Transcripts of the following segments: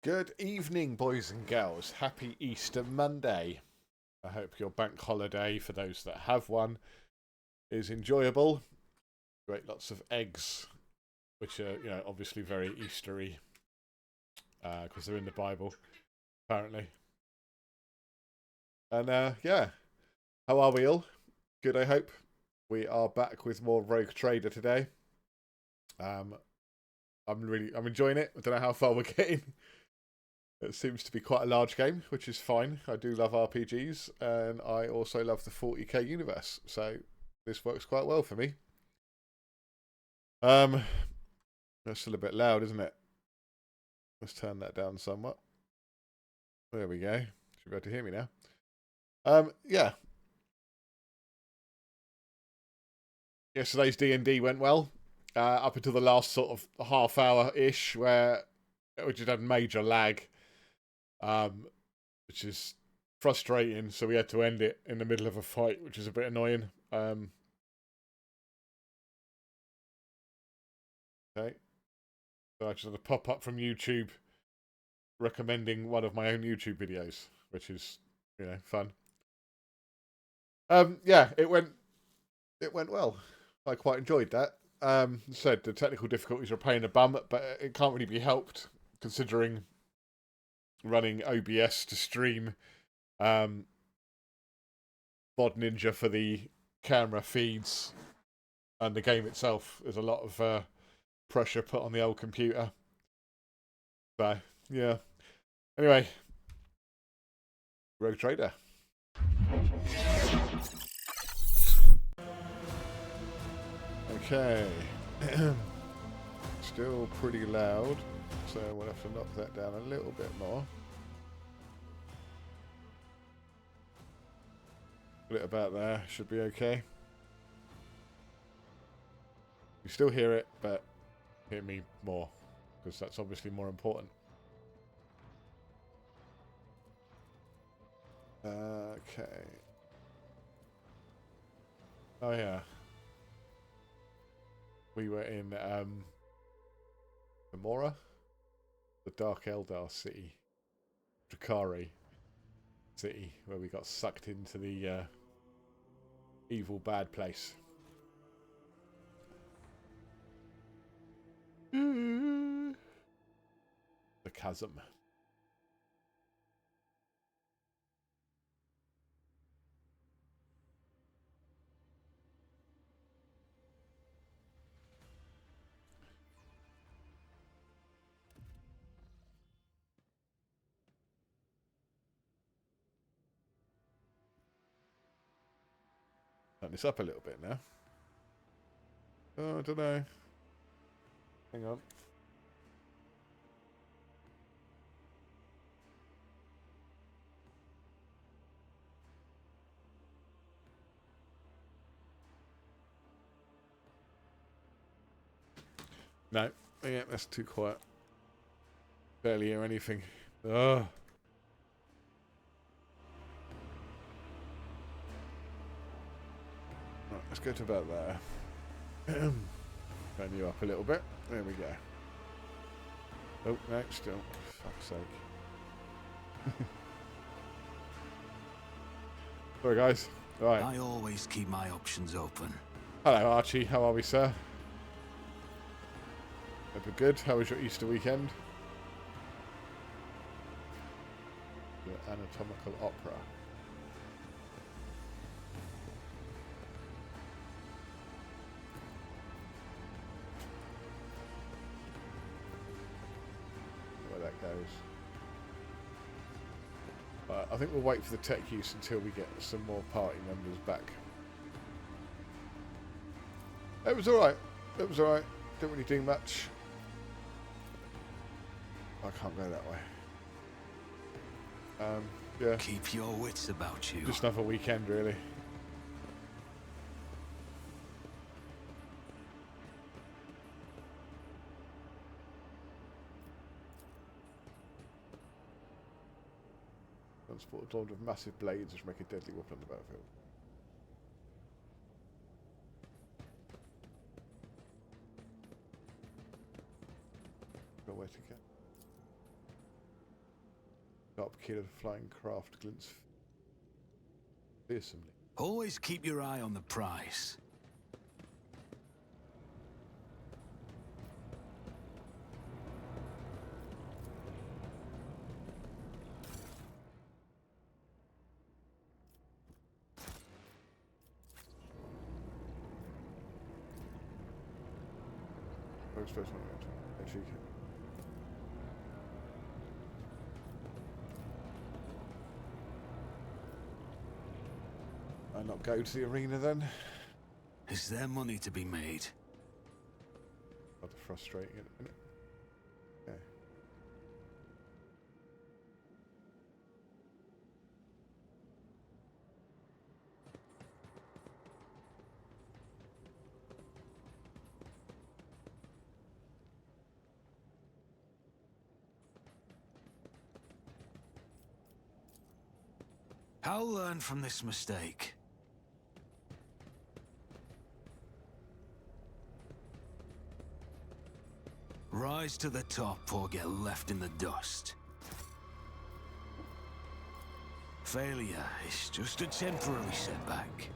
Good evening, boys and girls. Happy Easter Monday. I hope your bank holiday, for those that have one, is enjoyable. You ate lots of eggs, which are, obviously very Eastery, because they're in the Bible, apparently. And, how are we all? Good, I hope. We are back with more Rogue Trader today. I'm enjoying it. I don't know how far we're getting. It seems to be quite a large game, which is fine. I do love RPGs, and I also love the 40k universe, so this works quite well for me. That's still a bit loud, isn't it? Let's turn that down somewhat. There we go. Should be able to hear me now. Yeah. Yesterday's D&D went well, up until the last sort of half hour-ish, where we just had major lag. Which is frustrating, so we had to end it in the middle of a fight, which is a bit annoying. Okay. So I just had a pop up from YouTube recommending one of my own YouTube videos, which is, fun. Yeah, it went well. I quite enjoyed that. Said the technical difficulties are a pain in the bum, but it can't really be helped considering running OBS to stream Mod Ninja for the camera feeds and the game itself. There's a lot of pressure put on the old computer. So, yeah. Anyway, Rogue Trader. Okay. Still pretty loud, so we'll have to knock that down a little bit more. Put it about there, should be okay. You still hear it, but hear me more, because that's obviously more important. Okay. Oh yeah. We were in Commorragh, the Dark Eldar city, Drakari city, where we got sucked into the evil bad place. The chasm. Turn this up a little bit now. Oh, I don't know. Hang on. No. Yeah, that's too quiet. Barely hear anything. Oh. Right, let's go to about there. Turn you up a little bit. There we go. Oh, no, still. For fuck's sake. Sorry, guys. Right. I always keep my options open. Hello, Archie. How are we, sir? Hope you're good. How was your Easter weekend? Your anatomical opera. Where that goes. I think we'll wait for the tech use until we get some more party members back. It was alright. It was alright. Didn't really do much. I can't go that way. Yeah. Keep your wits about you. Just another weekend, really. Transport adorned with massive blades which make a deadly weapon on the battlefield. Got a way to get. Sharp keel of the flying craft glints fearsomely. Always keep your eye on the prize. I'll not go to the arena then. Is there money to be made? Rather frustrating in a minute. Okay. I'll learn from this mistake. Rise to the top or get left in the dust. Failure is just a temporary setback.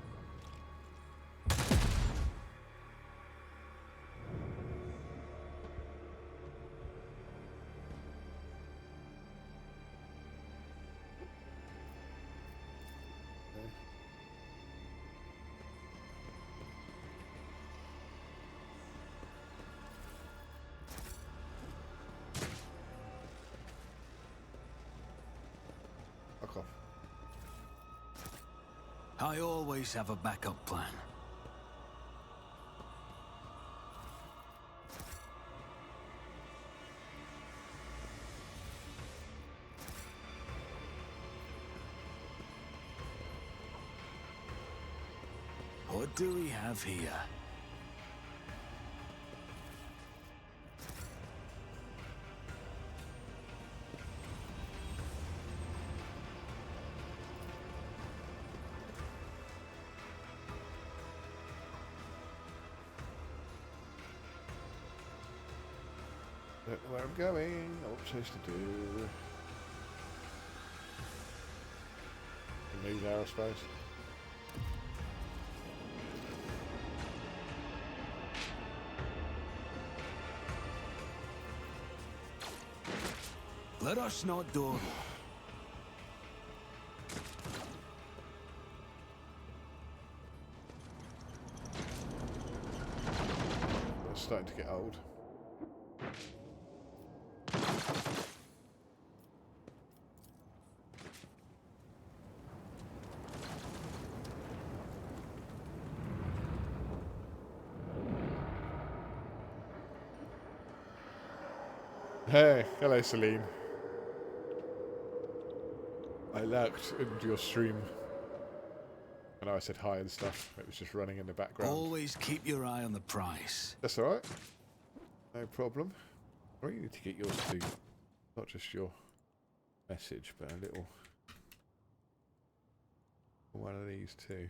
Fuck off. I always have a backup plan. What do we have here? Don't know where I'm going, or what I'm supposed to do. Me there, I suppose. Let us not dawdle. It's starting to get old. Hey, hello Celine. I lurked into your stream. I know I said hi and stuff. It was just running in the background. Always keep your eye on the prize. That's alright. No problem. I really need to get yours too. Not just your message, but a little one of these too.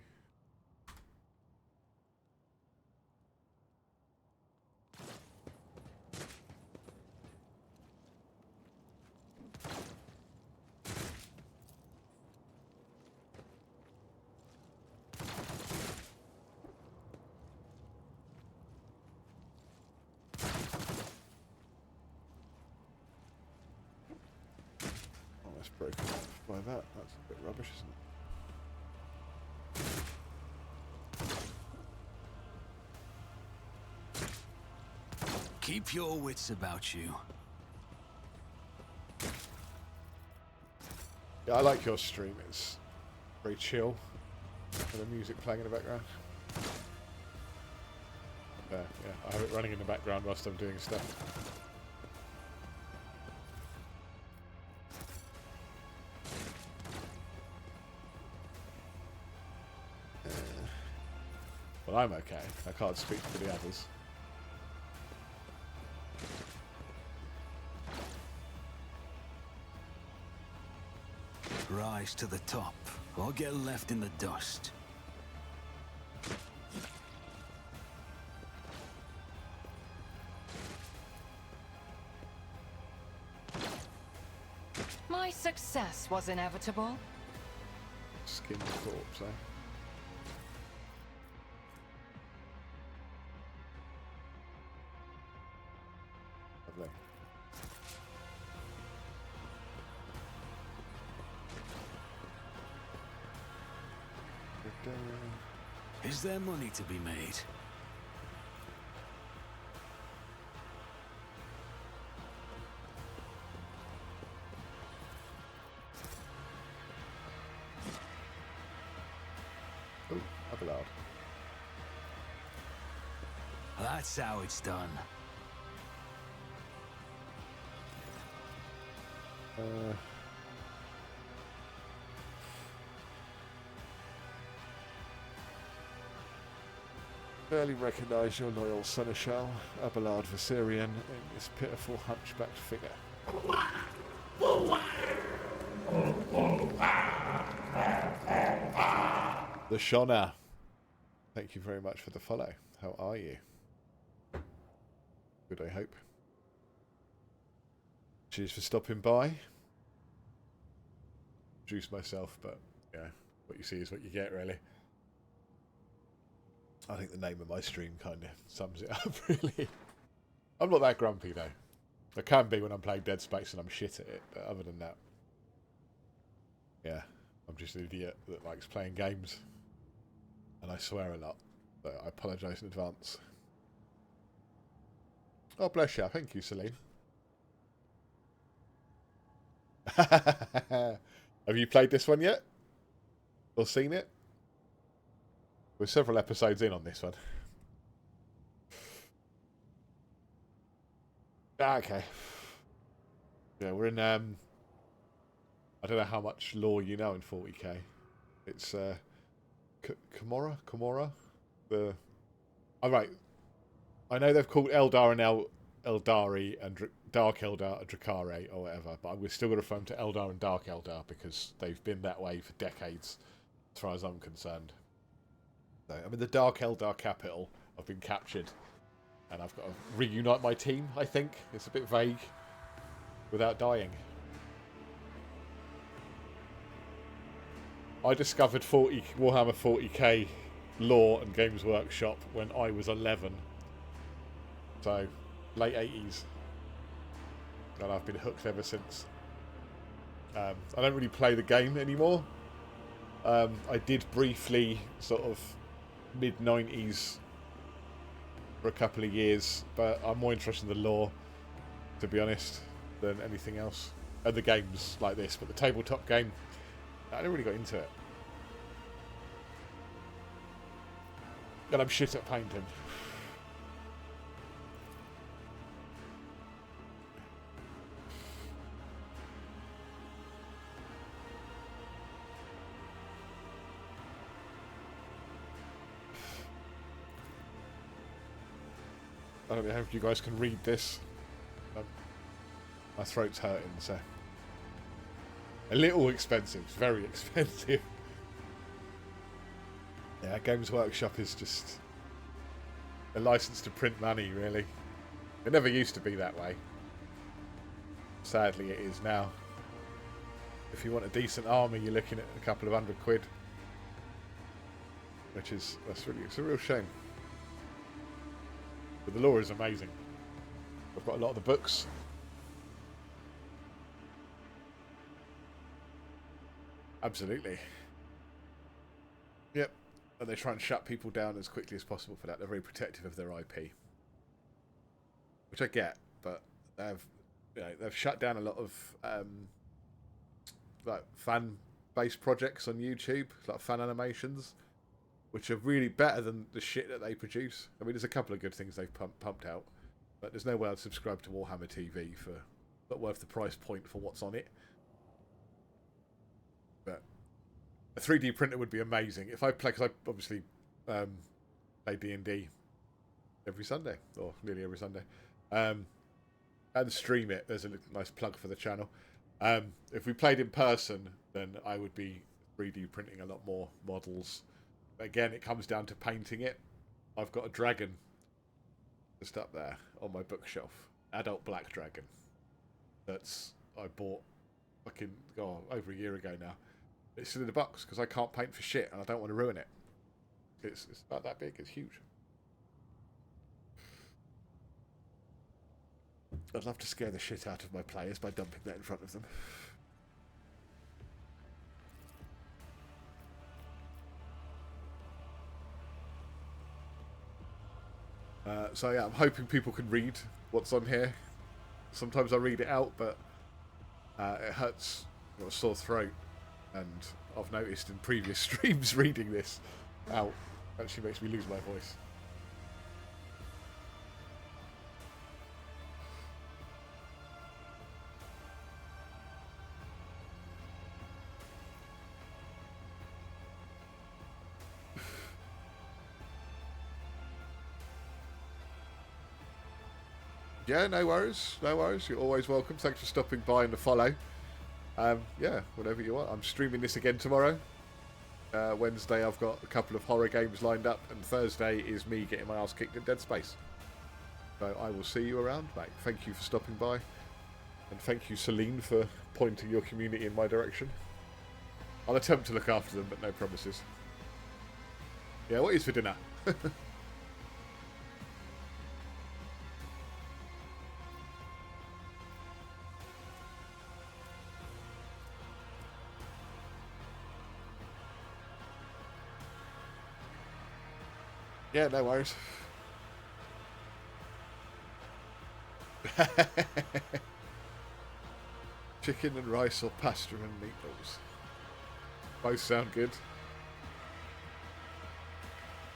Broken off by that. That's a bit rubbish, isn't it? Keep your wits about you. Yeah, I like your stream. It's very chill. With the music playing in the background. Yeah, I have it running in the background whilst I'm doing stuff. Well, I'm okay. I can't speak for the others. Rise to the top, or get left in the dust. My success was inevitable. Skin corpse, eh? Lovely. Is there money to be made? Oh, up loud. That's how it's done. Barely recognise your loyal seneschal, Abelard Viserion, in this pitiful hunchbacked figure. The Shona. Thank you very much for the follow. How are you? Good, I hope. Cheers for stopping by. Introduce myself, but yeah, what you see is what you get, really. I think the name of my stream kind of sums it up, really. I'm not that grumpy, though. I can be when I'm playing Dead Space and I'm shit at it, but other than that, yeah, I'm just an idiot that likes playing games. And I swear a lot, but I apologise in advance. Oh, bless you. Thank you, Celine. Have you played this one yet? Or seen it? We're several episodes in on this one. Okay. Yeah, we're in, I don't know how much lore you know in 40k. It's, Commorragh? Oh, right. I know they've called Eldar and Eldari and Dark Eldar and Drakare or whatever, but we're still going to refer them to Eldar and Dark Eldar because they've been that way for decades, as far as I'm concerned. So, I mean, the Dark Eldar capital, I've been captured, and I've got to reunite my team, I think. It's a bit vague, without dying. I discovered Warhammer 40k lore and Games Workshop when I was 11. So, late 80s. And I've been hooked ever since. I don't really play the game anymore. I did briefly, sort of, mid-90s for a couple of years, but I'm more interested in the lore, to be honest, than anything else. And the games like this, but the tabletop game, I never really got into it. And I'm shit at painting. I don't know if you guys can read this. My throat's hurting, so... A little expensive, very expensive. Yeah, Games Workshop is just a license to print money, really. It never used to be that way. Sadly, it is now. If you want a decent army, you're looking at a couple of £100, which is it's a real shame. But the lore is amazing. I've got a lot of the books. Absolutely. Yep. And they try and shut people down as quickly as possible for that. They're very protective of their IP. Which I get, but they've shut down a lot of like fan-based projects on YouTube, like fan animations, which are really better than the shit that they produce. I mean, there's a couple of good things they've pumped out, but there's no way I'd subscribe to Warhammer TV for not worth the price point for what's on it. But a 3D printer would be amazing if I play, because I obviously play D&D every Sunday, or nearly every Sunday, and stream it. There's a nice plug for the channel. If we played in person, then I would be 3D printing a lot more models. Again, it comes down to painting it. I've got a dragon just up there on my bookshelf, adult black dragon. I bought fucking over a year ago now. It's still in the box because I can't paint for shit and I don't want to ruin it. It's about that big. It's huge. I'd love to scare the shit out of my players by dumping that in front of them. So yeah, I'm hoping people can read what's on here. Sometimes I read it out, but it hurts. I've got a sore throat, and I've noticed in previous streams reading this out actually makes me lose my voice. Yeah, no worries, no worries. You're always welcome. Thanks for stopping by and the follow. Yeah, whatever you want. I'm streaming this again tomorrow. Wednesday I've got a couple of horror games lined up, and Thursday is me getting my ass kicked in Dead Space. So I will see you around, mate. Thank you for stopping by. And thank you, Celine, for pointing your community in my direction. I'll attempt to look after them, but no promises. Yeah, what is for dinner? Yeah, no worries. Chicken and rice or pasta and meatballs. Both sound good.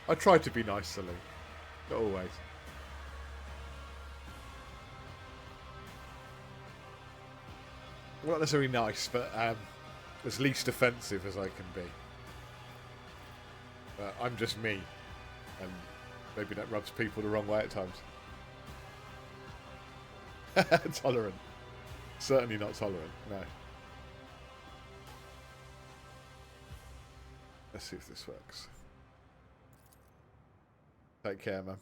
I try to be nice, Celine. Not always. Not necessarily nice, but as least offensive as I can be. I'm just me. And maybe that rubs people the wrong way at times. Tolerant. Certainly not tolerant, no. Let's see if this works. Take care, man.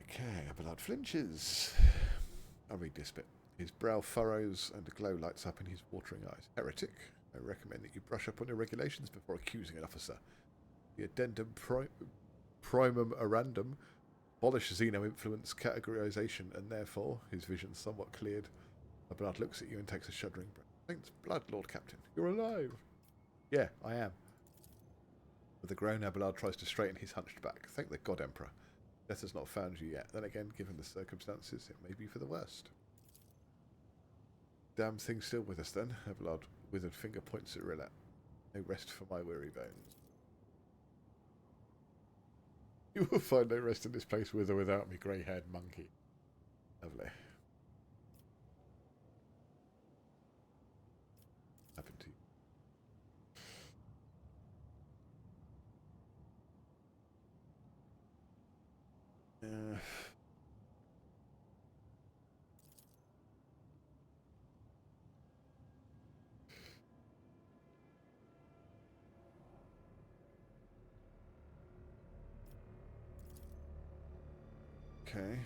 Okay, Abelard flinches. I'll read this bit. His brow furrows and a glow lights up in his watering eyes. Heretic, I recommend that you brush up on your regulations before accusing an officer. The addendum primum arandum abolish xeno-influence categorization, and therefore, his vision somewhat cleared, Abelard looks at you and takes a shuddering breath. Thanks, blood, Lord Captain. You're alive. Yeah, I am. With a groan, Abelard tries to straighten his hunched back. Thank the God Emperor. Death has not found you yet. Then again, given the circumstances, it may be for the worst. Damn thing still with us then. Abelard withered finger points at Rillet. No rest for my weary bones. You will find no rest in this place with or without me, grey-haired monkey. Lovely. Happened to you. Okay.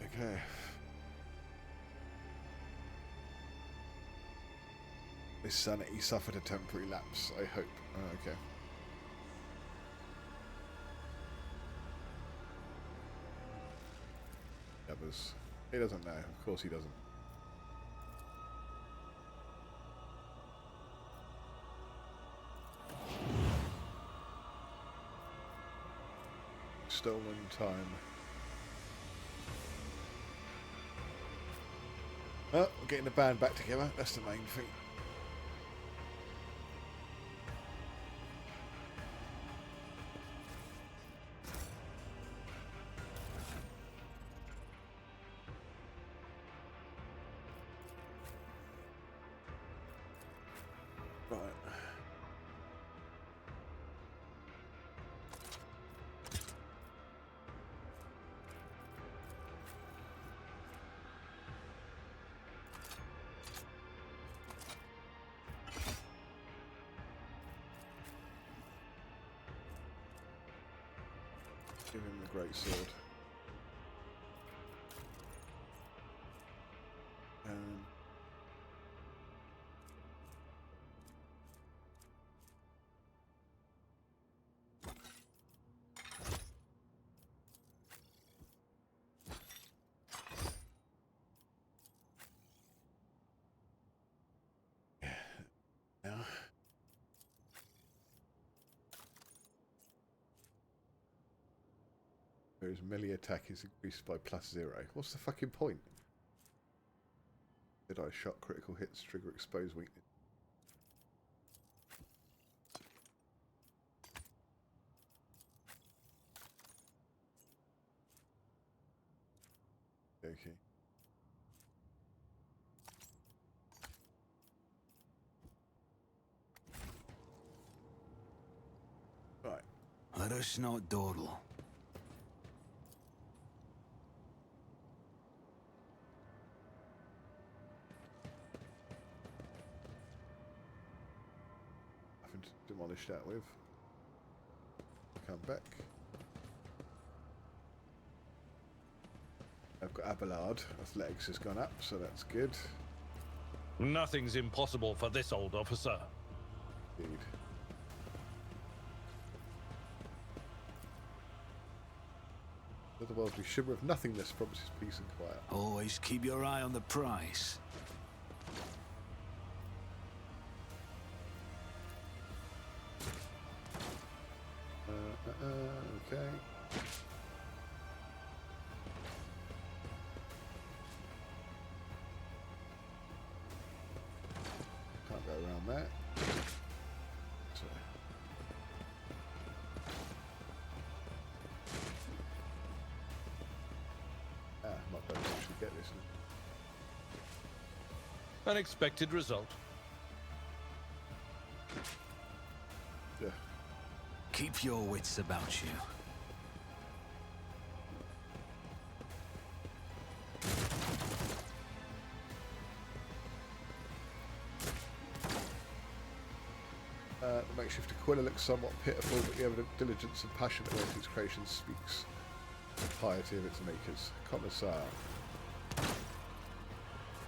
Okay. His sanity suffered a temporary lapse, I hope. Oh, okay. He doesn't know. Of course he doesn't. Stolen time. Oh, we're getting the band back together. That's the main thing. Right. Give him the great sword. Now. Whereas melee attack is increased by +0. What's the fucking point? Did I shot critical hits trigger exposed weakness? Okay. Right. Let us not dawdle. Nothing to demolish that with. Come back. I've got Abelard. Athletics has gone up, so that's good. Nothing's impossible for this old officer. Indeed. Otherworldly shimmer of nothingness promises peace and quiet. Always keep your eye on the prize. Okay. Can't go around that. So. Might better actually get this now. Unexpected result. Yeah. Keep your wits about you. The makeshift Aquila looks somewhat pitiful, but the evident diligence and passion that went into its creation speaks the piety of its makers. Commissar.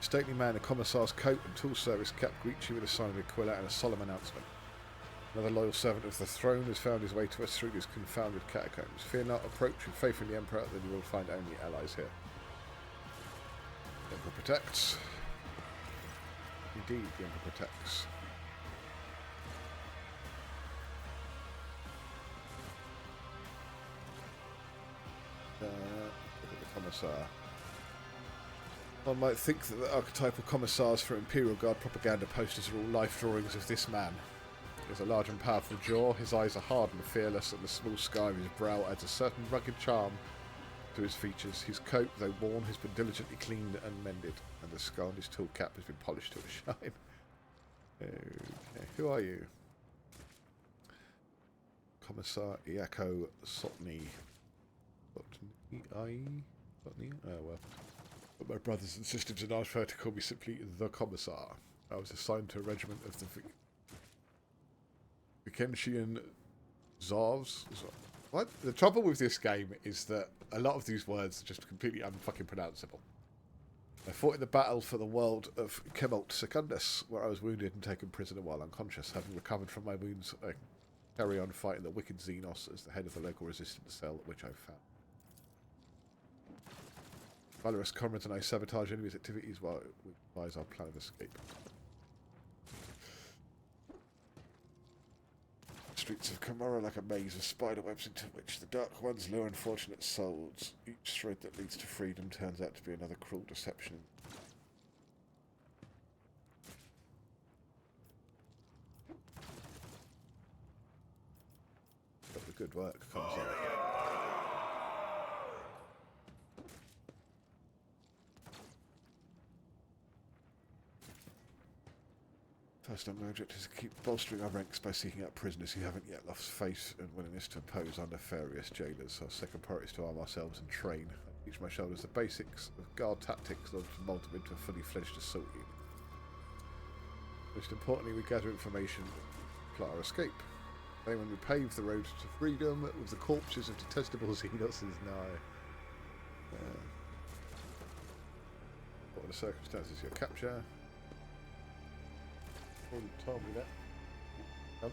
Stately man, the Commissar's coat and tool service cap greet you with a sign of Aquila and a solemn announcement. Another loyal servant of the throne has found his way to us through these confounded catacombs. Fear not, approach with faith in the Emperor, then you will find only allies here. The Emperor protects. Indeed, the Emperor protects. Look at the Commissar. One might think that the archetypal commissars for Imperial Guard propaganda posters are all life drawings of this man. He has a large and powerful jaw, his eyes are hard and fearless, and the small scar of his brow adds a certain rugged charm to his features. His coat, though worn, has been diligently cleaned and mended, and the scar on his tool cap has been polished to a shine. Okay, who are you? Commissar Iako Sotny. Sotny? Oh well. But my brothers and sisters and I prefer to call me simply the Commissar. I was assigned to a regiment of the Vikentian Zavs. What? The trouble with this game is that a lot of these words are just completely unfucking pronounceable. I fought in the battle for the world of Commorragh Secundus, where I was wounded and taken prisoner while unconscious. Having recovered from my wounds, I carry on fighting the wicked Xenos as the head of the local resistance cell, which I've found. Valorous comrades and I sabotage enemies' activities while we devise our plan of escape. The streets of Commorragh are like a maze of spider webs into which the Dark Ones lure unfortunate souls. Each thread that leads to freedom turns out to be another cruel deception. But the good work comes out. First, my objective is to keep bolstering our ranks by seeking out prisoners who haven't yet lost faith and willingness to impose on nefarious jailers. Our second priority is to arm ourselves and train. I teach my shoulders the basics of guard tactics in order to mould them into a fully fledged assault unit. Most importantly, we gather information and plot our escape. Anyone who paved the road to freedom with the corpses of detestable Xenos is nigh. What are the circumstances of your capture? Already told me that. No.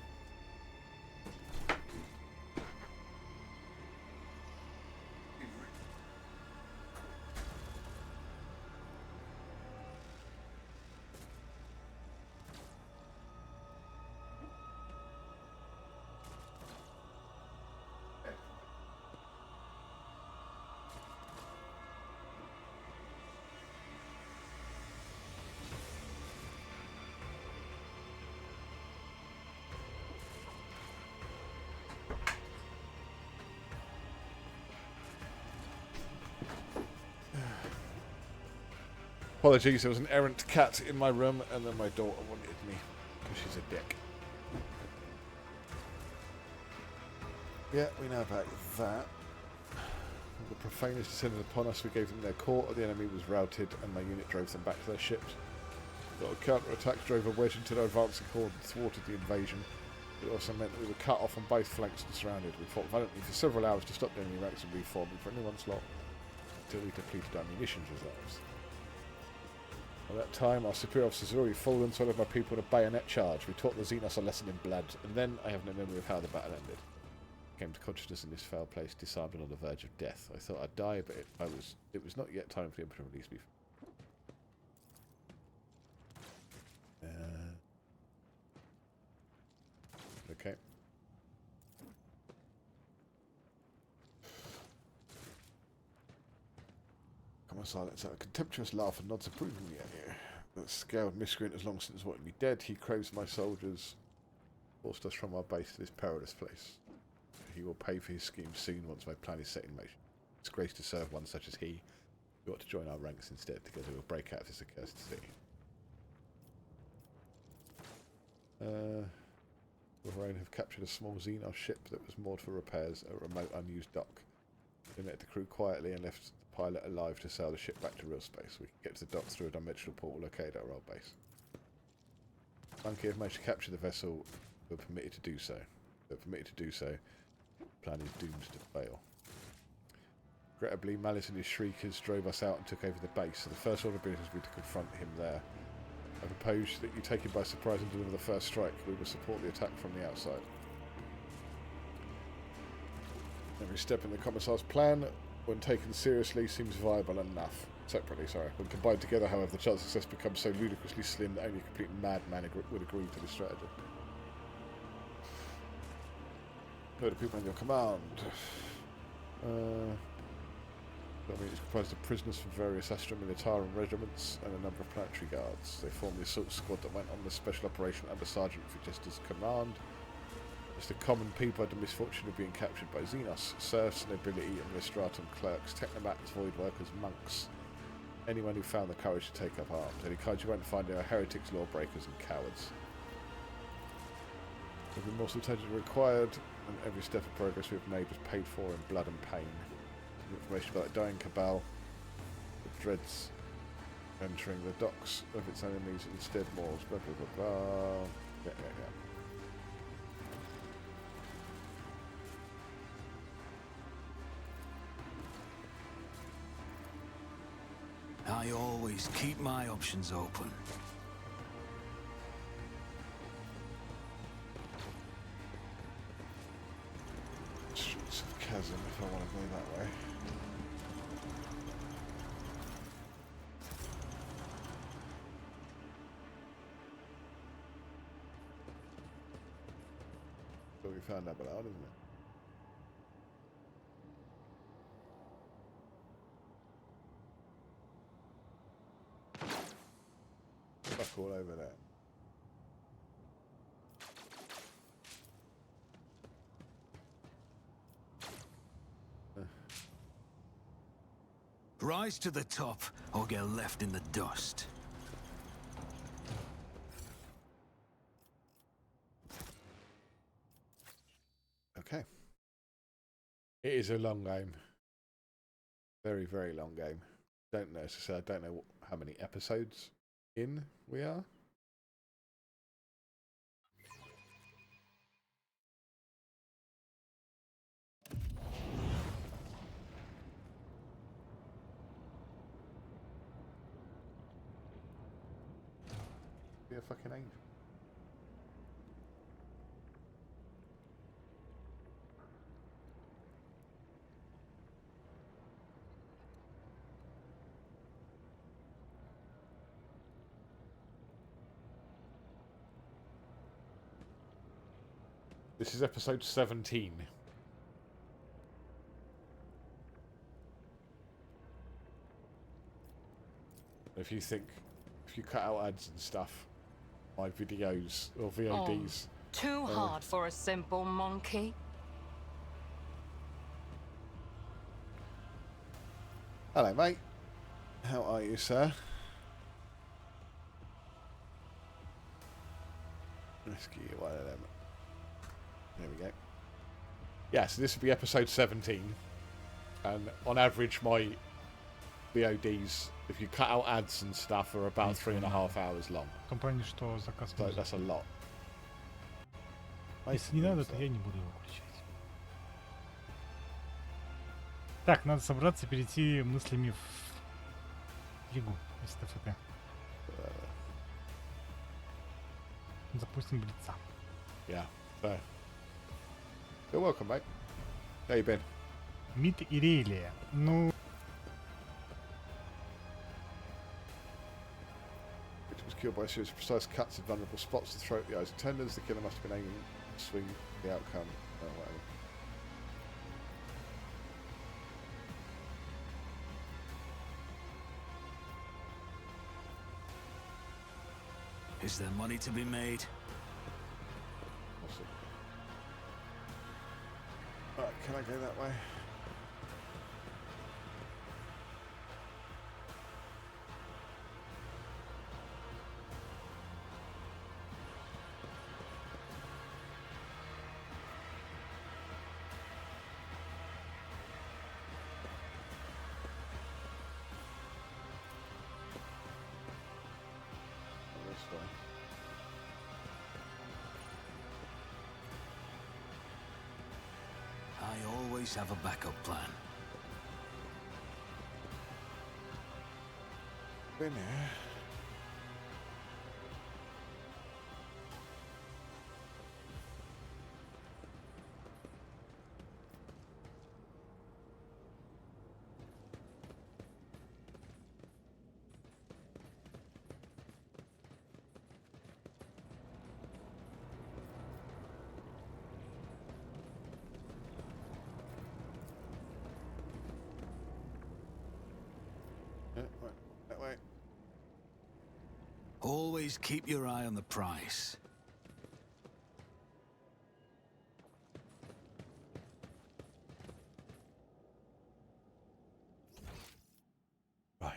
Apologies, there was an errant cat in my room, and then my daughter wanted me because she's a dick. Yeah, we know about that. The profaners descended upon us. We gave them their quarter. The enemy was routed, and my unit drove them back to their ships. The counter-attack drove a wedge into their advancing horde and thwarted the invasion. It also meant that we were cut off on both flanks and surrounded. We fought valiantly for several hours to stop the enemy ranks and reform in friendly onslaught until we depleted our munitions reserves. At that time, our superior officers had already fallen, so I led my people in a bayonet charge. We taught the Xenos a lesson in blood, and then I have no memory of how the battle ended. I came to consciousness in this foul place, disarmed and on the verge of death. I thought I'd die, but it was not yet time for the Emperor to release me. Okay. Come on, silence out a contemptuous laugh and nods approvingly at you. The scaled miscreant has long since wanted me dead. He craves my soldiers, forced us from our base to this perilous place. He will pay for his scheme soon once my plan is set in motion. It's grace to serve one such as he. You ought to join our ranks instead. Together we'll break out of this accursed city. Warhammer have captured a small Xenos ship that was moored for repairs at a remote unused dock. They met the crew quietly and left the pilot alive to sail the ship back to real space. We can get to the dock through a dimensional portal located at our old base. Monkey have managed to capture the vessel, but were permitted to do so. Plan is doomed to fail. Regrettably, Malice and his Shriekers drove us out and took over the base, so the first order of business will be to confront him there. I propose that you take him by surprise and deliver the first strike. We will support the attack from the outside. Every step in the Commissar's plan, when taken seriously, seems viable enough. Separately, sorry. When combined together, however, the chance of success becomes so ludicrously slim that only a complete madman would agree to this strategy. Who are the people in your command? It's comprised of prisoners from various Astra Militarum regiments and a number of planetary guards. They form the assault squad that went on the special operation under Sergeant Fijester's command. It's the common people had the misfortune of being captured by Xenos, serfs, nobility, administratum, clerks, technomats, void workers, monks. Anyone who found the courage to take up arms. Any kind you won't find there are heretics, lawbreakers, and cowards. Every morsel of attention required, and every step of progress we have made was paid for in blood and pain. Information about the dying cabal, the dreads entering the docks of its enemies instead Moors, blah blah blah blah. Yeah. I always keep my options open. Streets of Chasm if I want to go that way. So we found that out, isn't it? Fuck all over that. Rise to the top, or get left in the dust. Okay. It is a long game. Very, very long game. Don't know. As I said, I don't know how many episodes in we are. Be a fucking angel. This is episode 17. If you cut out ads and stuff, my videos or VODs. Too hard for a simple monkey. Hello, mate. How are you, sir? Let's give you one of them. There we go. Yeah, so this will be episode 17. And on average, my VODs, if you cut out ads and stuff, are about 3.5 hours long. В том плане, что заказ So that's a lot. Если не надо, то я не буду его включать. Так, надо собраться и перейти мыслями в Лигу из ТФТ. Запустим Блица. Yeah, so. You're welcome, mate. How you been? Мид Ирелия. Ну, It was killed by a series of precise cuts in vulnerable spots to throat, the eyes, and tendons. The killer must have been aiming to swing the outcome. Oh, whatever. Is there money to be made? Awesome. Alright, can I go that way? Oh, this way. I always have a backup plan. Been here. Yeah, right, that way. Always keep your eye on the prize. Right.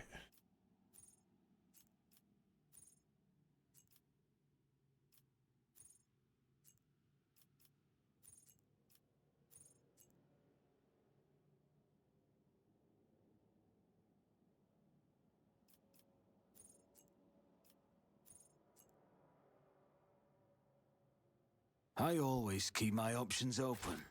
I always keep my options open.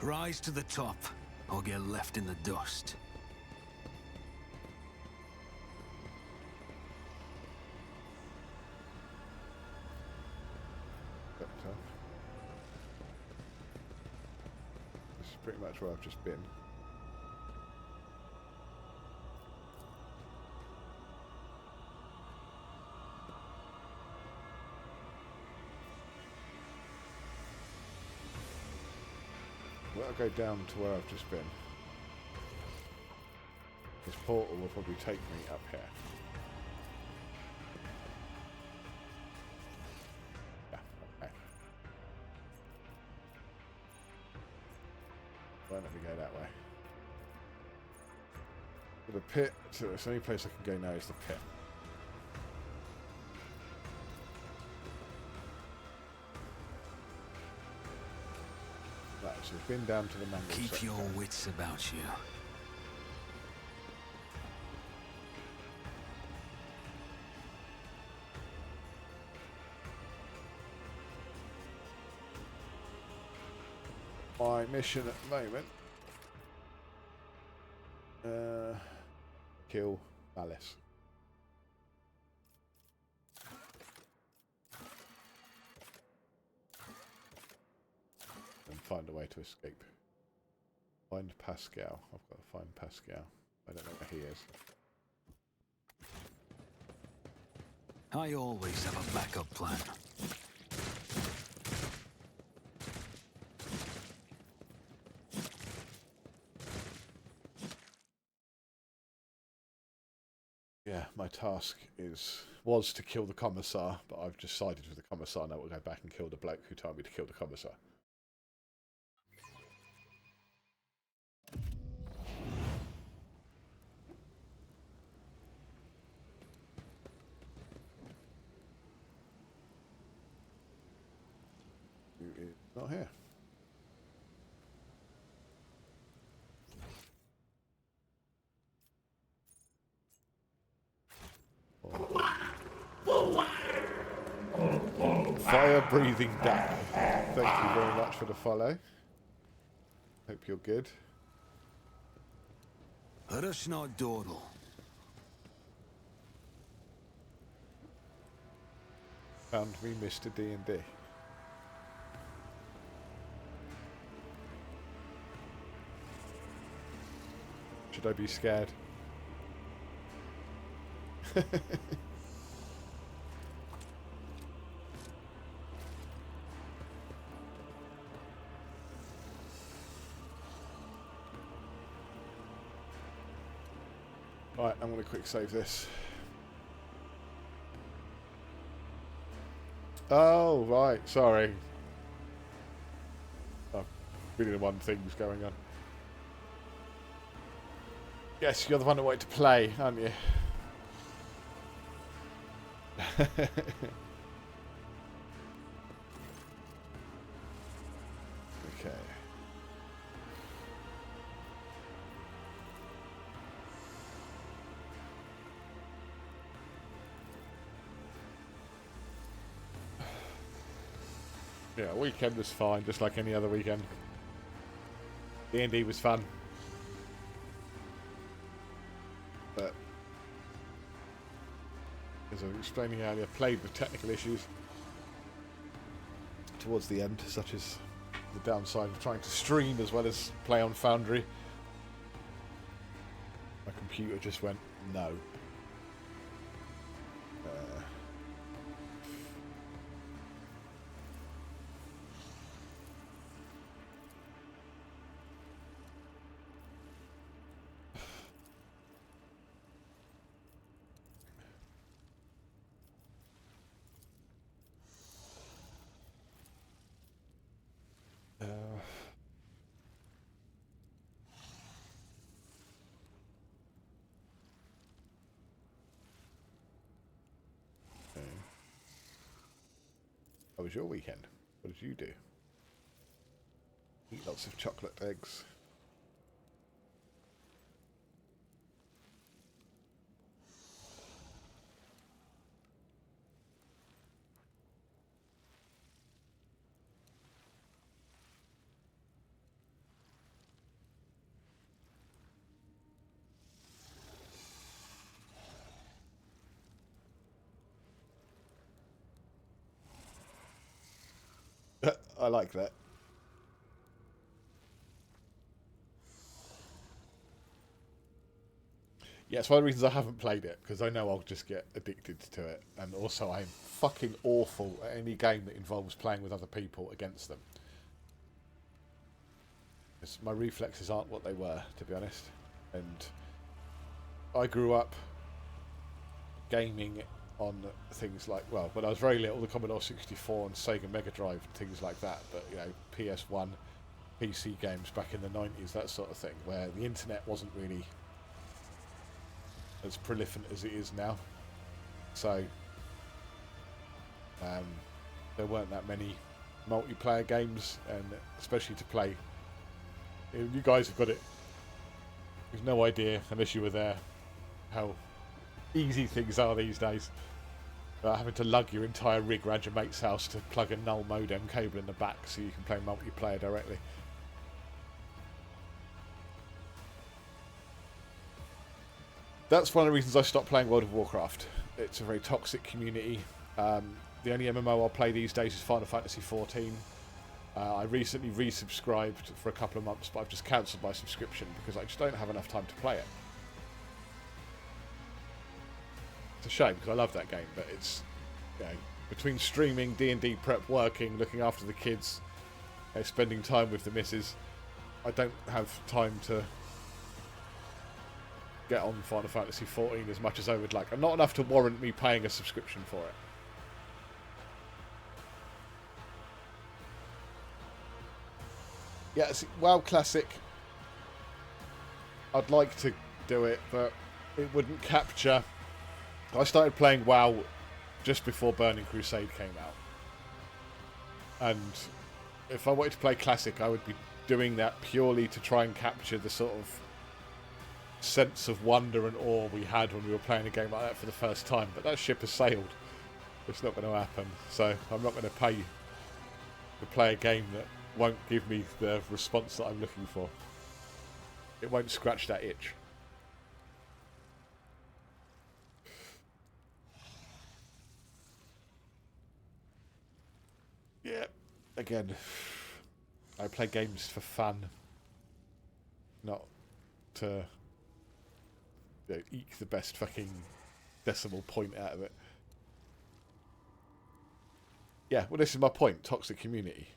Rise to the top, or get left in the dust. Bit tough. This is pretty much where I've just been. Well, I'll go down to where I've just been. This portal will probably take me up here. Yeah, okay. Won't let me go that way. The pit, so the only place I can go now is the pit. so we've been down to the mango Keep sector. your wits about you. My mission at the moment, kill Malice. And find a way to escape. Find Pascal. I've got to find Pascal. I don't know where he is. I always have a backup plan. Yeah, my task was to kill the Commissar, but I've just sided with the Commissar. Now we'll go back and kill the bloke who told me to kill the Commissar. Who is not here? Fire-breathing duck. Thank you very much for the follow. Hope you're good. Rush not dawdle. Found me, Mr. D&D. Should I be scared? Right, I'm going to quick save this. Oh, right, sorry. Oh, really the one thing's going on. Yes, you're the one that wanted to play, aren't you? Okay. Yeah, weekend was fine, just like any other weekend. D&D was fun. But, as I was explaining earlier, played with technical issues towards the end, such as the downside of trying to stream as well as play on Foundry. My computer just went, no. How was your weekend? What did you do? Eat lots of chocolate eggs. I like that. Yeah, it's one of the reasons I haven't played it, because I know I'll just get addicted to it. And also I'm fucking awful at any game that involves playing with other people against them. Because my reflexes aren't what they were, to be honest. And I grew up gaming on things like, well, when I was very little, the Commodore 64 and Sega Mega Drive and things like that, but, you know, PS1, PC games back in the 90s, that sort of thing, where the internet wasn't really as prolific as it is now. So, there weren't that many multiplayer games, and especially to play You guys have got it. There's no idea, unless you were there, how easy things are these days. Having to lug your entire rig around your mate's house to plug a null modem cable in the back so you can play multiplayer directly. That's one of the reasons I stopped playing World of Warcraft. It's a very toxic community. The only MMO I'll play these days is Final Fantasy XIV. I recently resubscribed for a couple of months, but I've just cancelled my subscription because I just don't have enough time to play it. It's a shame because I love that game, but it's, you know, between streaming, D&D prep, working, looking after the kids, you know, spending time with the missus, I don't have time to get on Final Fantasy XIV as much as I would like, and not enough to warrant me paying a subscription for it. Yeah, it's WoW Classic. I'd like to do it, but it wouldn't capture. I started playing WoW just before Burning Crusade came out, and if I wanted to play Classic, I would be doing that purely to try and capture the sort of sense of wonder and awe we had when we were playing a game like that for the first time. But that ship has sailed. It's not going to happen. So I'm not going to pay to play a game that won't give me the response that I'm looking for. It won't scratch that itch. Yeah, again, I play games for fun, not to, you know, eke the best fucking decimal point out of it. Yeah, well, this is my point. Toxic community.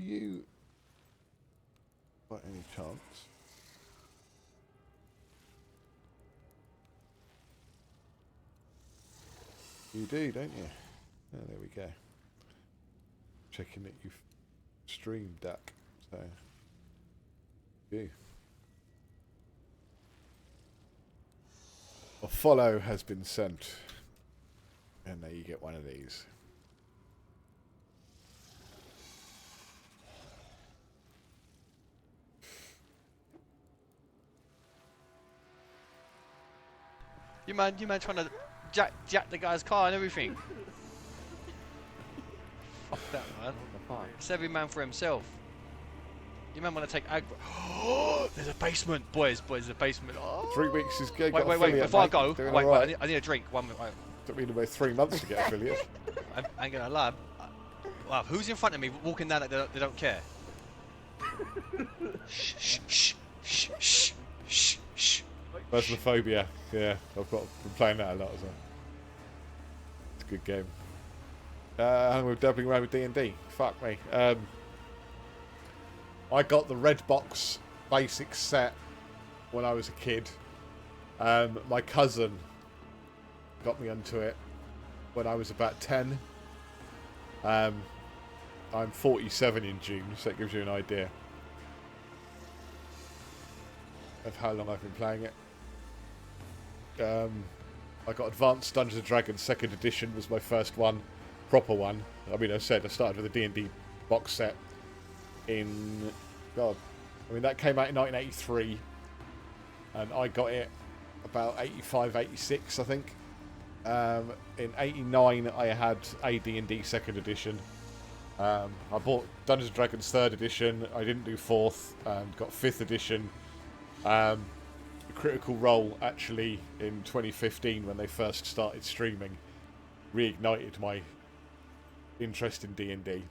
You, by any chance, you do, don't you? Oh, there we go. Checking that you've streamed, Duck. So, you. A follow has been sent, and there you get one of these. You man trying to jack the guy's car and everything. Fuck that, man. It's every man for himself. You man want to take aggro. There's a basement, boys. There's a basement. Oh. 3 weeks is good. Wait. Before I go, wait. I need a drink. 1 minute. Wait. Took me about 3 months to get affiliate. I ain't gonna lie. Wow, who's in front of me walking down like they don't care? Shh. Phasmophobia. Yeah, I've been playing that a lot as well. It's a good game. And we're dabbling around with D&D. Fuck me. I got the red box basic set when I was a kid. My cousin got me onto it when I was about 10. I'm 47 in June, so that gives you an idea of how long I've been playing it. I got Advanced Dungeons & Dragons 2nd edition was my first one, proper one. I mean, I said I started with a D&D box set in, God, I mean that came out in 1983, and I got it about 85, 86, I think. In 89 I had AD&D 2nd edition. I bought Dungeons & Dragons 3rd edition, I didn't do 4th, and got 5th edition. Critical Role actually in 2015 when they first started streaming reignited my interest in D&D,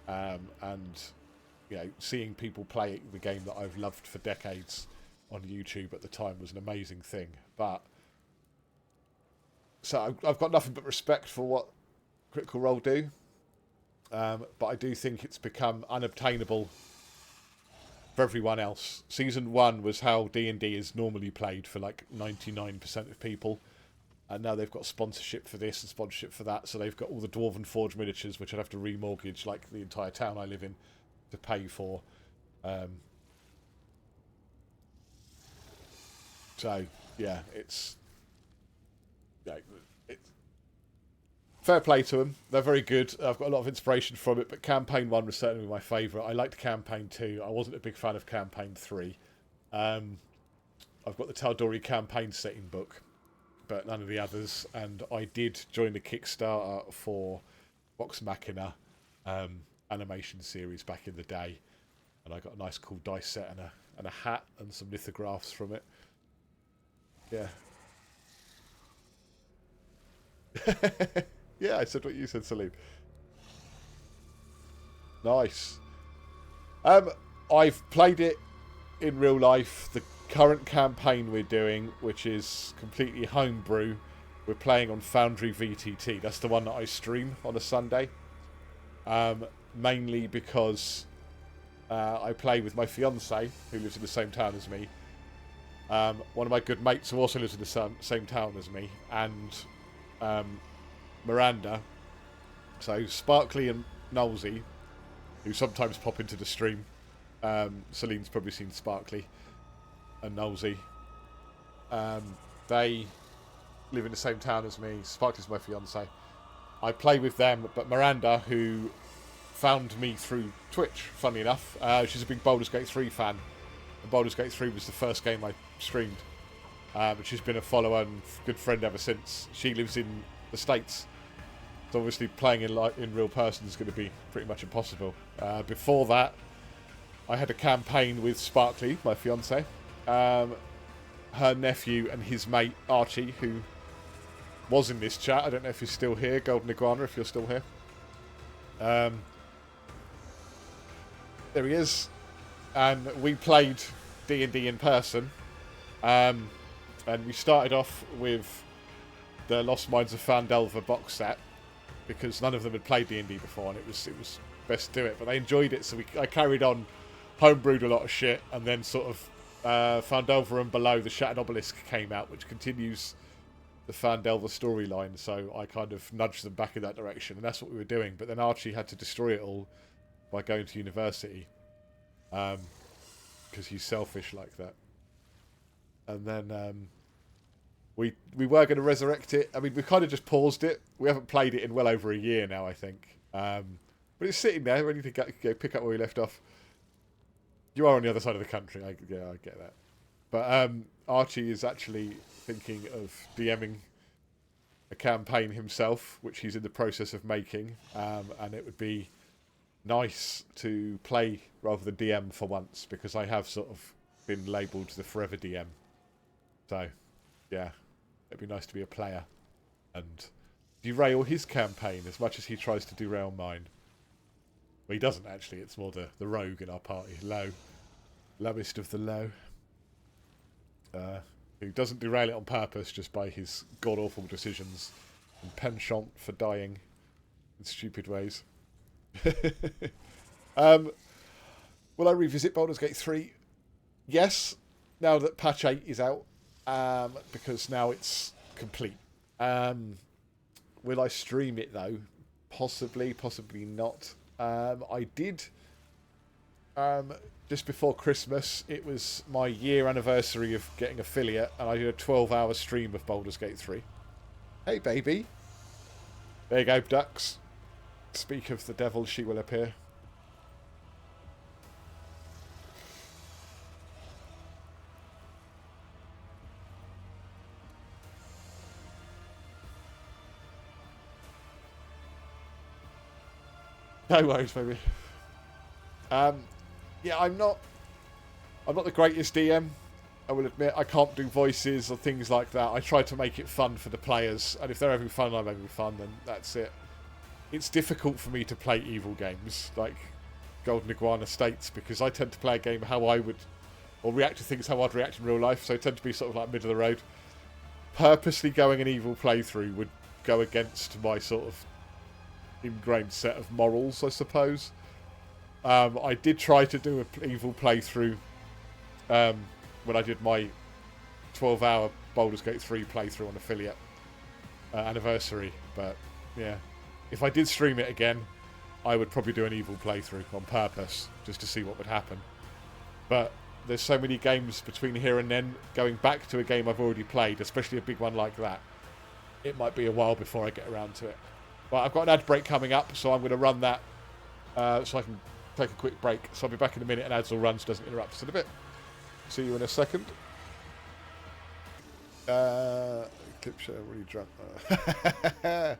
and you know, seeing people play the game that I've loved for decades on YouTube at the time was an amazing thing. But so I've got nothing but respect for what Critical Role do, but I do think it's become unobtainable for everyone else. Season 1 was how D&D is normally played for like 99% of people. And now they've got sponsorship for this and sponsorship for that. So they've got all the Dwarven Forge miniatures, which I'd have to remortgage, like the entire town I live in, to pay for. So, yeah, it's fair play to them. They're very good. I've got a lot of inspiration from it, but Campaign 1 was certainly my favourite. I liked Campaign 2. I wasn't a big fan of Campaign 3. I've got the Tal'Dorei campaign setting book, but none of the others. And I did join the Kickstarter for Vox Machina animation series back in the day, and I got a nice cool dice set and a hat and some lithographs from it. Yeah. Yeah, I said what you said, Salim. Nice. I've played it in real life. The current campaign we're doing, which is completely homebrew, we're playing on Foundry VTT. That's the one that I stream on a Sunday. Mainly because I play with my fiance, who lives in the same town as me. One of my good mates who also lives in the same town as me, and Miranda. So Sparkly and Nolsey, who sometimes pop into the stream. Celine's probably seen Sparkly and Nolsey. They live in the same town as me. Sparkly's my fiance. I play with them, but Miranda, who found me through Twitch, funny enough, she's a big Baldur's Gate 3 fan. And Baldur's Gate 3 was the first game I streamed. But she's been a follower and good friend ever since. She lives in the States. So obviously playing in real person is going to be pretty much impossible. Before that, I had a campaign with Sparkly, my fiance, her nephew and his mate Archie, who was in this chat. I don't know if he's still here. Golden Iguana, if you're still here. There he is. And we played D&D in person. And we started off with the Lost Mines of Phandelver box set, because none of them had played D&D before, and it was best to do it. But they enjoyed it, so I carried on, homebrewed a lot of shit, and then sort of Phandelver and Below, the Shattered Obelisk came out, which continues the Phandelver storyline. So I kind of nudged them back in that direction, and that's what we were doing. But then Archie had to destroy it all by going to university, because he's selfish like that. And then we were going to resurrect it. I mean, we kind of just paused it. We haven't played it in well over a year now, I think. But it's sitting there, ready to go pick up where we left off. You are on the other side of the country. I get that. But Archie is actually thinking of DMing a campaign himself, which he's in the process of making. And it would be nice to play rather than DM for once, because I have sort of been labelled the forever DM. So, yeah, it'd be nice to be a player and derail his campaign as much as he tries to derail mine. Well, he doesn't actually. It's more the rogue in our party, lowest of the low, who doesn't derail it on purpose, just by his god-awful decisions and penchant for dying in stupid ways. Will I revisit Baldur's Gate 3? Yes, now that patch 8 is out. Because now it's complete. Will I stream it though? Possibly, possibly not. I did, just before Christmas, it was my year anniversary of getting affiliate, and I did a 12-hour stream of Baldur's Gate 3. Hey baby. There you go, ducks. Speak of the devil, she will appear. No worries, baby. Yeah, I'm not the greatest DM. I will admit, I can't do voices or things like that. I try to make it fun for the players, and if they're having fun, I'm having fun, then that's it. It's difficult for me to play evil games like Golden Iguana states, because I tend to play a game how I would, or react to things how I'd react in real life, so I tend to be sort of like middle of the road. Purposely going an evil playthrough would go against my sort of ingrained set of morals, I suppose. I did try to do an evil playthrough when I did my 12-hour Baldur's Gate 3 playthrough on affiliate, anniversary. But yeah, if I did stream it again, I would probably do an evil playthrough on purpose just to see what would happen. But there's so many games between here and then, going back to a game I've already played, especially a big one like that, it might be a while before I get around to it. But I've got an ad break coming up, so I'm going to run that so I can take a quick break. So I'll be back in a minute, and ads will run so it doesn't interrupt us in a bit. See you in a second. Clip show, really drunk. Well,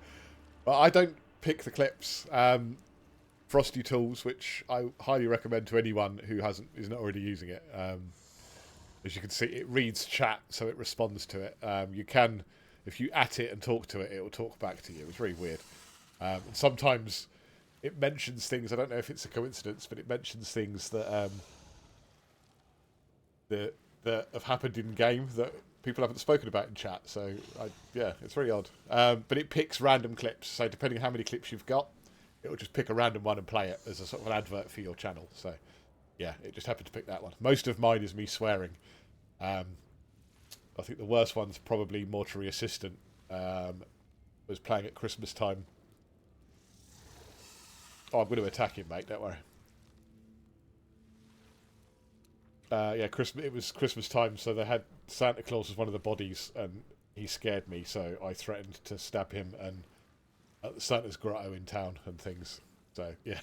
I don't pick the clips. Frosty Tools, which I highly recommend to anyone who is not already using it. As you can see, it reads chat, so it responds to it. You can, if you at it and talk to it, it will talk back to you. It's very weird. And sometimes it mentions things. I don't know if it's a coincidence, but it mentions things that that have happened in game that people haven't spoken about in chat. So yeah, it's very odd. But it picks random clips. So depending on how many clips you've got, it will just pick a random one and play it as a sort of an advert for your channel. So yeah, it just happened to pick that one. Most of mine is me swearing. I think the worst one's probably Mortuary Assistant. Was playing at Christmas time. Oh, I'm going to attack him, mate. Don't worry. Yeah, it was Christmas time, so they had Santa Claus was one of the bodies, and he scared me, so I threatened to stab him and at Santa's grotto in town and things. So yeah,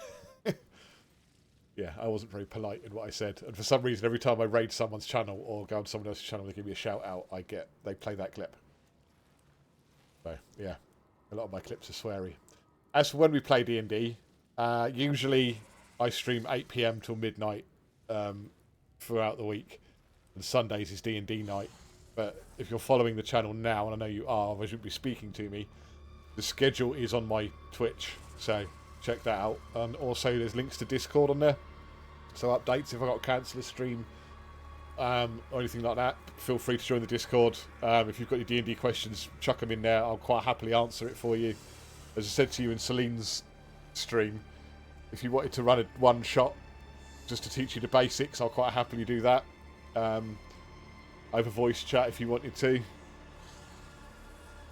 yeah, I wasn't very polite in what I said, and for some reason, every time I raid someone's channel or go on someone else's channel, they give me a shout out. They play that clip. So yeah, a lot of my clips are sweary. As for when we play D&D, usually I stream 8 PM till midnight. Throughout the week, and Sundays is D&D night. But if you're following the channel now, and I know you are, otherwise you'd be speaking to me, the schedule is on my Twitch, so check that out. And also there's links to Discord on there, so updates if I got to cancel a stream or anything like that, feel free to join the Discord. If you've got your D&D questions, chuck them in there. I'll quite happily answer it for you. As I said to you in Celine's stream, if you wanted to run a one shot just to teach you the basics, I'll quite happily do that. Over voice chat if you wanted to.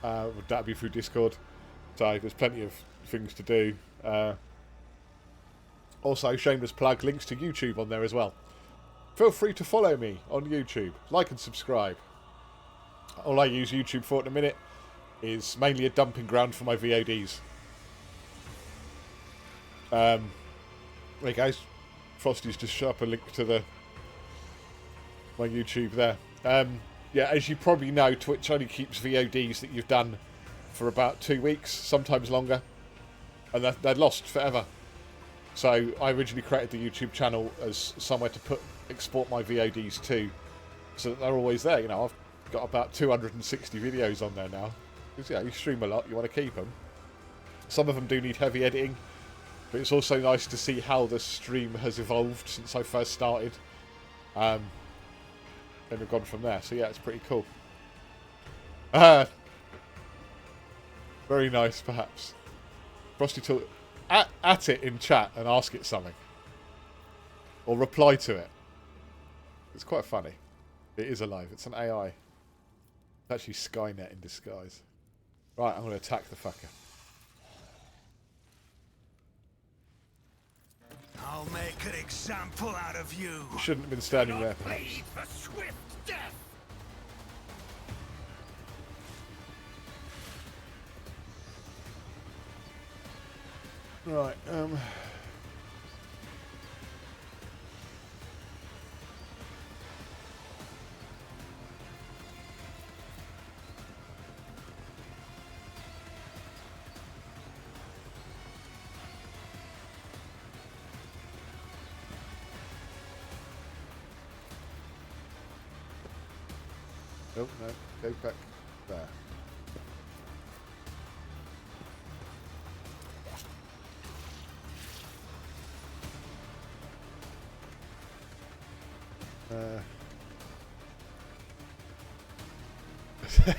Would that be through Discord? So there's plenty of things to do. Also, shameless plug, links to YouTube on there as well. Feel free to follow me on YouTube. Like and subscribe. All I use YouTube for at the minute is mainly a dumping ground for my VODs. There you go. Frosty's just shut up a link to my YouTube there. Yeah, as you probably know, Twitch only keeps VODs that you've done for about 2 weeks, sometimes longer, and they're lost forever. So I originally created the YouTube channel as somewhere to export my VODs to, so that they're always there. You know, I've got about 260 videos on there now. Because yeah, you stream a lot, you want to keep them. Some of them do need heavy editing. But it's also nice to see how the stream has evolved since I first started. And we've gone from there. So yeah, it's pretty cool. Very nice, perhaps. Frosty talk at it in chat and ask it something. Or reply to it. It's quite funny. It is alive. It's an AI. It's actually Skynet in disguise. Right, I'm going to attack the fucker. I'll make an example out of you. Shouldn't have been standing there, perhaps. Bleed for swift death. Right, oh, no, go back there.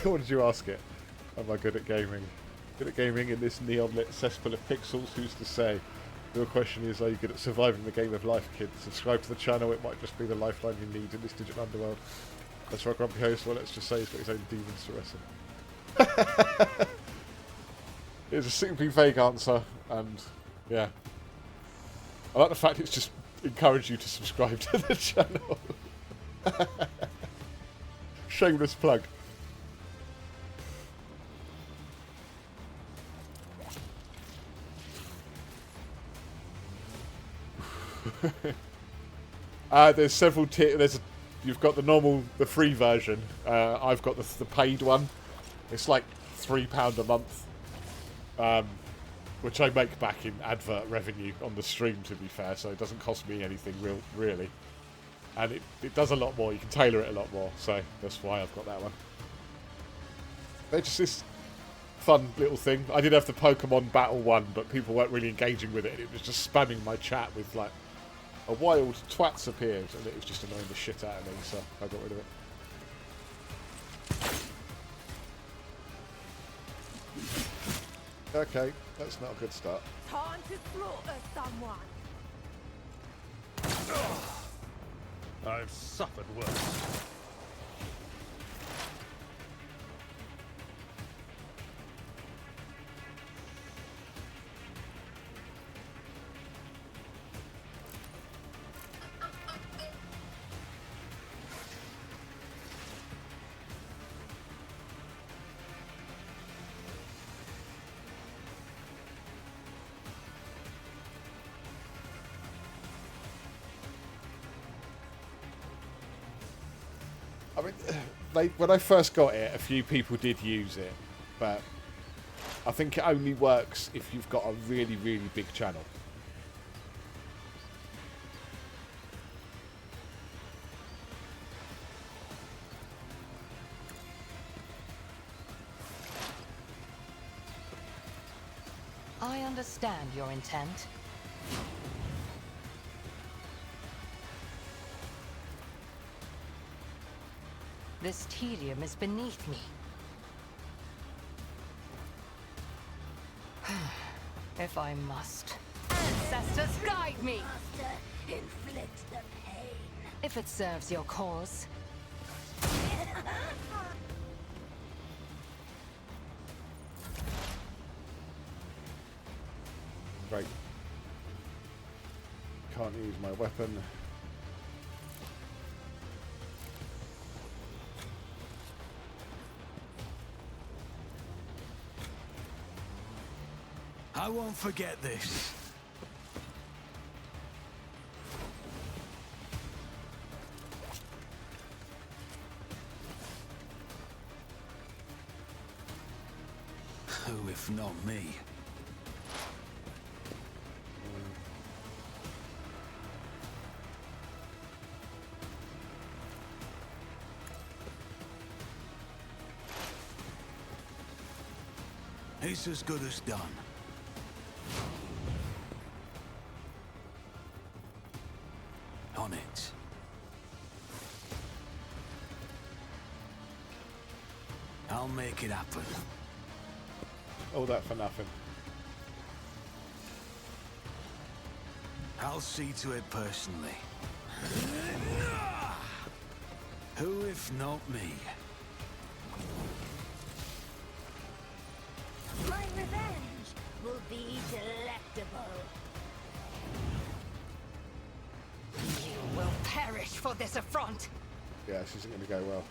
What did you ask it? Am I good at gaming? Good at gaming in this neon-lit cesspool of pixels? Who's to say? Your question is, are you good at surviving the game of life, kid? Subscribe to the channel, it might just be the lifeline you need in this digital underworld. That's our grumpy host, well let's just say he's got his own demons to wrestle. It's a simply vague answer, and yeah. I like the fact it's just encouraged you to subscribe to the channel. Shameless plug. There's several tiers. You've got the normal, the free version. I've got the paid one. It's like £3 a month, which I make back in advert revenue on the stream. To be fair, so it doesn't cost me anything really, and it does a lot more. You can tailor it a lot more, so that's why I've got that one. They're just this fun little thing. I did have the Pokemon Battle one, but people weren't really engaging with it, and it was just spamming my chat with like, a wild twats appeared, and it was just annoying the shit out of me, so I got rid of it. Okay, that's not a good start. Time to slaughter someone. I've suffered worse. I mean, when I first got it, a few people did use it, but I think it only works if you've got a really, really big channel. I understand your intent. This tedium is beneath me. If I must. Ancestors, guide me! Master, inflict the pain. If it serves your cause. Right. Can't use my weapon. I won't forget this. Who, if not me? It's as good as done. On it. I'll make it happen. All that for nothing. I'll see to it personally. Who if not me? My revenge will be delectable. You will perish for this affront. Yeah, this isn't going to go well.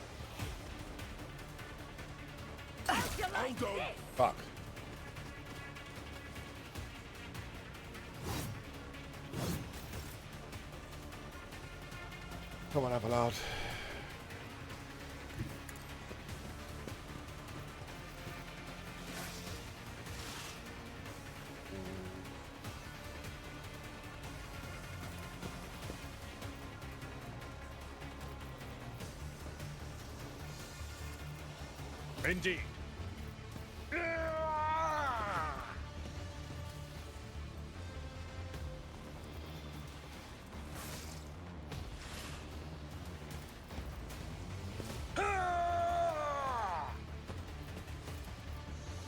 How'd you like this? Fuck. Come on, Abelard. Indeed.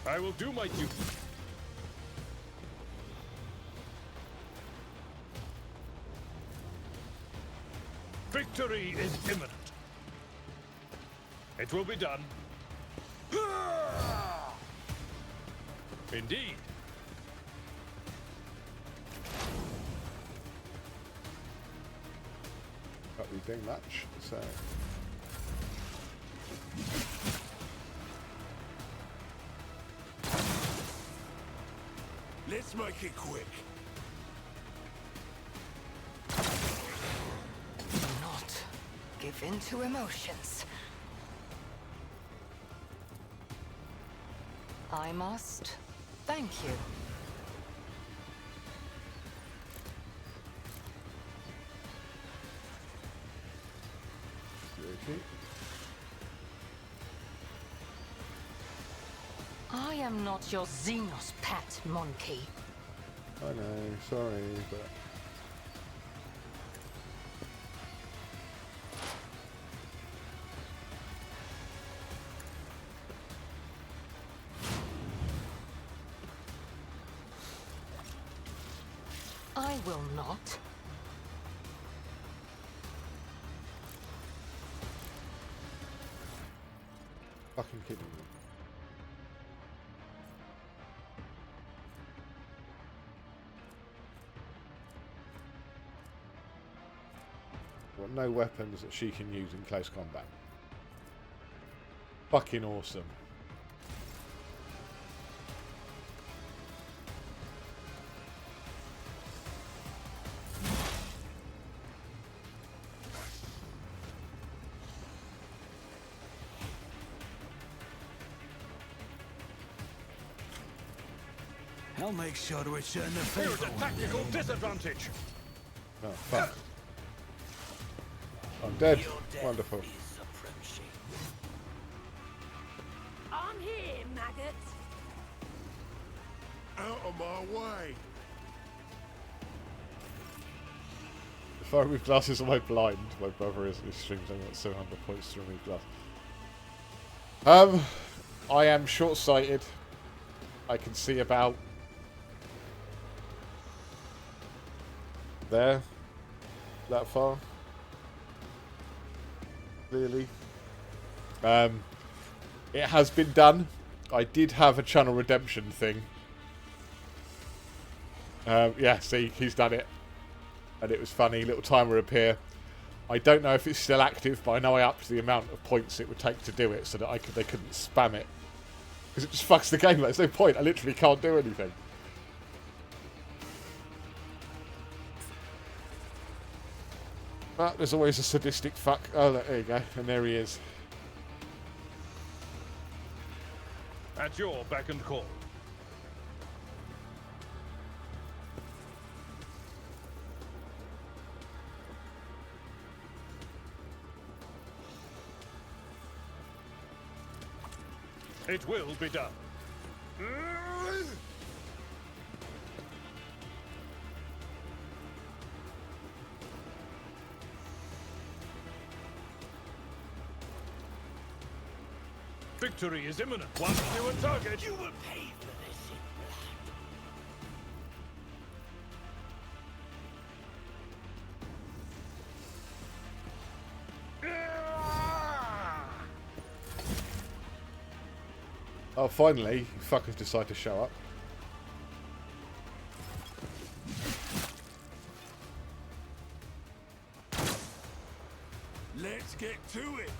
I will do my duty. Victory is imminent. It will be done. Indeed. But we do much, so. Let's make it quick. Do not give in to emotions. I must thank you. Okay. I am not your Xenos pet, monkey. I know, sorry, but. I will not. Fucking kidding me. Got no weapons that she can use in close combat. Fucking awesome. I'll make sure to return the Here's favor. a tactical disadvantage. Oh, fuck. I'm dead. Wonderful. I'm here, maggots. Out of my way. If I remove glasses, am I blind? My brother is. He streams only got 700 points to remove glasses. I am short-sighted. I can see about there, that far. Clearly. It has been done. I did have a channel redemption thing. Yeah, see, he's done it. And it was funny, little timer appear. I don't know if it's still active, but I know I upped the amount of points it would take to do it so that they couldn't spam it. Because it just fucks the game. There's no point. I literally can't do anything. But there's always a sadistic fuck. Oh, there you go. And there he is. At your beck and call. It will be done. Victory is imminent. Once you a target, you will pay for this in blood. Oh, finally, you fuckers decide to show up. Let's get to it.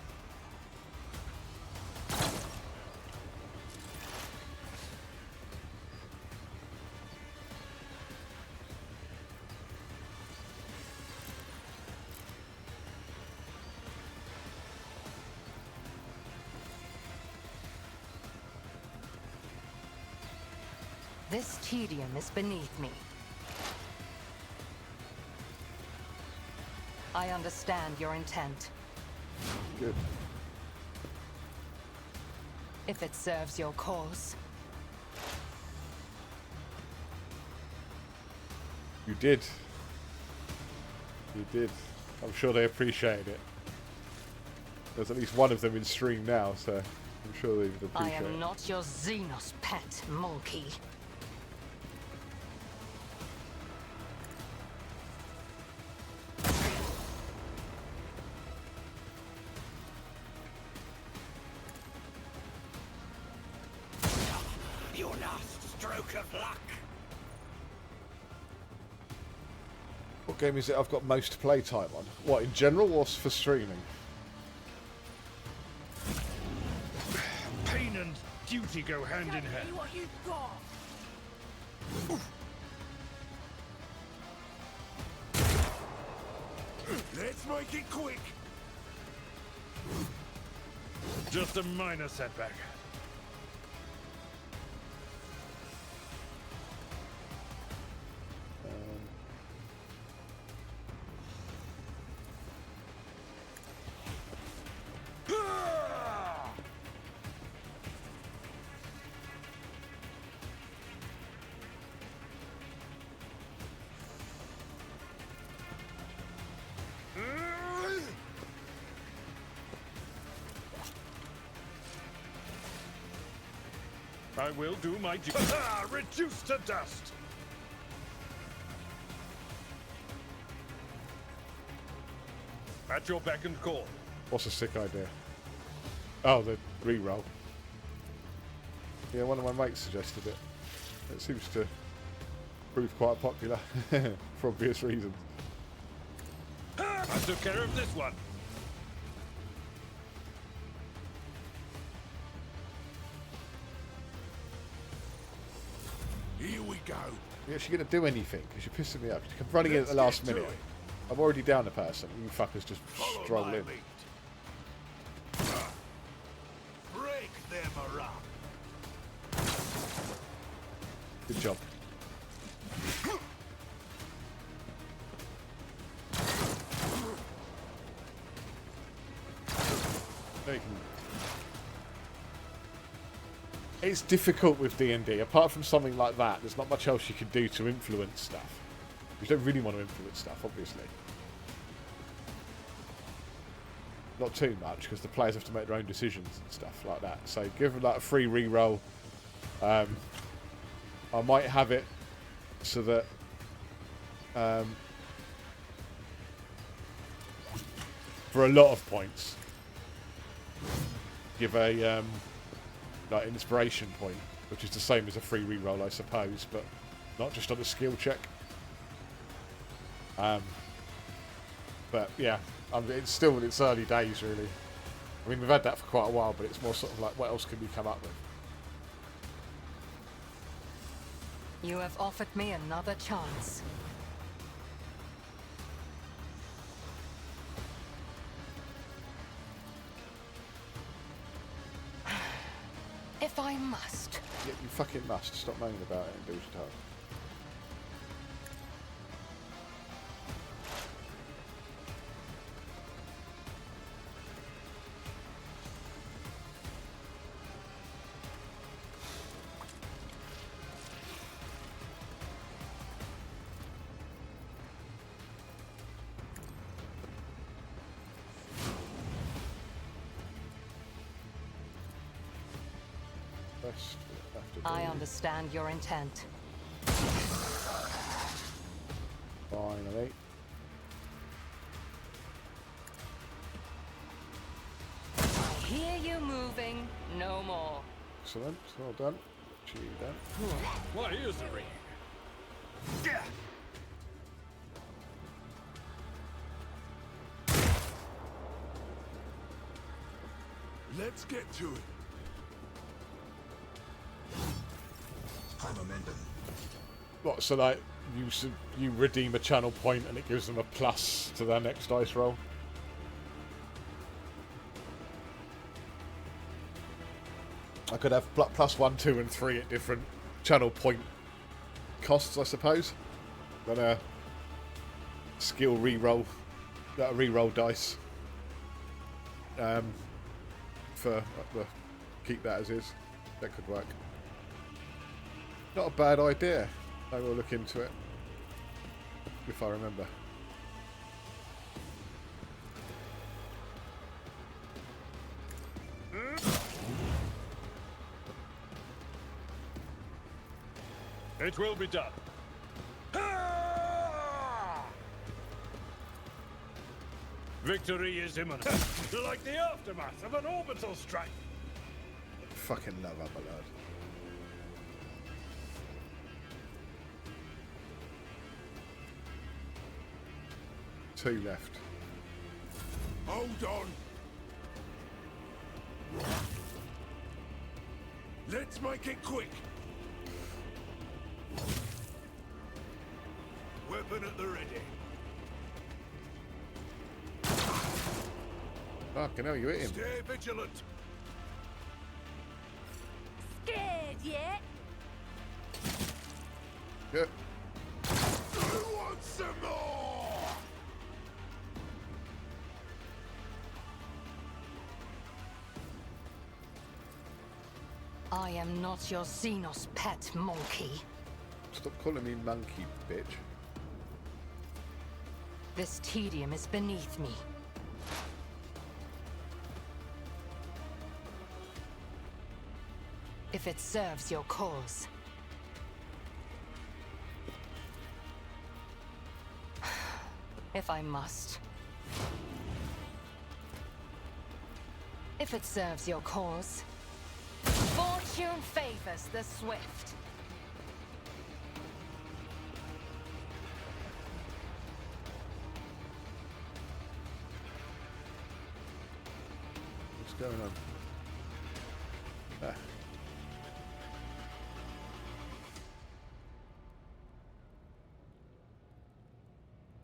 This tedium is beneath me. I understand your intent. Good. If it serves your cause. You did. You did. I'm sure they appreciated it. There's at least one of them in stream now, so I'm sure they would I appreciate it. am not your Xenos pet, monkey. Your last stroke of luck. What game is it I've got most playtime on? What, in general or for streaming? Pain and duty go hand in Show hand. me what you've got. Let's make it quick. Just a minor setback. I will do my duty. Reduced to dust. At your beck and call. What's a sick idea? Oh, the re-roll. Yeah, one of my mates suggested it. It seems to prove quite popular for obvious reasons. I took care of this one. Here we go. You're actually going to do anything because you're pissing me off. You come running in at the last Let's get to minute. it. I'm already down a person. You fuckers just Follow stroll my in. lead. Break them up. Good job. There you can... It's difficult with D&D. Apart from something like that, there's not much else you can do to influence stuff. You don't really want to influence stuff, obviously. Not too much, because the players have to make their own decisions and stuff like that. So give them like a free re-roll. I might have it so that for a lot of points, give a like inspiration point, which is the same as a free re-roll, I suppose, but not just on a skill check. But yeah, it's still in its early days, really. I mean, we've had that for quite a while, but it's more sort of like, what else can we come up with? You have offered me another chance. If I must. Yeah, you fucking must. Stop moaning about it and do your task. Best we'll have to I do. understand your intent. Finally. I hear you moving. No more. Excellent. Well done. Chew done. Why is the ring? Let's get to it. High momentum. What, so like, you redeem a channel point and it gives them a plus to their next dice roll? I could have plus 1, 2 and 3 at different channel point costs, I suppose. Then a skill re-roll, re-roll dice. For keep that as is. That could work. Not a bad idea. I will look into it if I remember. It will be done. Victory is imminent. Like the aftermath of an orbital strike. Fucking love Upper Lord. 2 left. Hold on. Let's make it quick. Weapon at the ready. Fucking hell, you hit him. Stay vigilant. Scared yet? Yeah. Who wants some more? I am not your Xenos pet monkey. Stop calling me monkey, bitch. This tedium is beneath me. If it serves your cause. If I must. If it serves your cause. Fortune favors the swift. What's going on? Ah.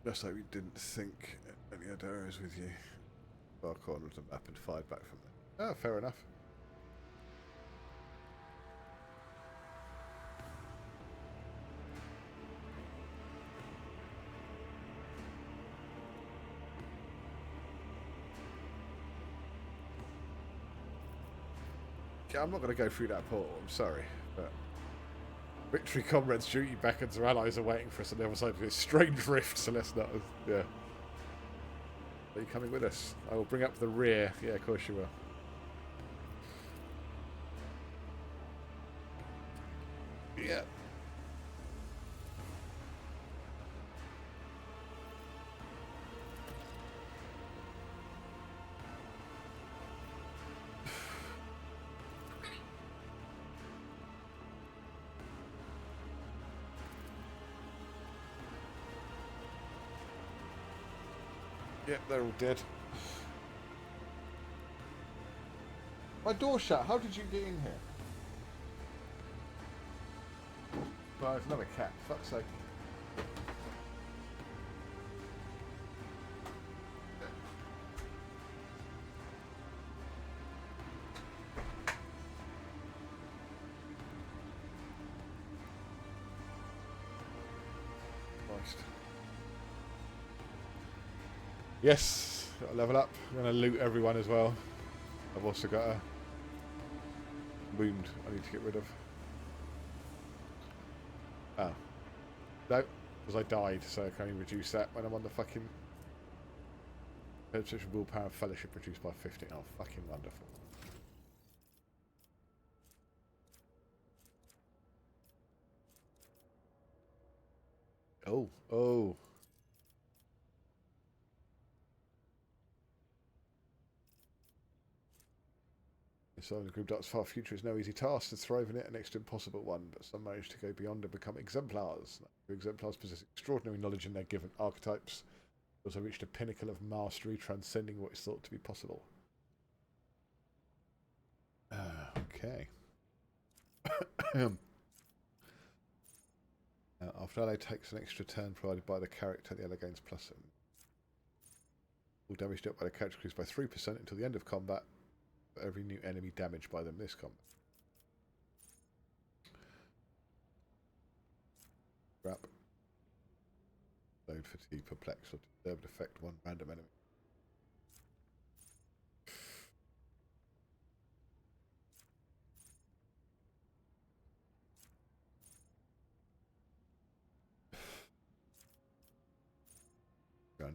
Just like we didn't think any other areas with you. Far corner of the map and fired back from there. Oh, fair enough. Yeah, I'm not going to go through that portal, I'm sorry, but victory comrades duty beckons, our allies are waiting for us on the other side of this strange rift, so let's not, yeah. Are you coming with us? I will bring up the rear. Yeah, of course you will. Yeah. Yep, they're all dead. My door shut. How did you get in here? Well, there's another cat. Fuck's sake. Christ. Yes, got to level up. I'm going to loot everyone as well. I've also got a wound I need to get rid of. Oh. No, because I died, so I can only reduce that when I'm on the fucking perception, willpower, and fellowship reduced by 50. Oh, fucking wonderful. Oh. So the group darts far future is no easy task. To thrive in it, an next to impossible one, but some manage to go beyond and become exemplars. Exemplars possess extraordinary knowledge in their given archetypes. They also reached a pinnacle of mastery, transcending what is thought to be possible. Okay. After ally takes an extra turn provided by the character, the ally gains plus. All damage dealt by the character increased by 3% until the end of combat. For every new enemy damaged by them this combat. Crap. Load, fatigue, perplex, or disturbed affect one random enemy.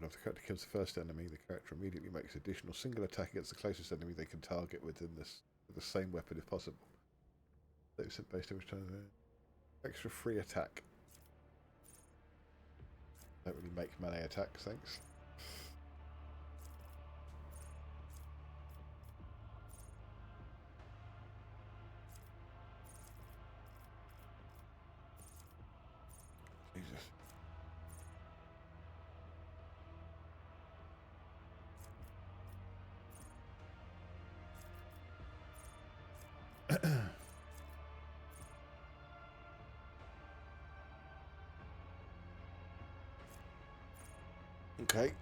After the character kills the first enemy, the character immediately makes additional single attack against the closest enemy they can target within this with the same weapon if possible. 30% base damage turn. Extra free attack. Don't really make melee attacks, thanks. Jesus. Okay. Okay.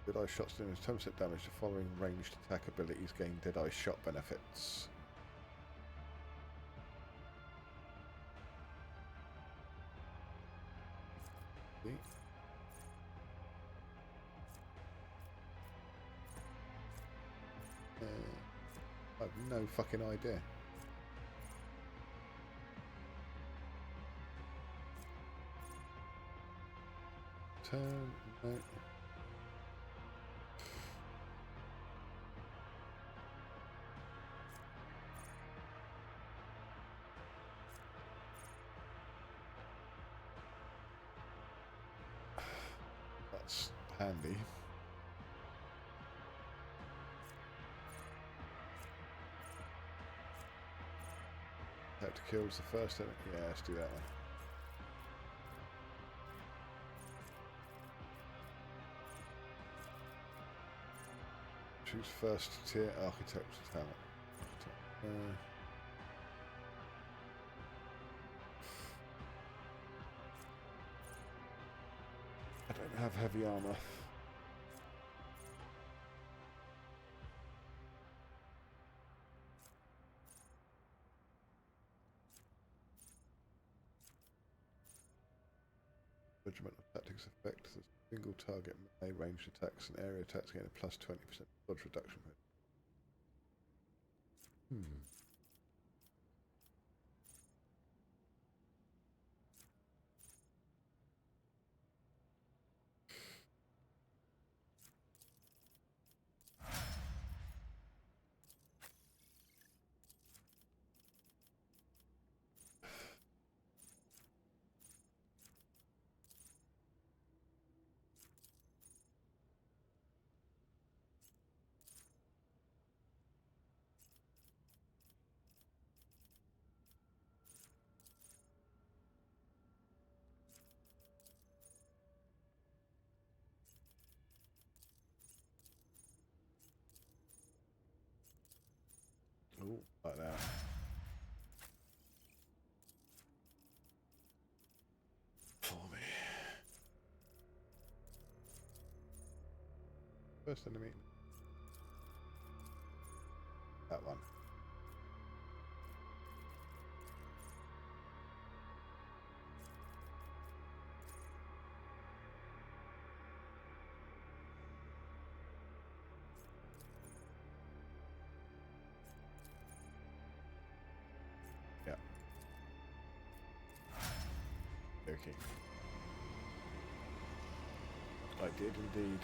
Dead Eye shots doing 10% damage to following ranged attack abilities gain Dead Eye shot benefits. See? I have no fucking idea. Turn, no. That's handy. Have to kill the first enemy. Yeah, let's do that one. Choose first tier architect talent. I don't have heavy armor. Regimental tactics effect. Single target melee ranged attacks and area attacks gain a plus 20% dodge reduction. Oh, like that. For me. First enemy. That one. Yeah. Okay. I did indeed.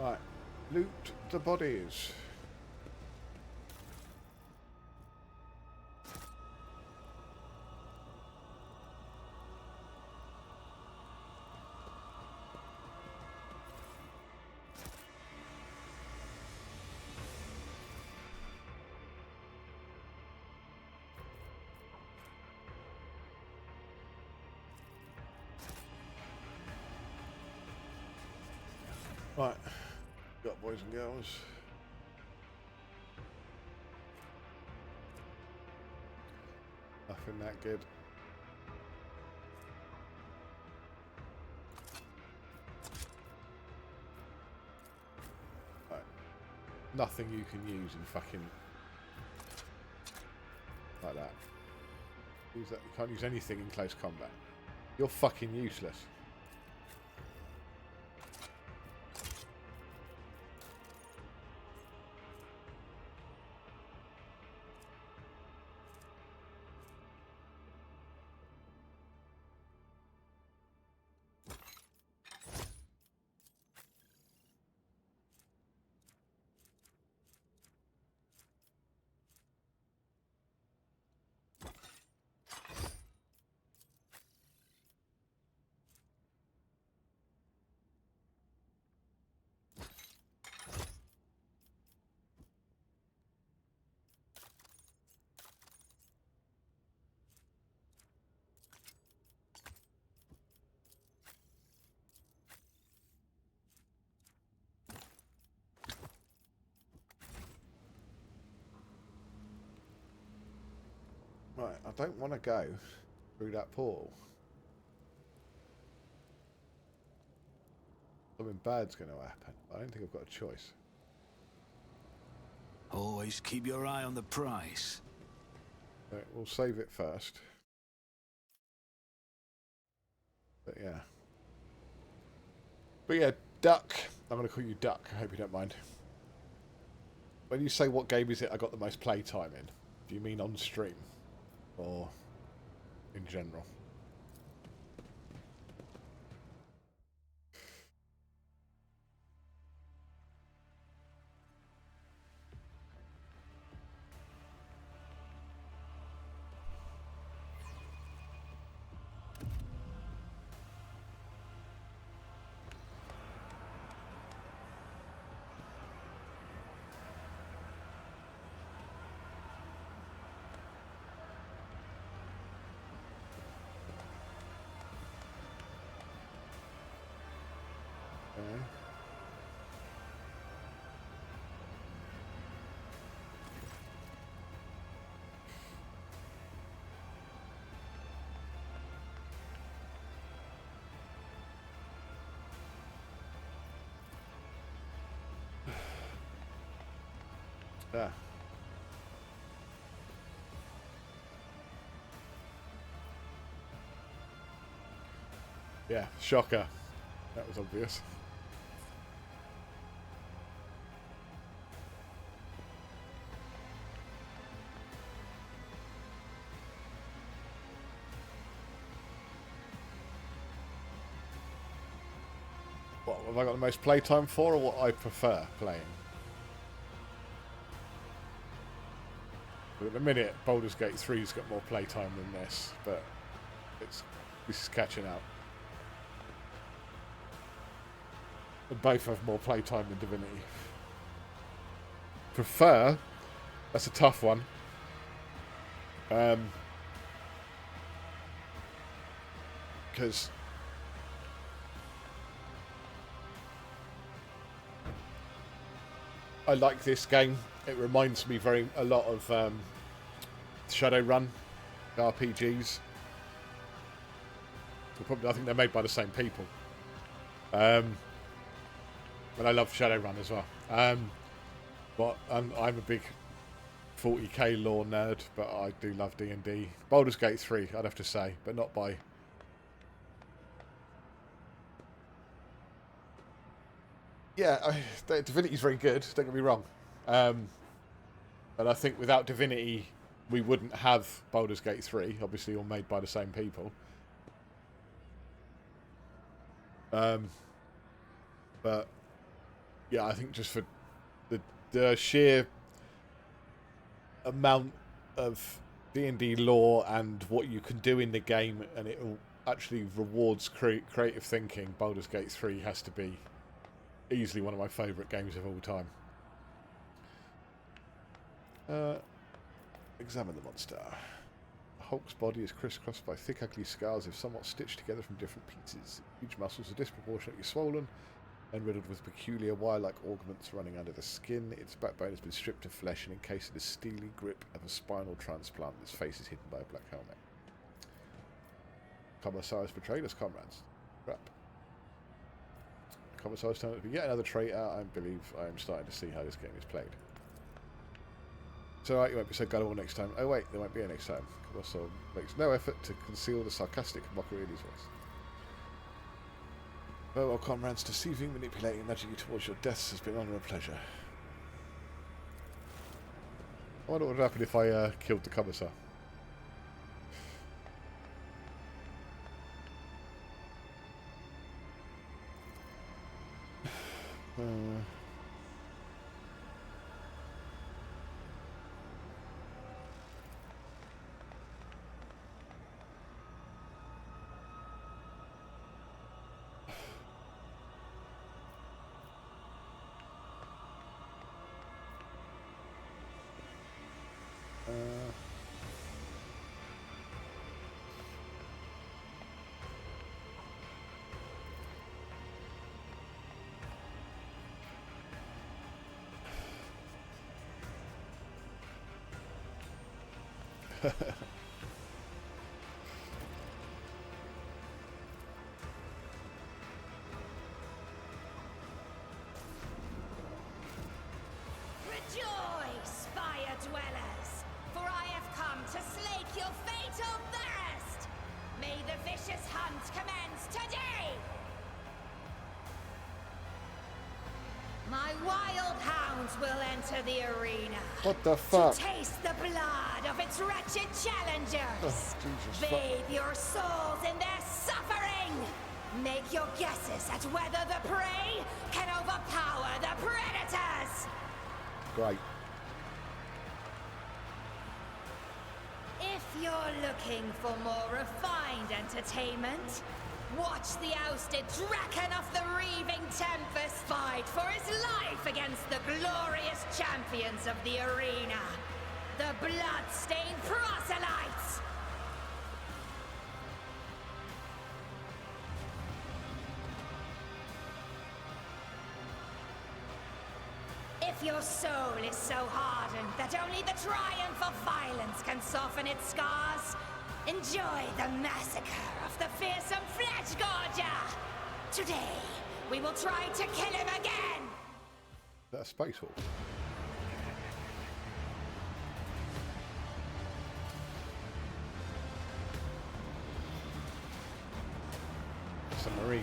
Right. Loot the bodies. Right. Got boys and girls. Nothing that good. Right. Nothing you can use in fucking like that. Use that. You can't use anything in close combat. You're fucking useless. Right, I don't want to go through that portal. Something bad's going to happen. I don't think I've got a choice. Always keep your eye on the prize. Right, we'll save it first. But yeah. But yeah, Duck. I'm going to call you Duck. I hope you don't mind. When you say what game is it I got the most playtime in, do you mean on stream? Or in general? Okay. Ah. Yeah, shocker. That was obvious. What have I got the most playtime for, or what I prefer playing? But at the minute, Baldur's Gate 3's got more playtime than this, but this is catching up. And both have more playtime than Divinity. Prefer? That's a tough one. Because I like this game. It reminds me a lot of Shadowrun RPGs. I think they're made by the same people. But I love Shadowrun as well. But I'm a big 40k lore nerd, but I do love D&D. Baldur's Gate 3, I'd have to say, but not by... Yeah, Divinity's very good, don't get me wrong. But I think without Divinity, we wouldn't have Baldur's Gate 3, obviously all made by the same people. But yeah, I think just for the sheer amount of D&D lore and what you can do in the game, and it actually rewards creative thinking, Baldur's Gate 3 has to be easily one of my favourite games of all time. Examine the monster. Hulk's body is crisscrossed by thick, ugly scars, if somewhat stitched together from different pieces. Huge muscles are disproportionately swollen and riddled with peculiar wire-like augments running under the skin. Its backbone has been stripped of flesh and encased in the steely grip of a spinal transplant. Its face is hidden by a black helmet. Commorragh has betrayed us, comrades. Crap. Commorragh's turned out to be yet another traitor. I believe I am starting to see how this game is played. It's alright, you won't be so gullible next time. Oh wait, there won't be a next time. Commorragh makes no effort to conceal the sarcastic mockery in his voice. Farewell, comrades. Deceiving, manipulating, nudging you towards your deaths has been honour and pleasure. I wonder what would happen if I killed the Commorragh. will enter the arena. What the fuck? To taste the blood of its wretched challengers. Oh, Jesus fuck. Bathe your souls in their suffering. Make your guesses at whether the prey can overpower the predators. Great. If you're looking for more refined entertainment, watch the ousted Draken of the Reaving Tempest fight for his life against the glorious champions of the arena, the blood-stained proselytes! If your soul is so hardened that only the triumph of violence can soften its scars, enjoy the massacre of the fearsome Flesh Gorger! Today, we will try to kill him again! That's Space Wolf. It's a marine.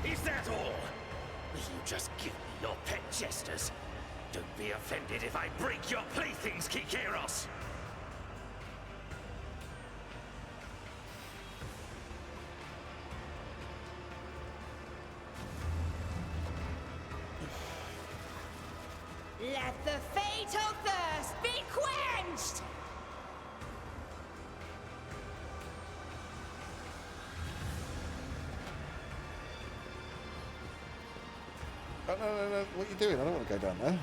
Is that all? Will you just give me your pet jesters? Don't be offended if I break your playthings, Kikeros! Let the fatal thirst be quenched! Oh, no. What are you doing? I don't want to go down there.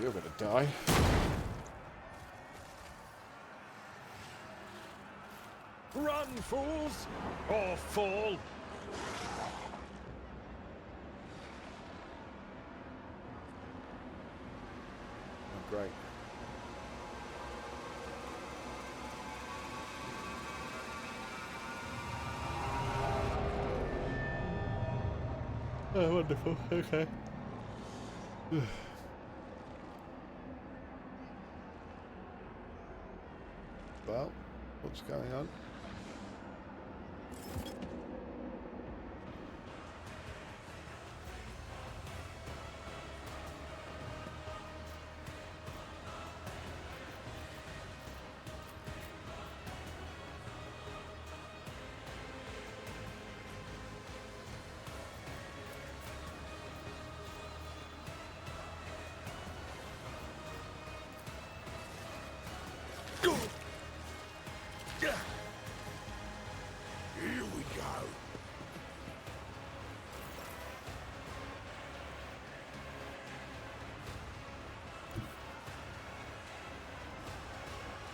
You're gonna die. Run, fools! Or fall! Oh, great. Oh, wonderful. Okay. Well, what's going on? Here we go.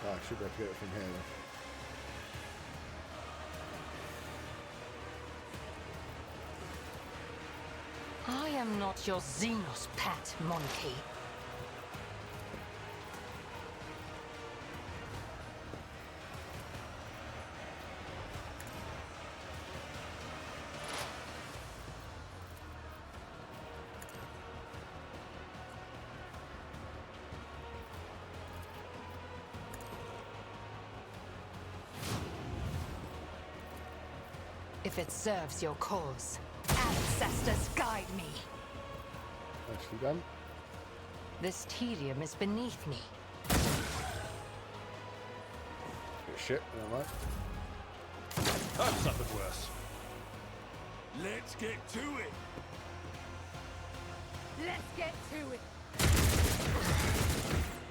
Oh, I should be able to get it from here then. I am not your Xenos pet, monkey. If it serves your cause, ancestors guide me. Nicely done. This tedium is beneath me. Bit of shit, alright. I've suffered worse. Let's get to it. Let's get to it!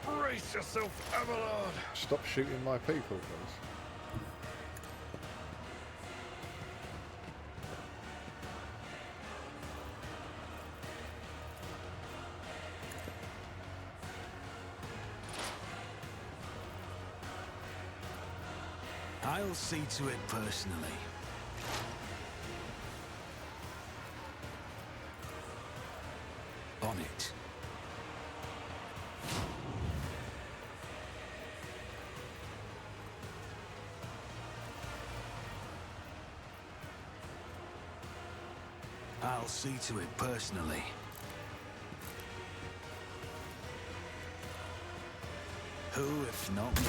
Brace yourself, Abelard! Stop shooting my people, please. I'll see to it personally. I'll see to it personally. Who, if not me?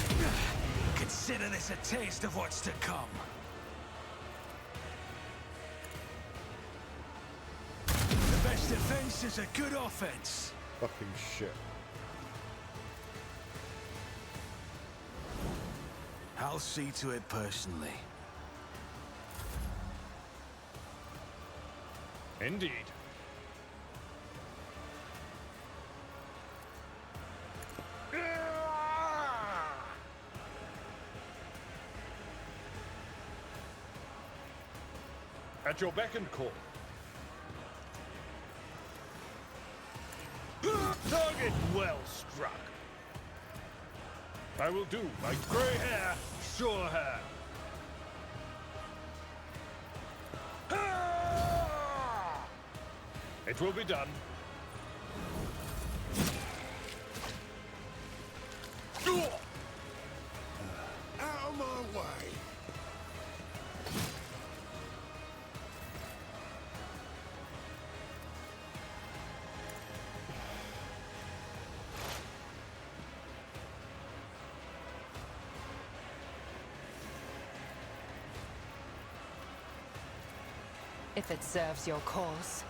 Consider this a taste of what's to come. The best defense is a good offense. Fucking shit. I'll see to it personally. Indeed. At your beck and call. Target well struck. I will do my grey hair, sure hair. It will be done. Out of my way! If it serves your cause.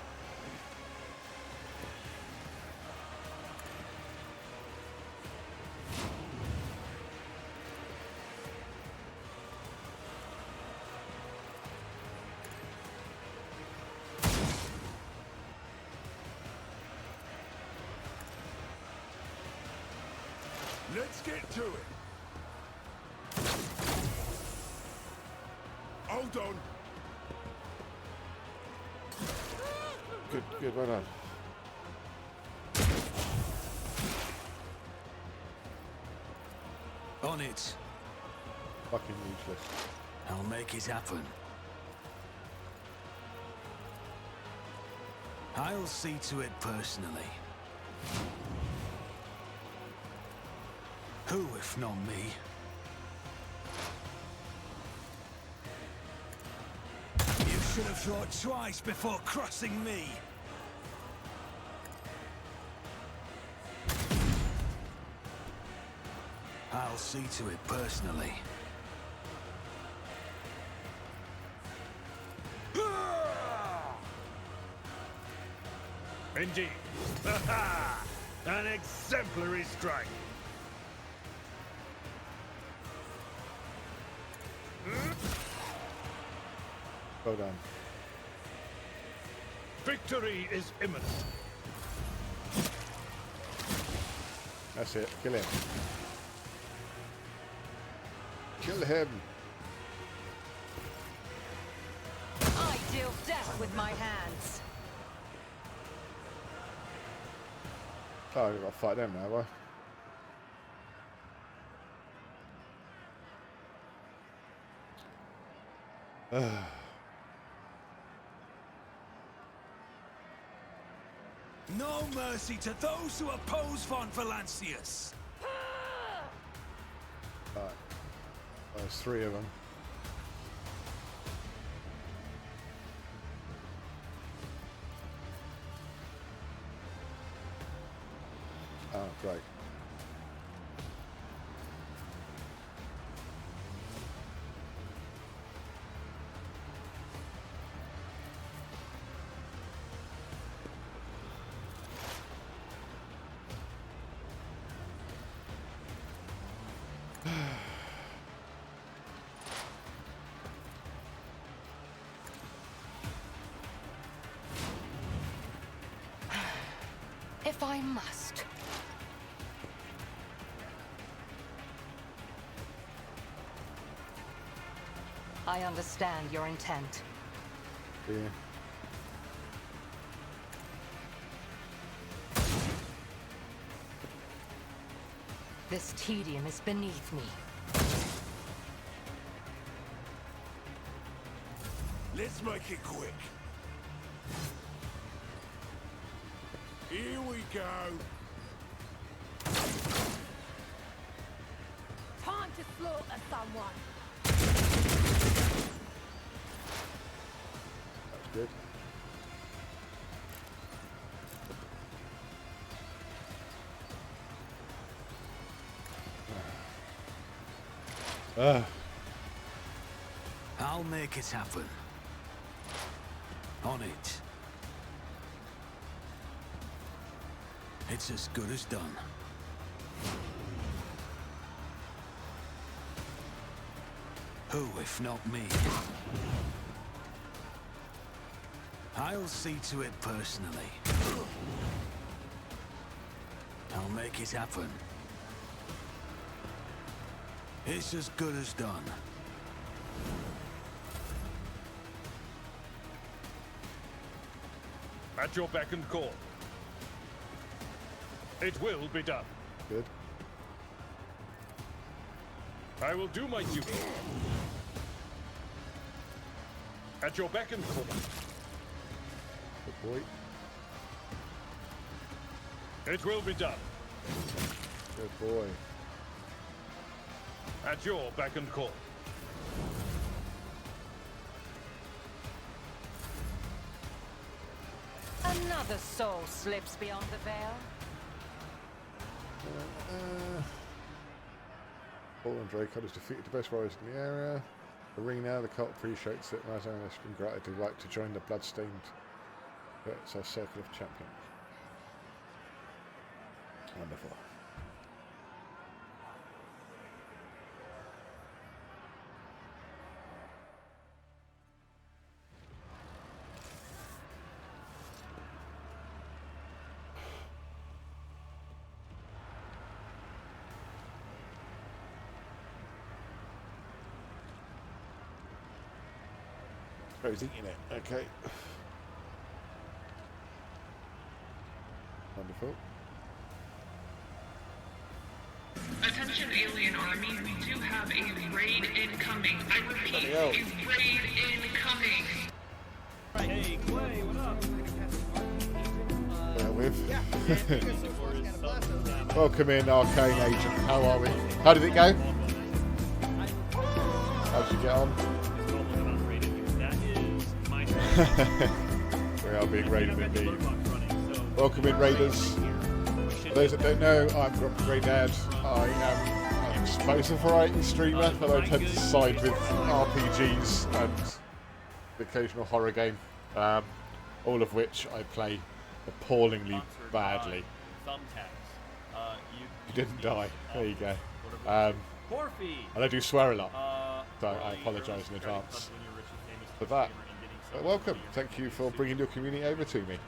Let's get to it! Hold on! Good, well done. On it. Fucking useless. I'll make it happen. I'll see to it personally. Who, if not me? You should have thought twice before crossing me. I'll see to it personally. Indeed. An exemplary strike. Well done. Victory is imminent. That's it. Kill him. Kill him. I deal death with my hands. Oh, I've got to fight them now, have I? No mercy to those who oppose Von Valancius. Right. There's 3 of them. Oh, great. If I must. I understand your intent. Yeah. This tedium is beneath me. Let's make it quick. Here we go. Time to slaughter someone. That's good. I'll make it happen. On it. It's as good as done. Who, if not me? I'll see to it personally. I'll make it happen. It's as good as done. At your beck and call. It will be done. Good. I will do my duty. At your beck and call. Good boy. It will be done. Good boy. At your beck and call. Another soul slips beyond the veil. Paul and Draco has defeated the best warriors in the area. Arena, the cult appreciates it. Razan has been granted the right to join the bloodstained. It's our circle of champions. Wonderful. Oh, he's eating it. Okay. Wonderful. Attention alien army, we do have a raid incoming. I repeat, a raid incoming. Hey, Clay, what up? Bear with. Welcome in, Arcane Agent. How are we? How did it go? How did you get on? We are being raided indeed. Welcome in, Raiders. For those that don't know, I'm Grumpy Grey Dad. I am an explosive variety streamer, but I tend to side with RPGs and the occasional horror game, all of which I play appallingly badly. You didn't die. There you go. And I do swear a lot, so I apologise in advance for that. But welcome. Thank you for bringing your community over to me.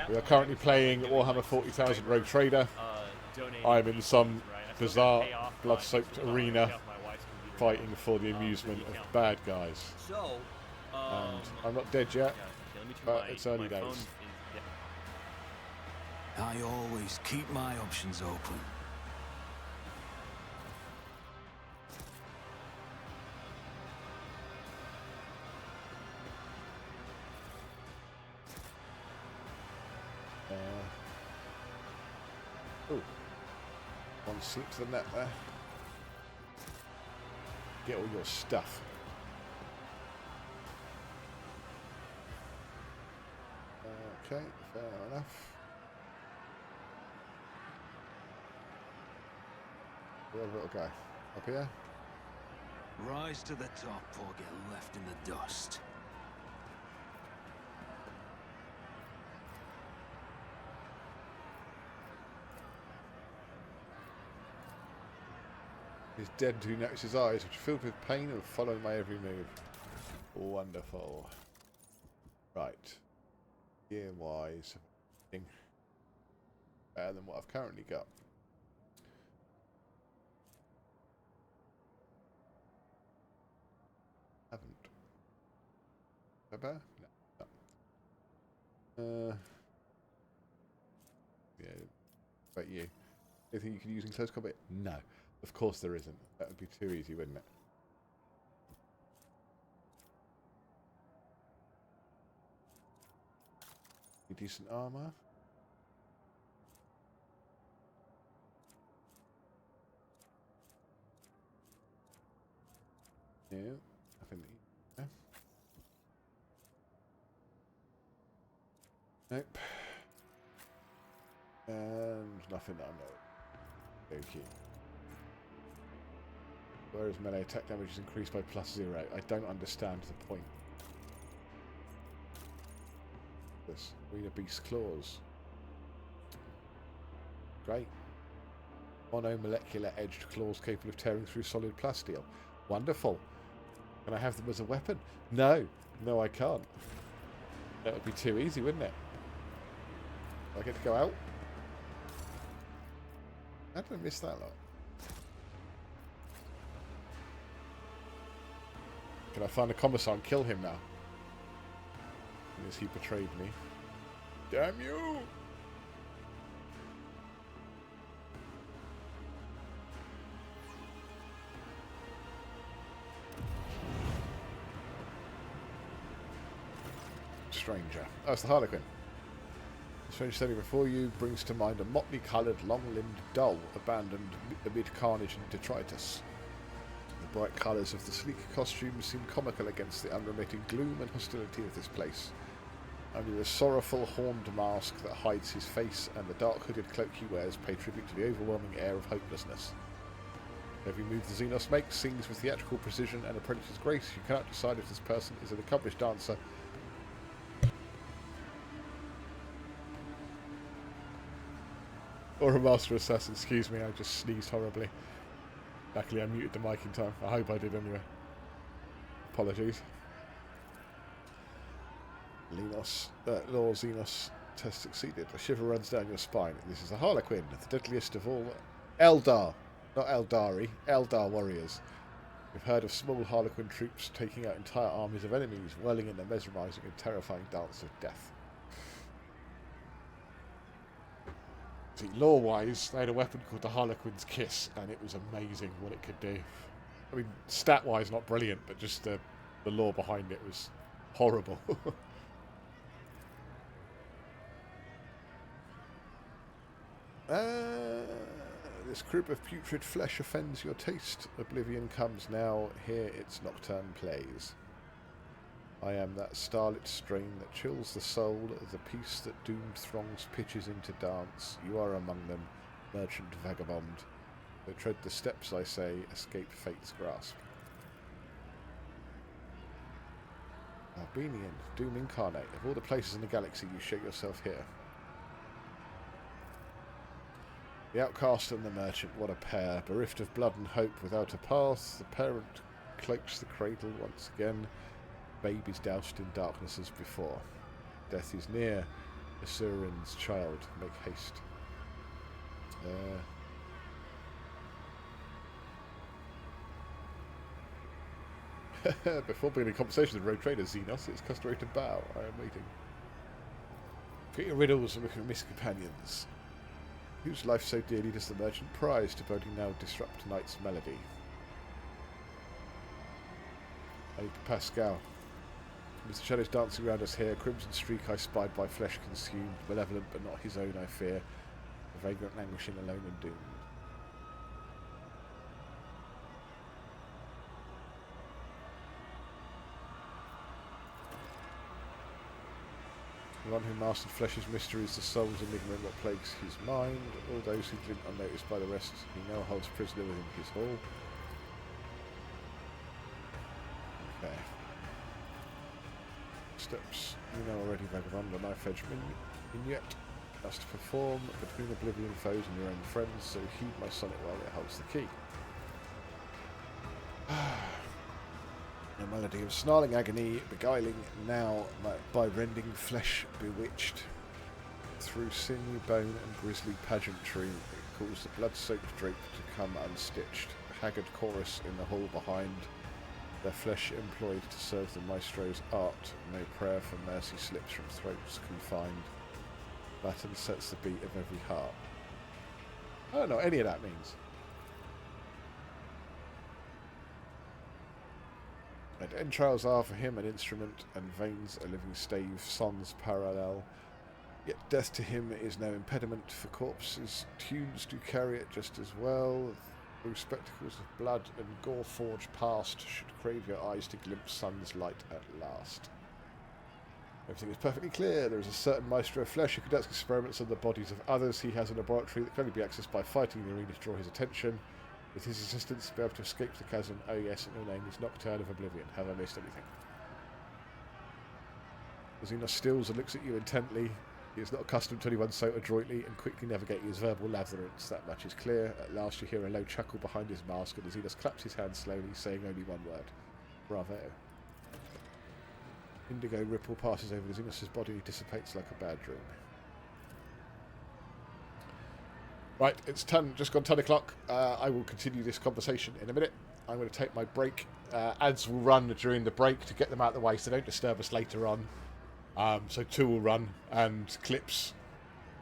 We are currently playing Warhammer 40,000 Rogue Trader. I'm in some bizarre blood-soaked arena fighting for the amusement of bad guys. And I'm not dead yet, but it's early days. I always keep my options open. One slip to the net there. Get all your stuff. Okay, fair enough. Where have we got to go? Up here? Rise to the top or get left in the dust. He's dead until he notices his eyes, which are filled with pain and following my every move. Wonderful. Right. Gear-wise, better than what I've currently got. Haven't. Better? No. Yeah. About you. Anything you can use in close combat? No. Of course there isn't. That would be too easy, wouldn't it? Decent armor. No, nothing. No. Nope. And nothing that I'm not. Okay. Whereas melee attack damage is increased by +0. I don't understand the point. This Arena Beast Claws. Great. Monomolecular edged claws capable of tearing through solid plasteel. Wonderful. Can I have them as a weapon? No. No, I can't. That would be too easy, wouldn't it? Do I get to go out? How did I miss that lot? Can I find a commissar and kill him now? Because he betrayed me. Damn you! Stranger. Oh, it's the Harlequin. The strange standing before you brings to mind a motley-coloured, long-limbed doll abandoned amid carnage and detritus. The bright colours of the sleek costumes seem comical against the unremitting gloom and hostility of this place. Only the sorrowful horned mask that hides his face and the dark hooded cloak he wears pay tribute to the overwhelming air of hopelessness. Every move the Xenos makes sings with theatrical precision and a predator's grace. You cannot decide if this person is an accomplished dancer or a master assassin. Excuse me, I just sneezed horribly. Luckily I muted the mic in time. I hope I did anyway. Apologies. Lord Xenos test succeeded. A shiver runs down your spine. This is a Harlequin, the deadliest of all Eldar, not Eldari, Eldar warriors. We've heard of small Harlequin troops taking out entire armies of enemies, whirling in a mesmerising and terrifying dance of death. See, lore-wise, they had a weapon called the Harlequin's Kiss, and it was amazing what it could do. I mean, stat-wise, not brilliant, but just the lore behind it was horrible. This crib of putrid flesh offends your taste. Oblivion comes now. Here its nocturne plays. I am that starlit strain that chills the soul, the peace that doomed throngs pitches into dance. You are among them, merchant vagabond. So tread the steps, I say, escape fate's grasp. Albanian, doom incarnate. Of all the places in the galaxy, you show yourself here. The outcast and the merchant, what a pair. Bereft of blood and hope, without a path, the parent cloaks the cradle once again. Babe is doused in darkness as before. Death is near. Asurin's child, make haste. Before beginning a conversation with rogue trader Xenos, it's customary to bow. I am waiting. Get your riddles and miss companions. Whose life so dearly does the merchant prize to boding now disrupt night's melody? Pascal. With the shadows dancing around us here, crimson streak I spied by flesh consumed, malevolent but not his own I fear, a vagrant languishing alone and doomed. The one who mastered flesh's mysteries, the soul's enigma and what plagues his mind, all those who glint unnoticed by the rest, he now holds prisoner within his hall. Okay. Steps, you know already, vagabond, a knife-edged vignette must perform between oblivion foes and your own friends, so heed my sonnet while it holds the key. A melody of snarling agony, beguiling now by rending flesh bewitched. Through sinew, bone and grisly pageantry, it calls the blood-soaked drape to come unstitched. A haggard chorus in the hall behind, their flesh employed to serve the maestro's art. No prayer for mercy slips from throats confined. Latin sets the beat of every heart. I don't know what any of that means. And entrails are for him an instrument, and veins a living stave, sons parallel. Yet death to him is no impediment, for corpses' tunes do carry it just as well. Through spectacles of blood and gore-forged past, should crave your eyes to glimpse sun's light at last. Everything is perfectly clear. There is a certain maestro of flesh who conducts experiments on the bodies of others. He has a laboratory that can only be accessed by fighting in the arena to draw his attention. With his assistance, be able to escape the chasm. Oh yes, and your name is Nocturne of Oblivion. Have I missed anything? Xenos stills and looks at you intently. He is not accustomed to anyone so adroitly and quickly navigate his verbal labyrinths. That much is clear. At last you hear a low chuckle behind his mask, and Xenos claps his hands slowly, saying only one word. Bravo. Indigo ripple passes over the Xenos' body and dissipates like a bad dream. Right, it's just gone 10 o'clock. I will continue this conversation in a minute. I'm going to take my break. Ads will run during the break to get them out of the way so they don't disturb us later on. So 2 will run, and clips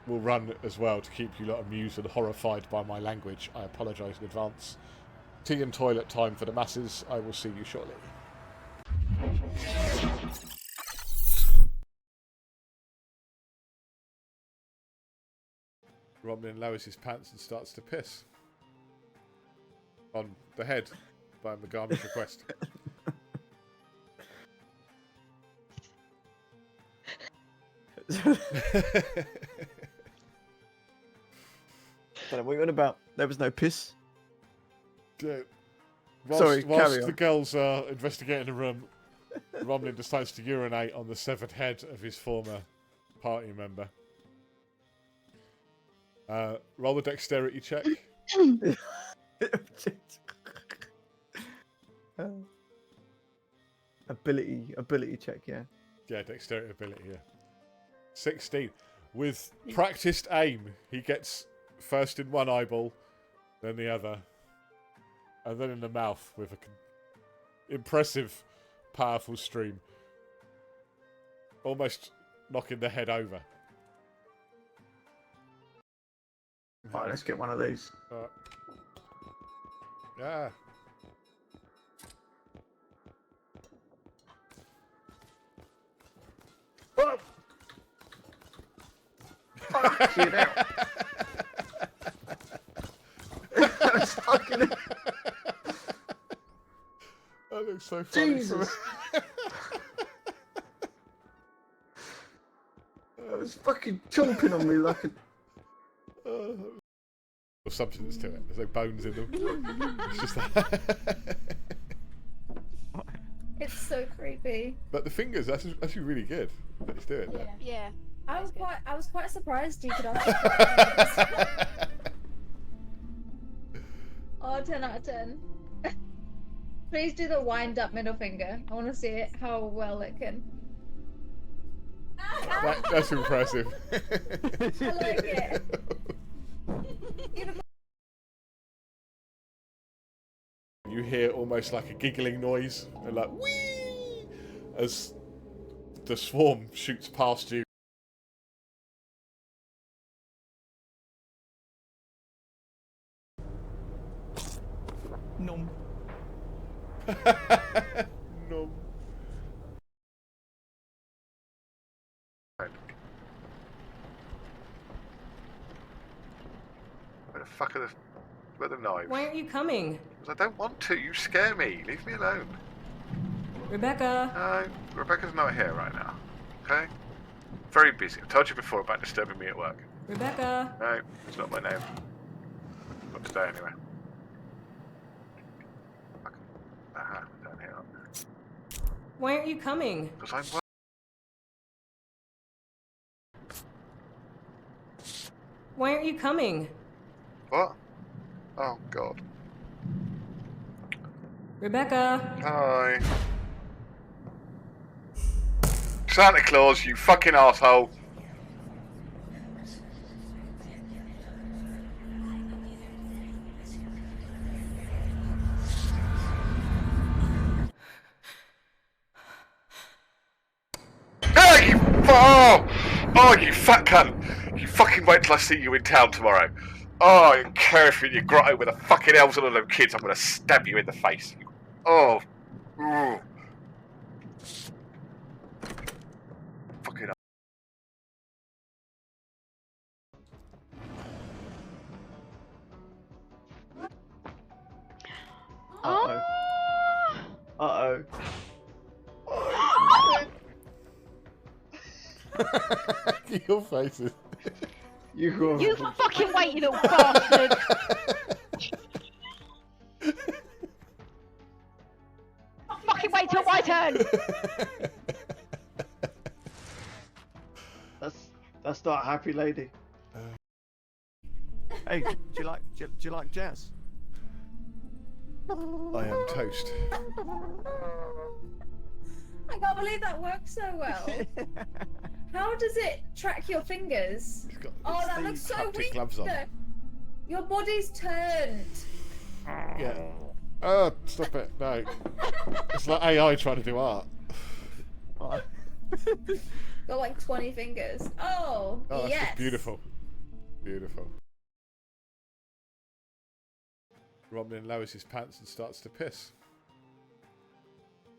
will run as well to keep you lot amused and horrified by my language. I apologise in advance. Tea and toilet time for the masses. I will see you shortly. Romlin lowers his pants and starts to piss. On the head, by Megami's request. What are you on about? There was no piss. Whilst carry on. The girls are investigating the room, Romlin decides to urinate on the severed head of his former party member. Roll the dexterity check. Ability check, yeah. Yeah, dexterity ability, yeah. 16. With practiced aim, he gets first in one eyeball, then the other, and then in the mouth with an impressive, powerful stream. Almost knocking the head over. Alright, let's get one of these. Yeah. Oh! Fucking hell. That's fucking... That looks so funny. Jesus. That was fucking chomping on me like a... substance to it. There's no bones in them. It's just that. It's so creepy. But the fingers, that's actually really good that he's doing that. Yeah. I was quite surprised you could ask. Oh, 10 out of 10. Please do the wind up middle finger. I want to see it, how well it can. That's impressive. I like it. You hear almost like a giggling noise, and like whee, as the swarm shoots past you. Nom. Nom. Where the fuck are the knives? Why aren't you coming? Because I don't want to. You scare me. Leave me alone. Rebecca. No, Rebecca's not here right now. Okay? Very busy. I've told you before about disturbing me at work. Rebecca. No, it's not my name. Not today, anyway. Down here. Why aren't you coming? Because I'm. Why aren't you coming? What? Oh, God. Rebecca. Hi. Santa Claus, you fucking asshole. Oh, you fat cunt! You fucking wait till I see you in town tomorrow. Oh, I don't care if you're in your grotto with the fucking elves and all them kids, I'm gonna stab you in the face. Oh. Ooh. Fucking up. Uh-oh. Uh-oh. Your faces. You fucking wait, you little bastard! turn. That's not a happy lady. Hey, do you like jazz? I am toast. I can't believe that works so well. How does it track your fingers? Oh, that looks so haptic weird. gloves on. Your body's turned. Yeah. Oh, stop it. No. It's like AI trying to do art. Got like 20 fingers. Oh, Oh, that's yes. just beautiful. Beautiful. Romlin lowers his pants and starts to piss.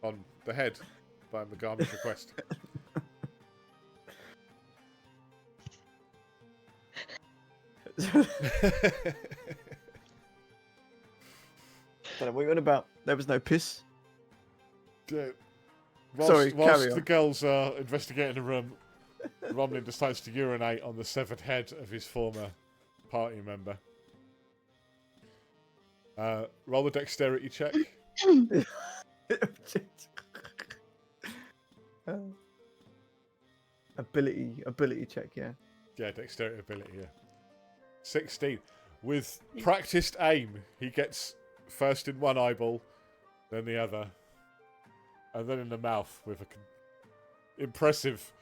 On the head, by Megami's request. What are you on about? There was no piss. Whilst carry on. the girls are investigating the room, Romlin decides to urinate on the severed head of his former party member. Roll a dexterity check. Ability check, yeah. Yeah, dexterity ability, yeah. 16. With practiced aim, he gets first in one eyeball, then the other, and then in the mouth with a impressive,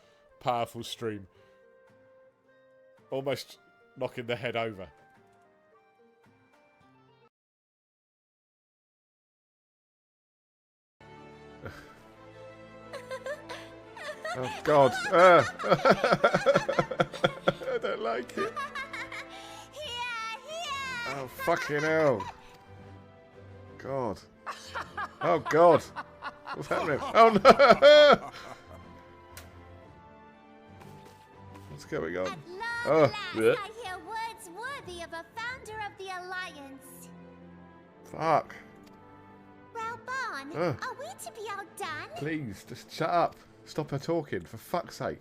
powerful stream. Almost knocking the head over. Oh, God. I don't like it. Oh, fucking hell. God. Oh, God. What's happening? Oh, no. What's going on? Oh, yeah. I hear words worthy of a founder of the Alliance. Fuck. Raubon, Ugh. are we to be outdone? Please, just shut up. Stop her talking, for fuck's sake.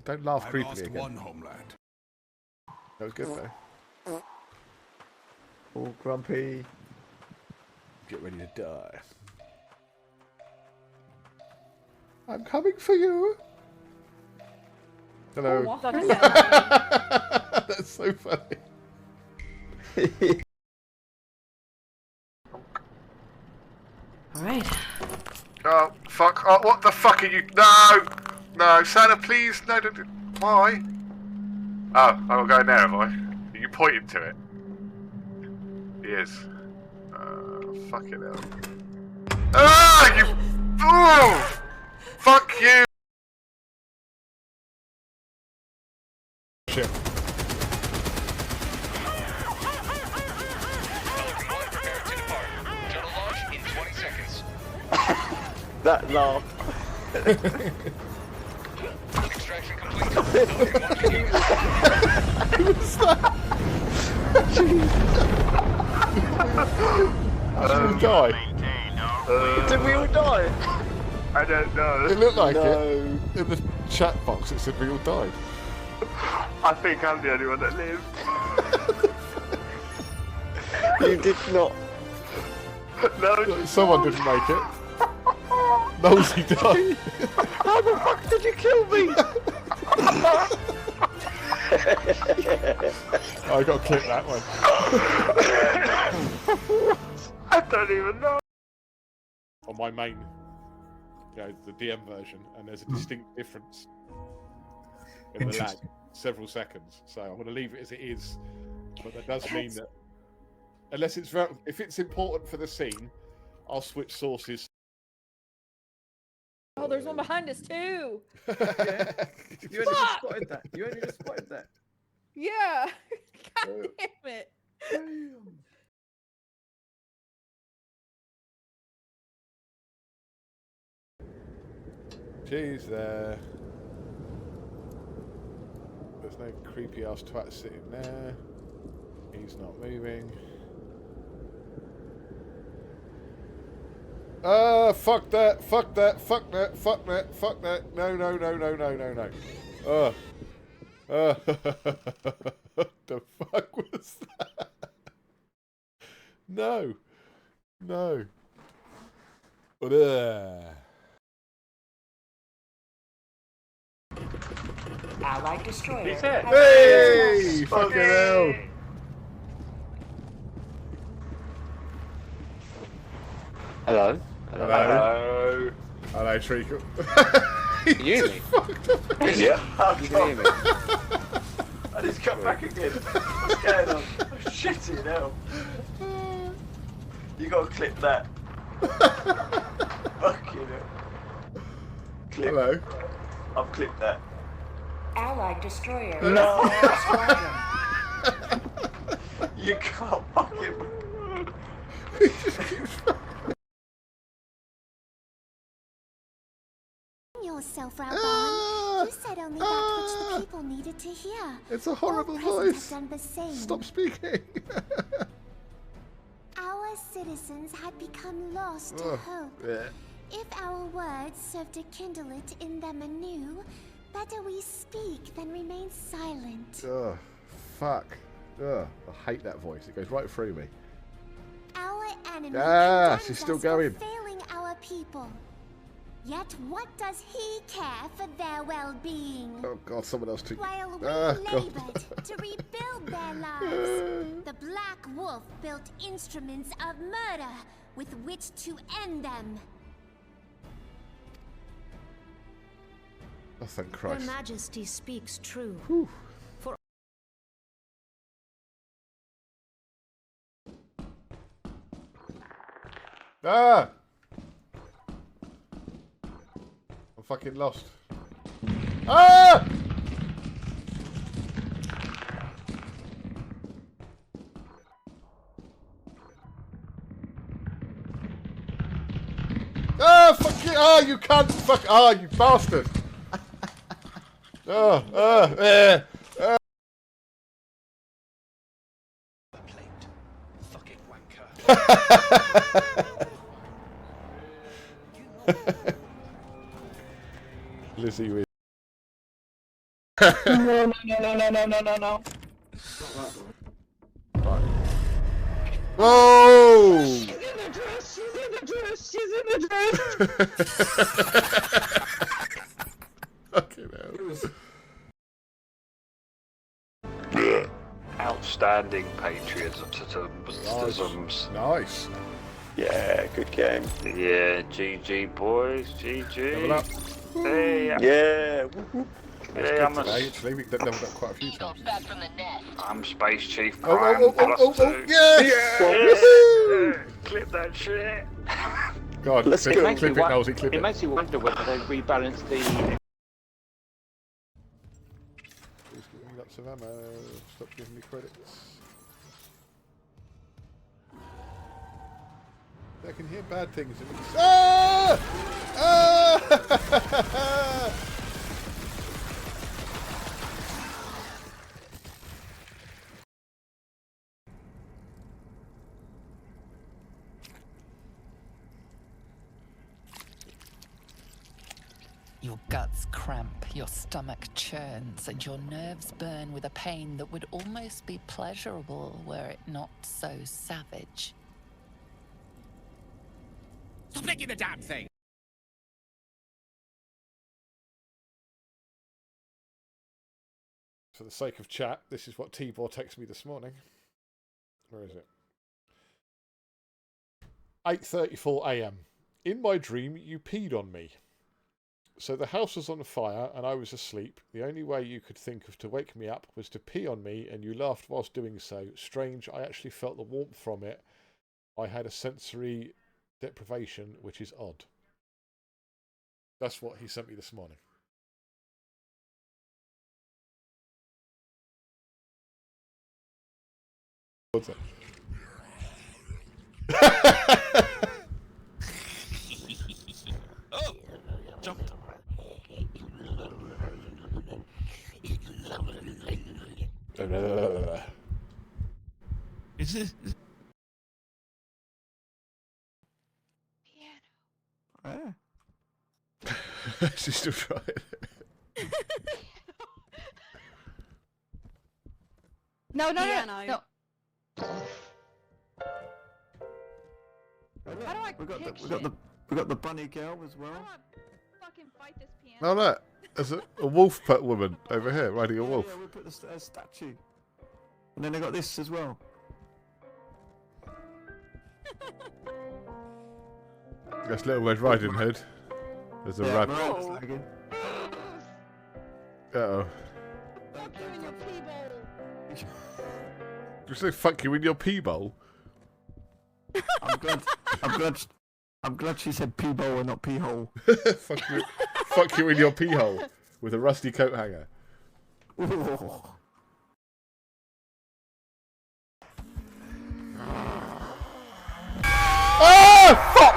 Don't laugh creepily lost again. one homeland. That was good, though. All grumpy. Get ready to die. I'm coming for you. Hello. Oh, That's so funny. Alright. Oh, fuck. Oh, what the fuck are you... No! No, Santa, please. No, don't... Why? Oh, I'm going there, have I? Are you pointing to it? He is. Fucking hell. Ah, you... Oh! Fuck you! Shit. That laugh. Extraction complete. What's that? Did we die? Did we all die? I don't know. It looked like it. In the chat box it said we all died. I think I'm the only one that lived. You did not. No, someone didn't make it. Nosy died. How the fuck did you kill me? I got to clip that one. I don't even know. On my main, the DM version, and there's a distinct difference in the lag, several seconds. So I'm going to leave it as it is, but that does mean that unless it's if it's important for the scene, I'll switch sources. Oh, there's one behind us too. Yeah. You only just spotted that. You only just spotted that. Yeah. God damn it. She's there. There's no creepy ass twat sitting there. He's not moving. Fuck that, fuck that, fuck that, fuck that, fuck that. No, no, no, no, no, no, no. What the fuck was that? No. No. Allied destroyer. He's here. Hey! Fucking hell! Hello. Hello. Hello, Treacle. Can you hear me? Yeah. You can hear me. I just come back again. What's going on? Oh, shitty hell. You gotta clip that. Fucking hell. Clip. Hello. I've clipped that. Allied destroyer. No. You can't fucking. Yourself, Raubon. You said only that which the people needed to hear. It's a horrible All present voice. have done the same. Stop speaking. Our citizens had become lost to hope. Yeah. If our words serve to kindle it in them anew, better we speak than remain silent. Ugh. Fuck. Ugh. I hate that voice. It goes right through me. Our enemy Ah, condemns she's still us going. for failing our people. Yet what does he care for their well-being? Oh God, someone else too. While we God. labored to rebuild their lives, the Black Wolf built instruments of murder with which to end them. Oh, thank Your Christ. Majesty speaks true. Whew. For Ah! I'm fucking lost. Ah! Ah, fuck you! Ah, you can't! Fuck! Ah, you bastard! Fucking wanker. Lizzie with. No. Whoa! She's in the dress. Fucking hell. Outstanding patriotisms. Nice. Yeah, good game. Yeah, GG boys, GG. Level up. Hey, Yeah. hey, I'm, Actually, we leveled up quite a few times. I'm Space Chief Oh, Prime oh, plus oh, 2. yes! Yeah. Clip that shit. God, Let's clip, go. clip it, Nosy, clip It it. makes you wonder whether they rebalance the. Please give me lots of ammo. Stop giving me credits. I can hear bad things. Ah! Ah! your guts cramp, your stomach churns, and your nerves burn with a pain that would almost be pleasurable were it not so savage. Stop licking the damn thing! For the sake of chat, this is what Tibor texted me this morning. Where is it? 8:34 AM. In my dream, you peed on me. So the house was on fire and I was asleep. The only way you could think of to wake me up was to pee on me, and you laughed whilst doing so. Strange, I actually felt the warmth from it. I had a sensory deprivation, which is odd. That's what he sent me this morning. What's that? Oh! Jumped. Is this? Yeah. She's still trying. No. How do I we got pick the We got the bunny girl as well. Fucking fight this piano. No, look. There's a wolf pet woman over here riding a wolf. Yeah, we put the statue. And then I got this as well. That's Little Red Riding Hood. There's a rabbit. Uh-oh. Fuck you in your pee bowl. Did you say fuck you in your pee bowl? I'm glad she said pee bowl and not pee hole. fuck you in your pee hole with a rusty coat hanger. Ooh. Ah! Fuck!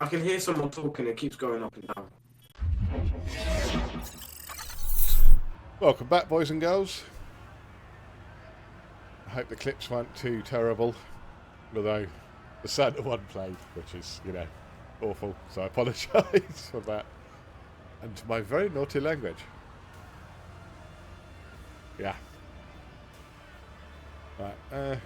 I can hear someone talking. It keeps going up and down. Welcome back, boys and girls. I hope the clips weren't too terrible, although the Santa one played, which is, you know, awful. So I apologise for that and my very naughty language. Yeah. Right.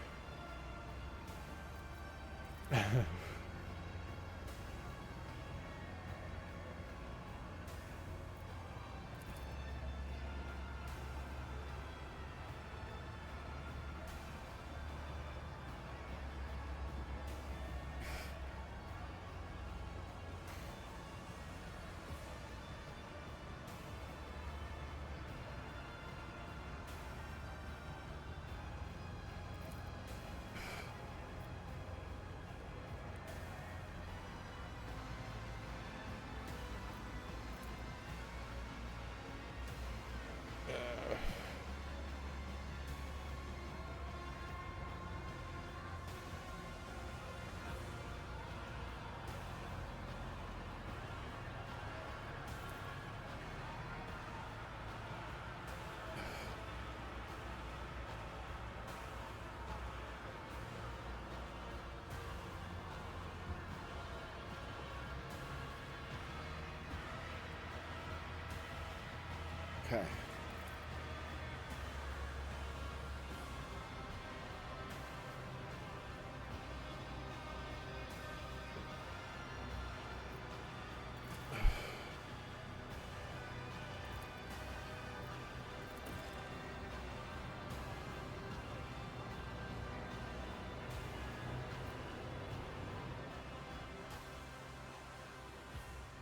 Okay.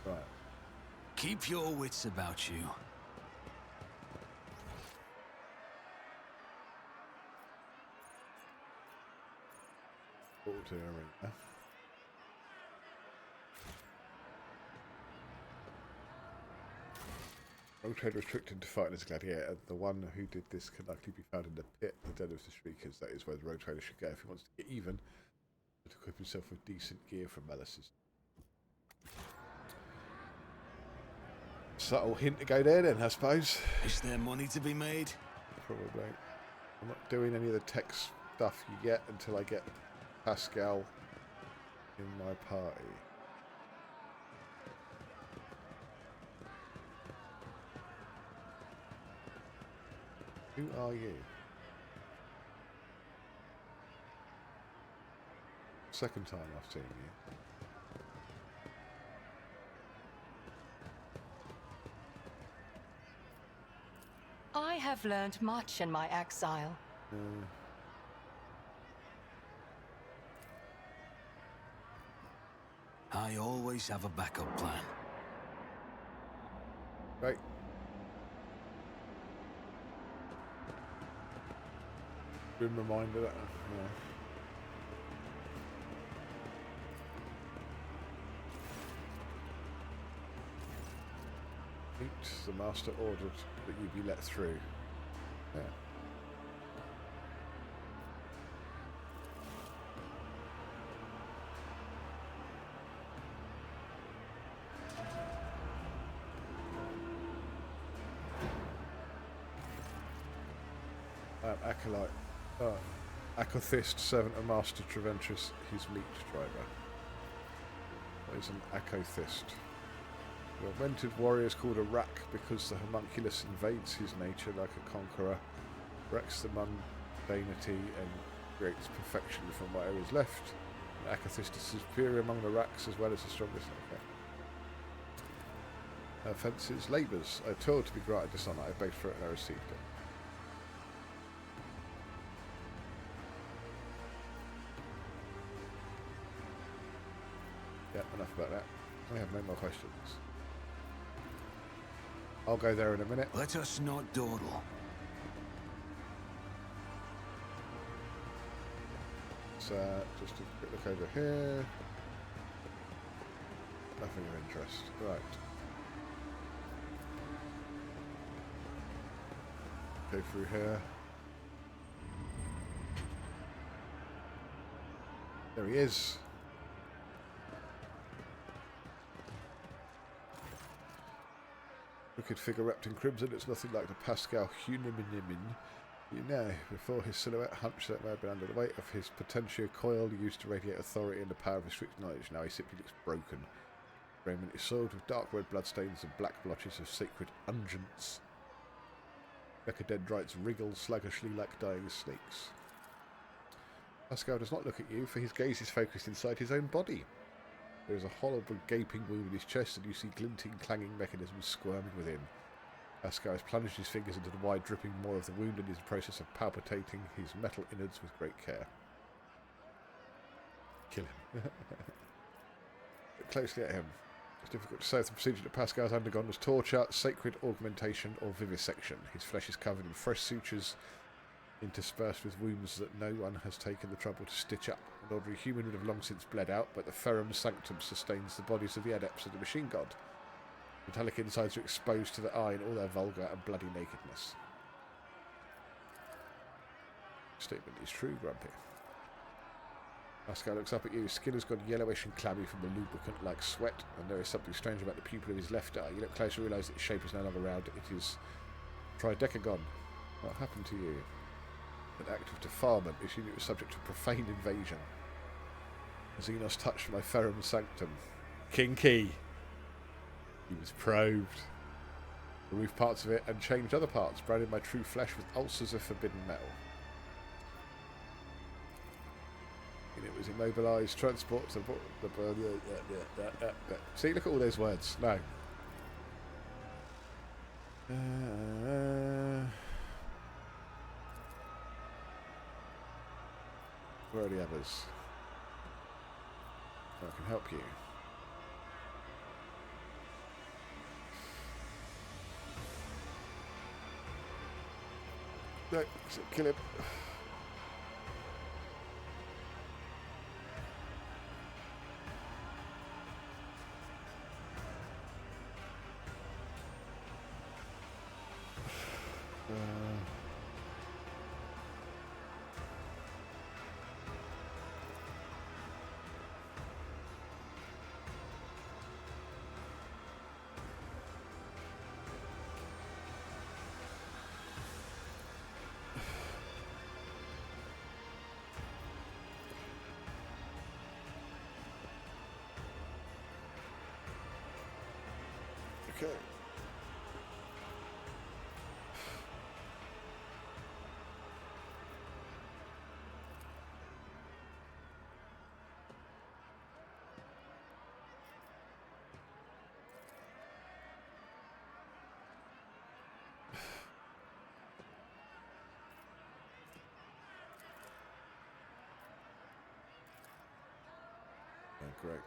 Right. Keep your wits about you. To arena. Rogue Trader restricted to fighting as a gladiator. The one who did this can likely be found in the pit, the den of the Shriekers. That is where the Rogue Trader should go if he wants to get even, to equip himself with decent gear from Melis's. Subtle hint to go there then, I suppose. Is there money to be made? Probably. I'm not doing any of the tech stuff yet until I get Pascal in my party. Who are you? Second time I've seen you. I have learned much in my exile. I always have a backup plan. Right. Good reminder that. Yeah. The master ordered that you be let through. Yeah. Acolyte. Acothist, servant of Master Treventris, his meat driver. What is an acothist? The augmented warrior is called a rack because the homunculus invades his nature like a conqueror, wrecks the mundanity and creates perfection from whatever is left. Akathist is superior among the racks as well as the strongest. Okay. Offences, labours. I toiled to be granted dishonour. I begged for it and I received it. Yeah, enough about that. I have no more questions. I'll go there in a minute. Let us not dawdle. So, just a quick look over here. Nothing of interest. Right. Go through here. There he is. Wicked figure wrapped in crimson, it's nothing like the Pascal Huniminimin. You know, before his silhouette hunched that may have been under the weight of his potentia coil used to radiate authority and the power of his strict knowledge. Now he simply looks broken. Raiment is soiled with dark red bloodstains and black blotches of sacred unguents. Ecodendrites wriggle sluggishly like dying snakes. Pascal does not look at you, for his gaze is focused inside his own body. There is a horrible gaping wound in his chest, and you see glinting, clanging mechanisms squirming within. Pascal has plunged his fingers into the wide dripping maw of the wound and is in the process of palpitating his metal innards with great care. Kill him. Look closely at him. It's difficult to say if the procedure that Pascal has undergone was torture, sacred augmentation, or vivisection. His flesh is covered in fresh sutures, interspersed with wounds that no one has taken the trouble to stitch up. An ordinary human would have long since bled out, but the Ferrum Sanctum sustains the bodies of the adepts of the machine god. Metallic insides are exposed to the eye in all their vulgar and bloody nakedness. Statement is true, Grumpy. Pascal looks up at you. His skin has gone yellowish and clammy from the lubricant like sweat, and there is something strange about the pupil of his left eye. You look closer and realise that its shape is no longer round. It is tridecagon. What happened to you? An act of defilement. You seem it was subject to profane invasion. Xenos touched my Ferrum Sanctum. Kinky. He was probed. Removed parts of it and changed other parts, branded my true flesh with ulcers of forbidden metal. And it was immobilised, transport to the... See, look at all those words. No. Where are the others? I can help you. No, kill him. Okay. Great.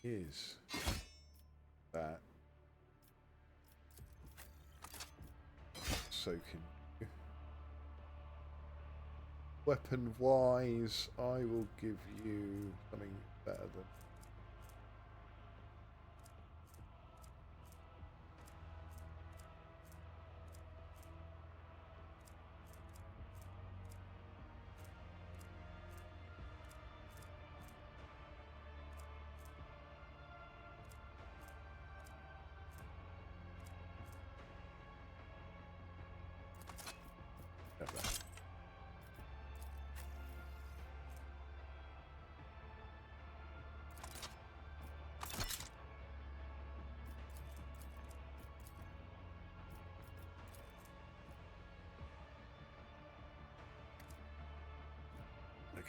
is that so can weapon wise I will give you something better than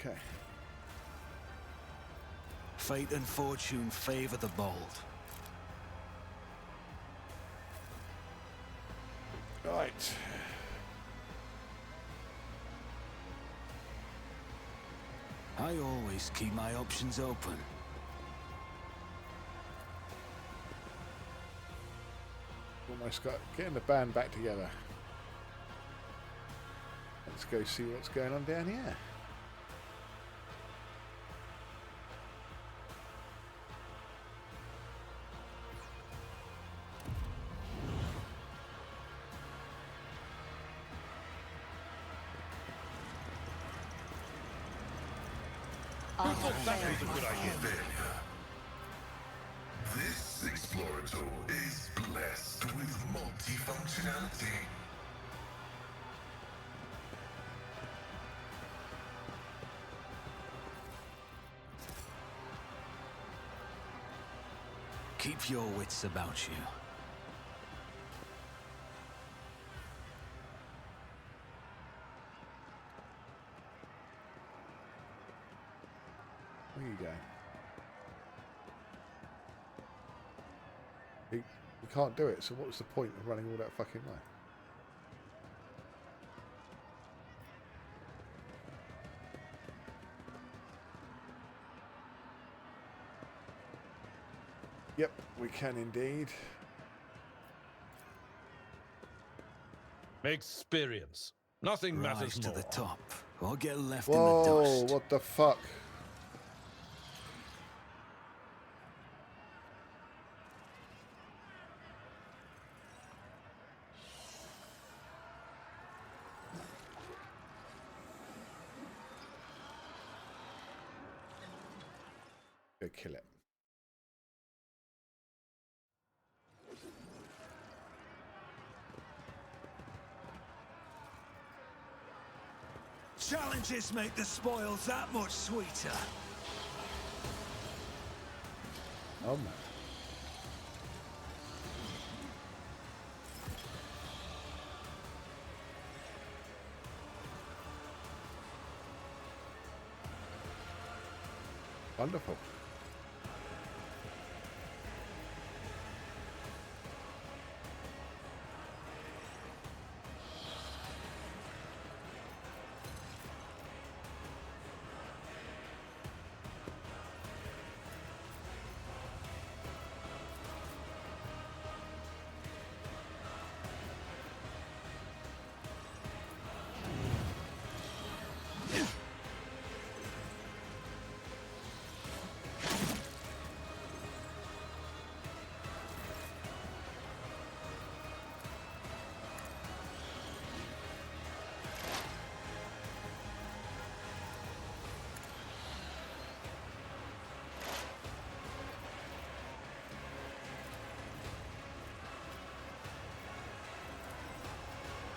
okay. Fate and fortune favor the bold. Right. I always keep my options open. Almost got getting the band back together. Let's go see what's going on down here. That was a good idea. This Explorator is blessed with multifunctionality. Keep your wits about you. Where you going? You can't do it, so what's the point of running all that fucking way? Yep, we can indeed. Experience. Nothing matters Rise to more. the top, or get left in the Whoa, dust. what the fuck? Go kill it. Challenges make the spoils that much sweeter. Oh man. Wonderful.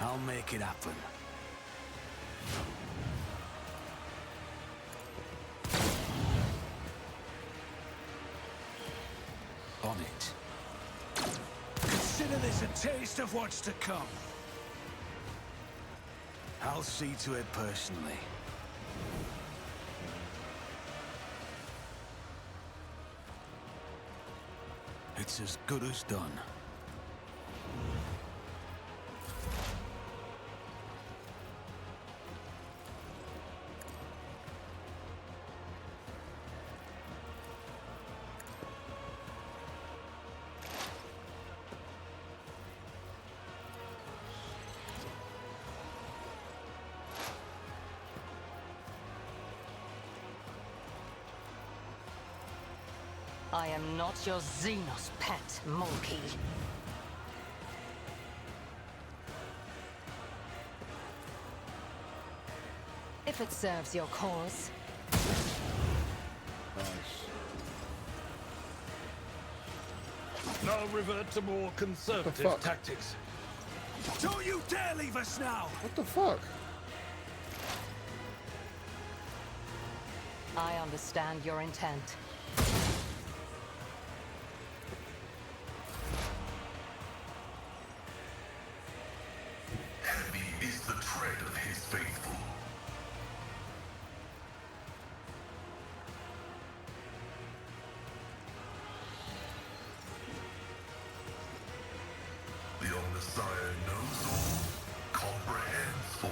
I'll make it happen. On it. Consider this a taste of what's to come. I'll see to it personally. It's as good as done. I am not your Xenos pet, monkey. If it serves your cause. Nice. Now revert to more conservative tactics. Don't you dare leave us now! What the fuck? I understand your intent. Heavy is the tread of his faithful. The Omnissiah knows all, comprehends all.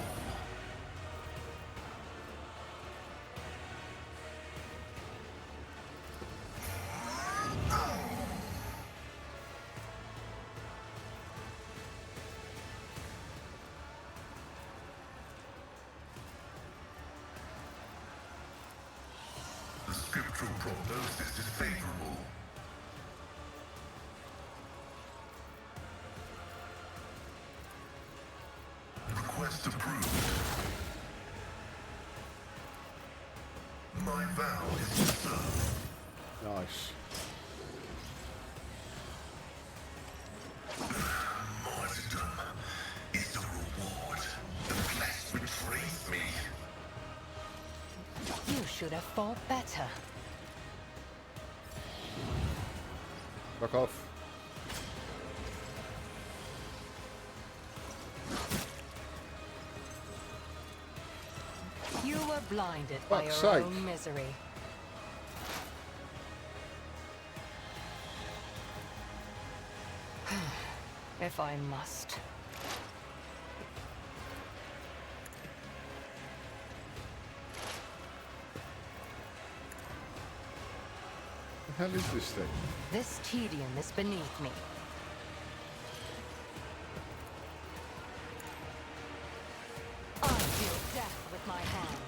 The scriptural prognosis is favorable. Request approved. My vow is to serve. Nice. Martyrdom is the reward. The flesh betrays me. You should have fought better. Fuck off. You were blinded by your Fuck's sake. own misery. If I must. The hell is this thing? This tedium is beneath me. I deal death with my hands.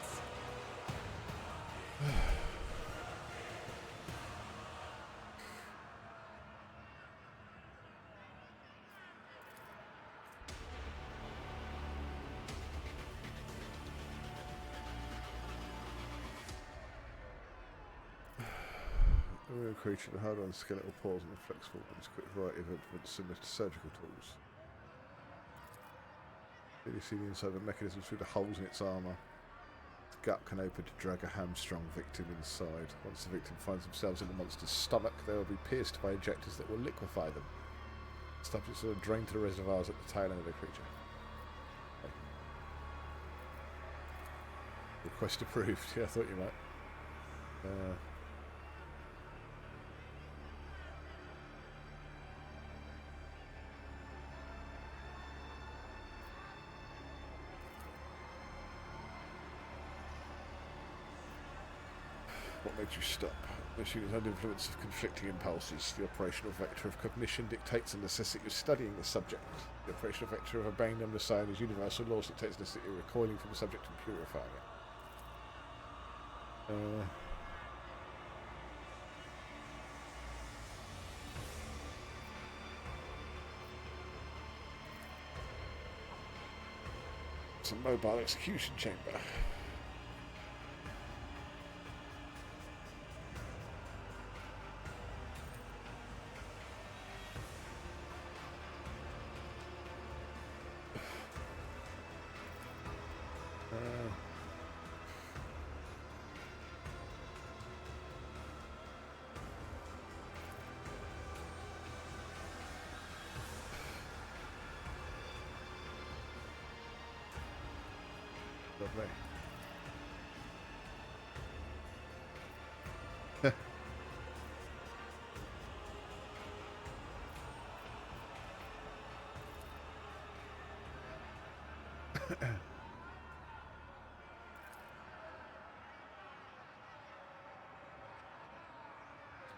A real creature that hard on skeletal paws and flexible with its quick variety of movements similar to surgical tools. You see the inside of the mechanism through the holes in its armour. Its gut can open to drag a hamstrung victim inside. Once the victim finds themselves in the monster's stomach, they will be pierced by injectors that will liquefy them. Subjects are drained to the reservoirs at the tail end of the creature. Okay. Request approved. Yeah, I thought you might. What makes you stop? The machine is under influence of conflicting impulses. The operational vector of cognition dictates the necessity of studying the subject. The operational vector of obeying the Omnissiah is universal laws dictates the necessity of recoiling from the subject and purifying it. It's a mobile execution chamber. Lovely.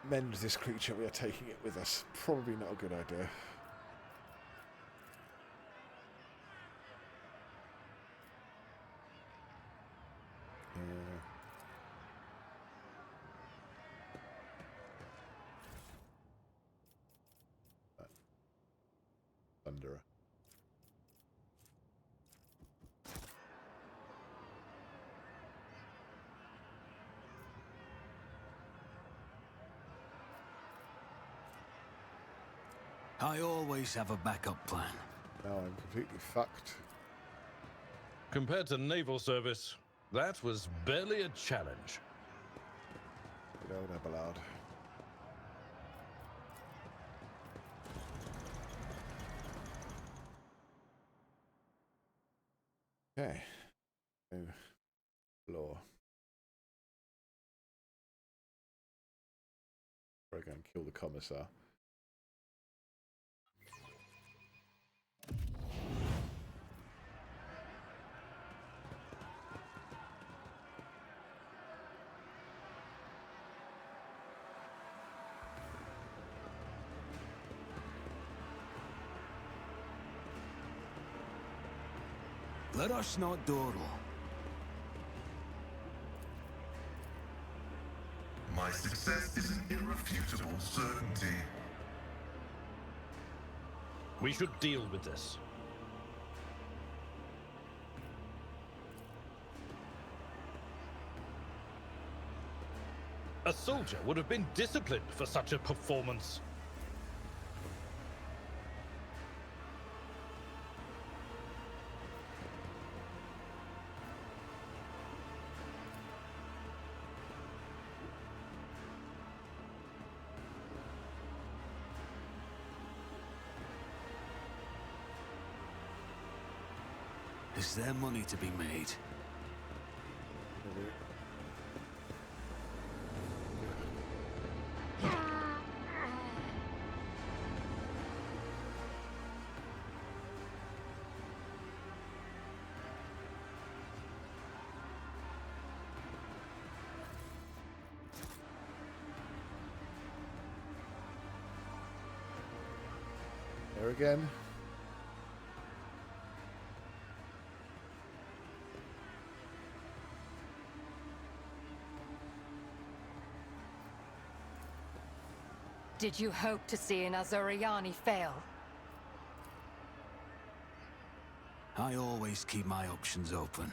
Mend this creature, we are taking it with us. Probably not a good idea. Wanderer. I always have a backup plan. Now I'm completely fucked. Compared to naval service, that was barely a challenge. Good old Abelard. Okay. So, floor. We're going to kill the commissar. Let us not dawdle. My success is an irrefutable certainty. We should deal with this. A soldier would have been disciplined for such a performance. Is there money to be made? There again. Did you hope to see an Azuriani fail? I always keep my options open.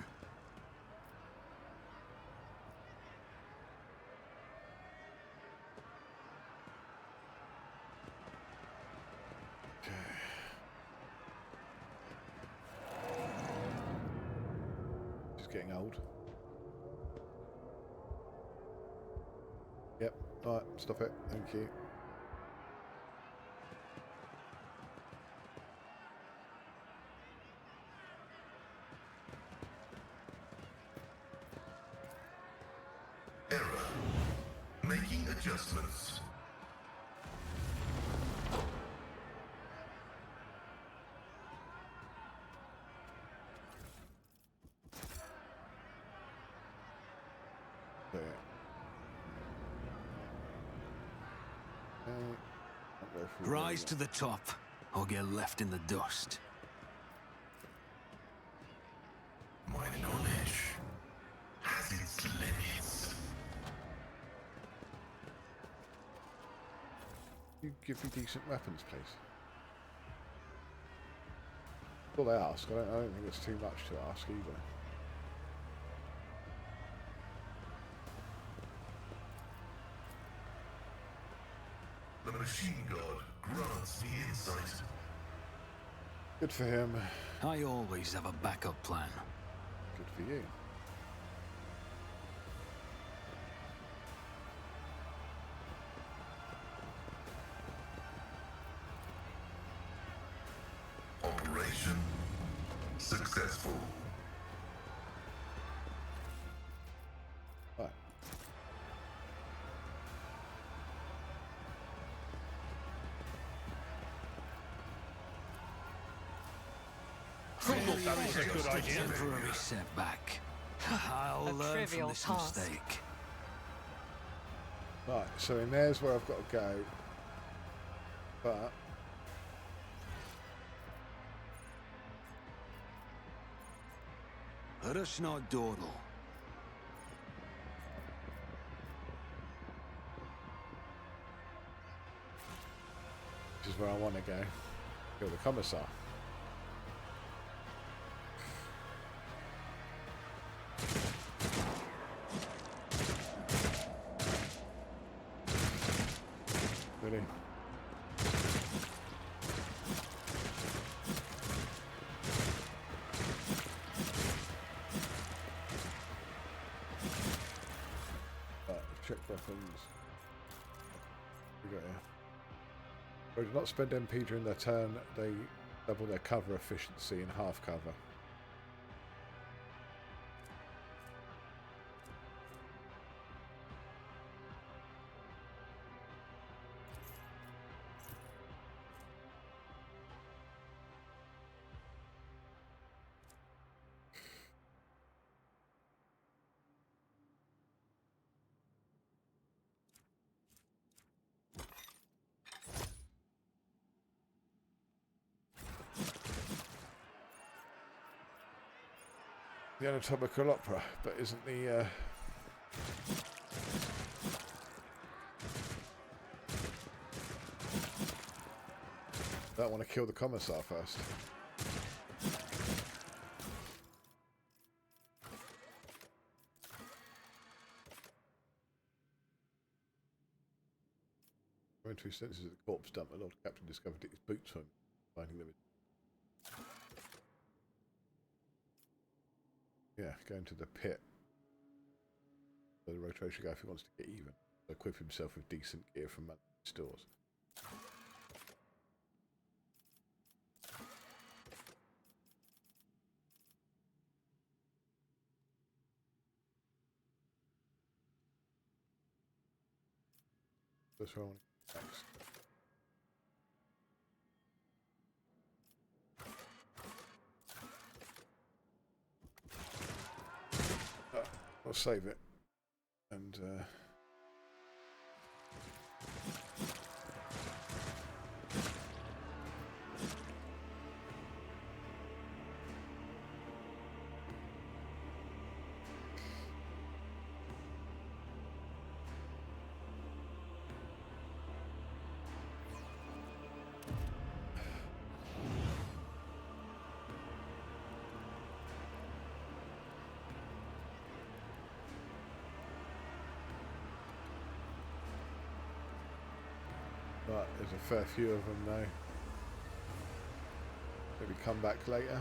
Just getting old. Yep. Alright, stop it. Thank you. Error. Making adjustments. There. Rise to the top, or get left in the dust. My knowledge has its limits. You give me decent weapons, please. Well, they ask. I don't think it's too much to ask either. The machine god grants me insight. Good for him. I always have a backup plan. Good for you. Operation successful. Right. That was a good idea. Temporary setback. I'll learn from trivial this task. mistake. Right, so in there's where I've got to go. But Let us not dawdle. this is where I want to go. Kill the commissar. Really? Check weapons. We got here. They do not spend MP during their turn. They double their cover efficiency in half cover. The anatomical opera, but isn't the don't want to kill the commissar first. Going to his senses at the corpse dump, the Lord Captain discovered his boots home, finding them. Yeah, going to the pit. So the rotation guy, if he wants to get even, equip himself with decent gear from stores. That's what I want to next. I'll save it and but there's a fair few of them though. Maybe come back later.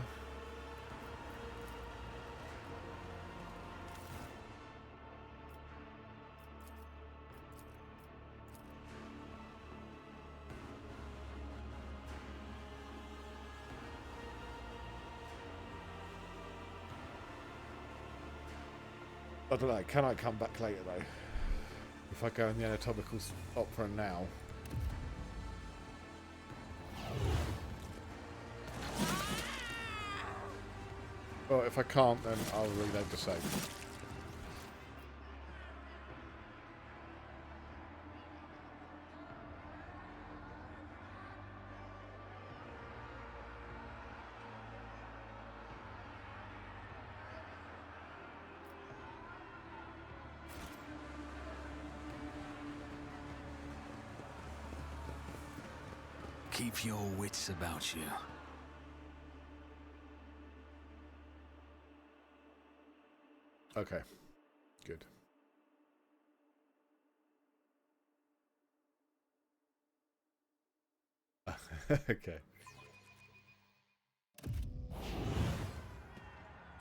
I don't know, can I come back later though? If I go in the anatomical opera now. Well, if I can't, then I'll reload the save. Keep your wits about you. Okay, good. Okay.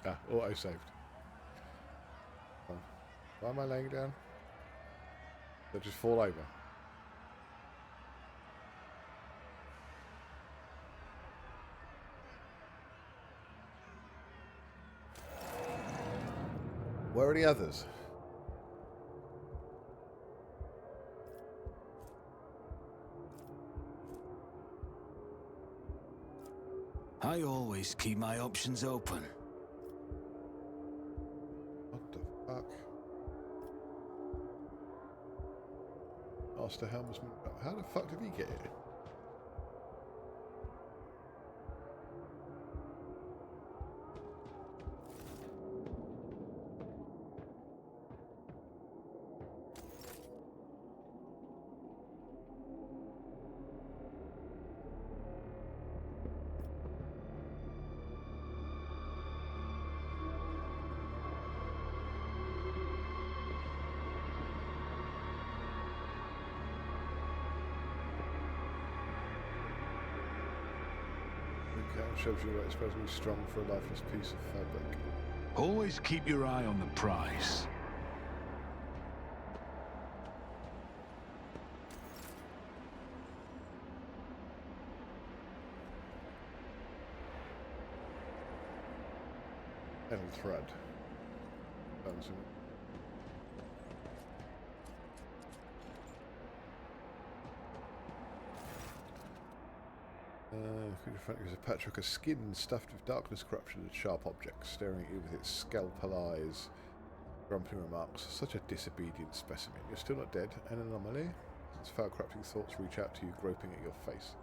Ah, auto saved. Oh. Why am I laying down? Did I just fall over? Where are the others? I always keep my options open. What the fuck? Master Helmsman. How the fuck did he get here? Count shows you that it's supposed to be strong for a lifeless piece of fabric. Always keep your eye on the prize. Metal thread. Bouncing. Could you find it was a patchwork of skin stuffed with darkness, corruption, and sharp objects, staring at you with its scalpel eyes. Grumpy remarks. Such a disobedient specimen. You're still not dead. An anomaly? Its foul, corrupting thoughts reach out to you, groping at your face.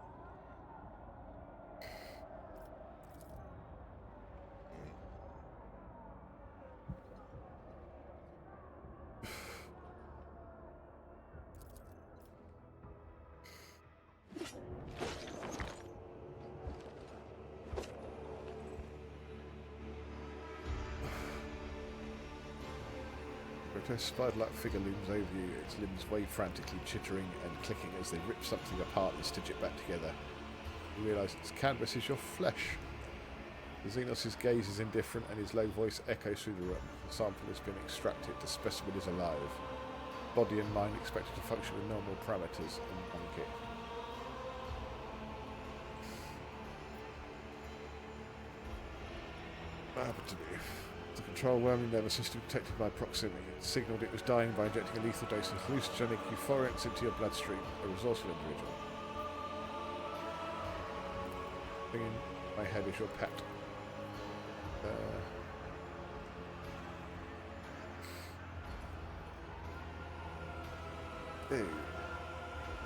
A spider-like figure looms over you, its limbs wave frantically, chittering and clicking as they rip something apart and stitch it back together. You realise its canvas is your flesh. The Xenos' gaze is indifferent and his low voice echoes through the room. The sample has been extracted, the specimen is alive. Body and mind expected to function with normal parameters and one kick. What happened to me? The control worming nervous system detected my proximity. It signalled it was dying by injecting a lethal dose of hallucinogenic euphorics into your bloodstream. A resourceful individual. Thing in my head is your pet. Ew.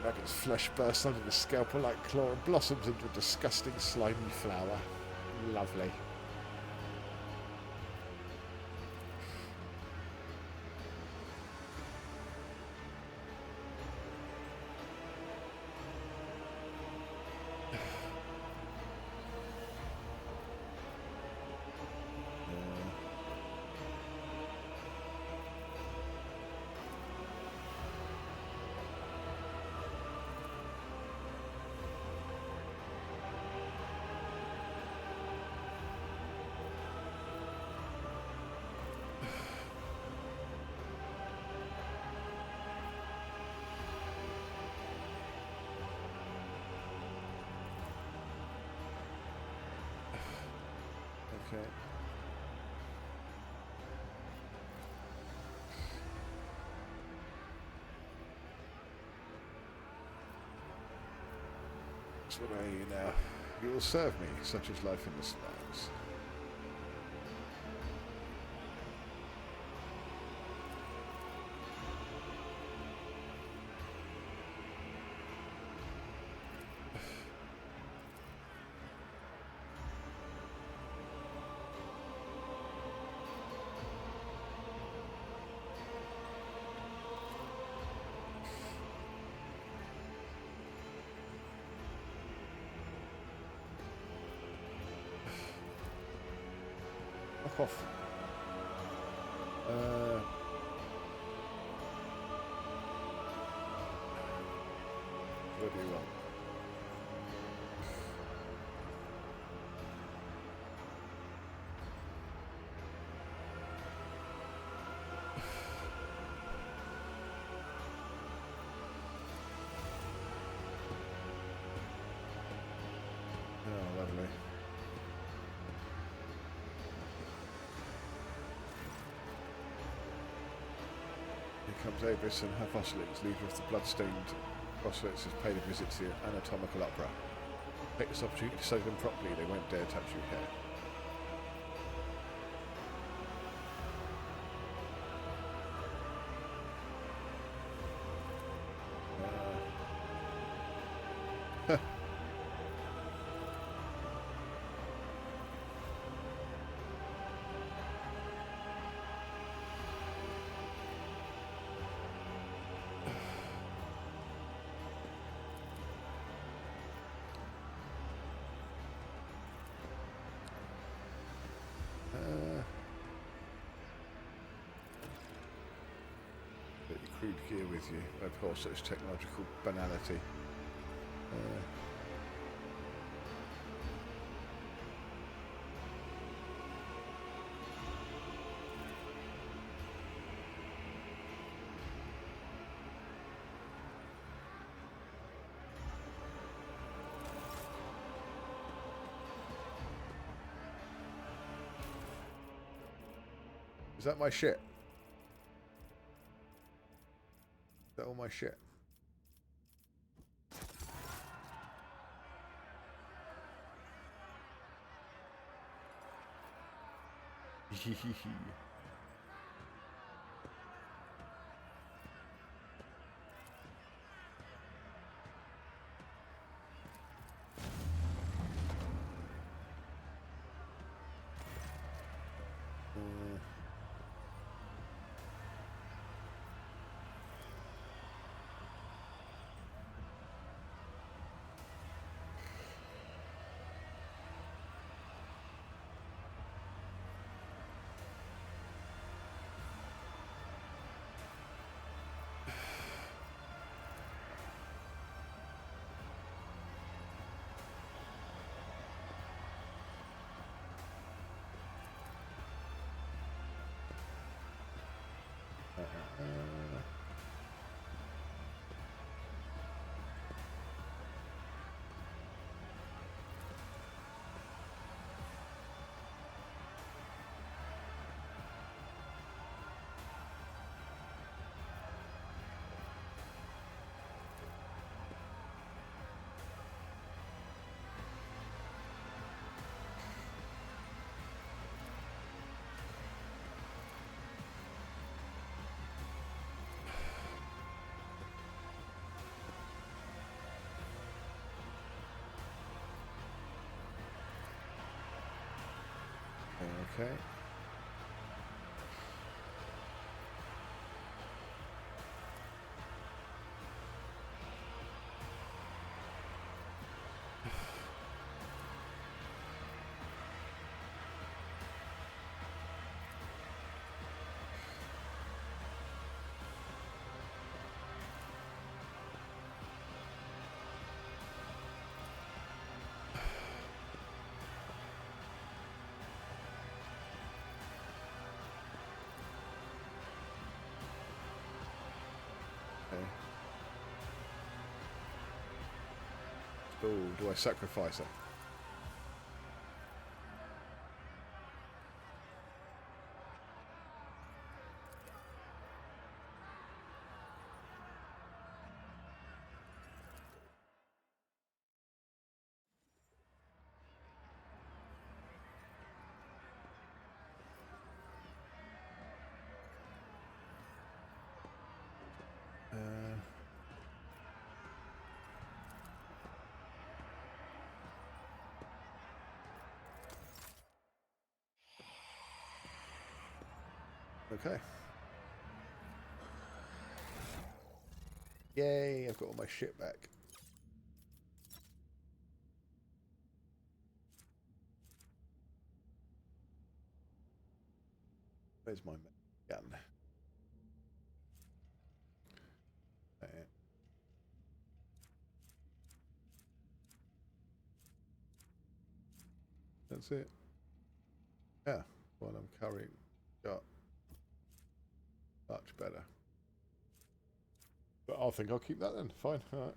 Dragon's flesh bursts under the scalpel like claw and blossoms into a disgusting slimy flower. Lovely. Okay. So what are you now? You will serve me, such is life in the slums. Off. What do you want? Oh, lovely. Comes Abris and her Fossilix, leader of the blood-stained Fossilix, has paid a visit to the anatomical opera. Take this opportunity to study them properly, they won't dare touch your hair. Get your crude gear with you, of course, such technological banality. Is that my shit? Is that all my shit? Okay. Oh, do I sacrifice her? Okay. Yay, I've got all my shit back. Where's my gun? That's it. Yeah, well, I'm carrying. Got much better. But I think I'll keep that then. Fine. All right.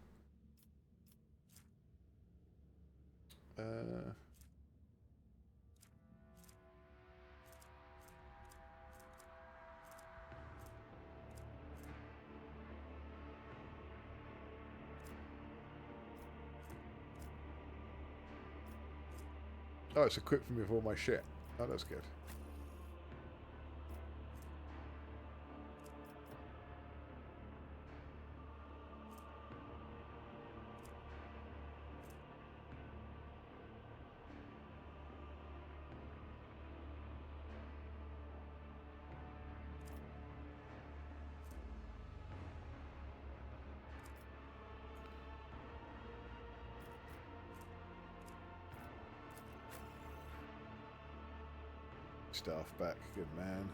Oh, it's equipped me with all my shit. Oh, that's good. Staff back, good man.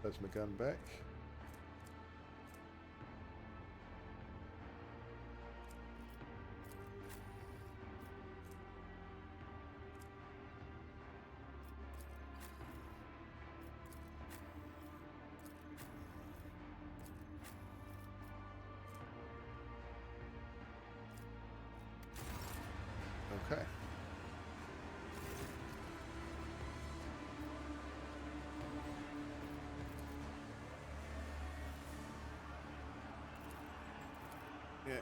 There's my gun back. Okay. Yeah.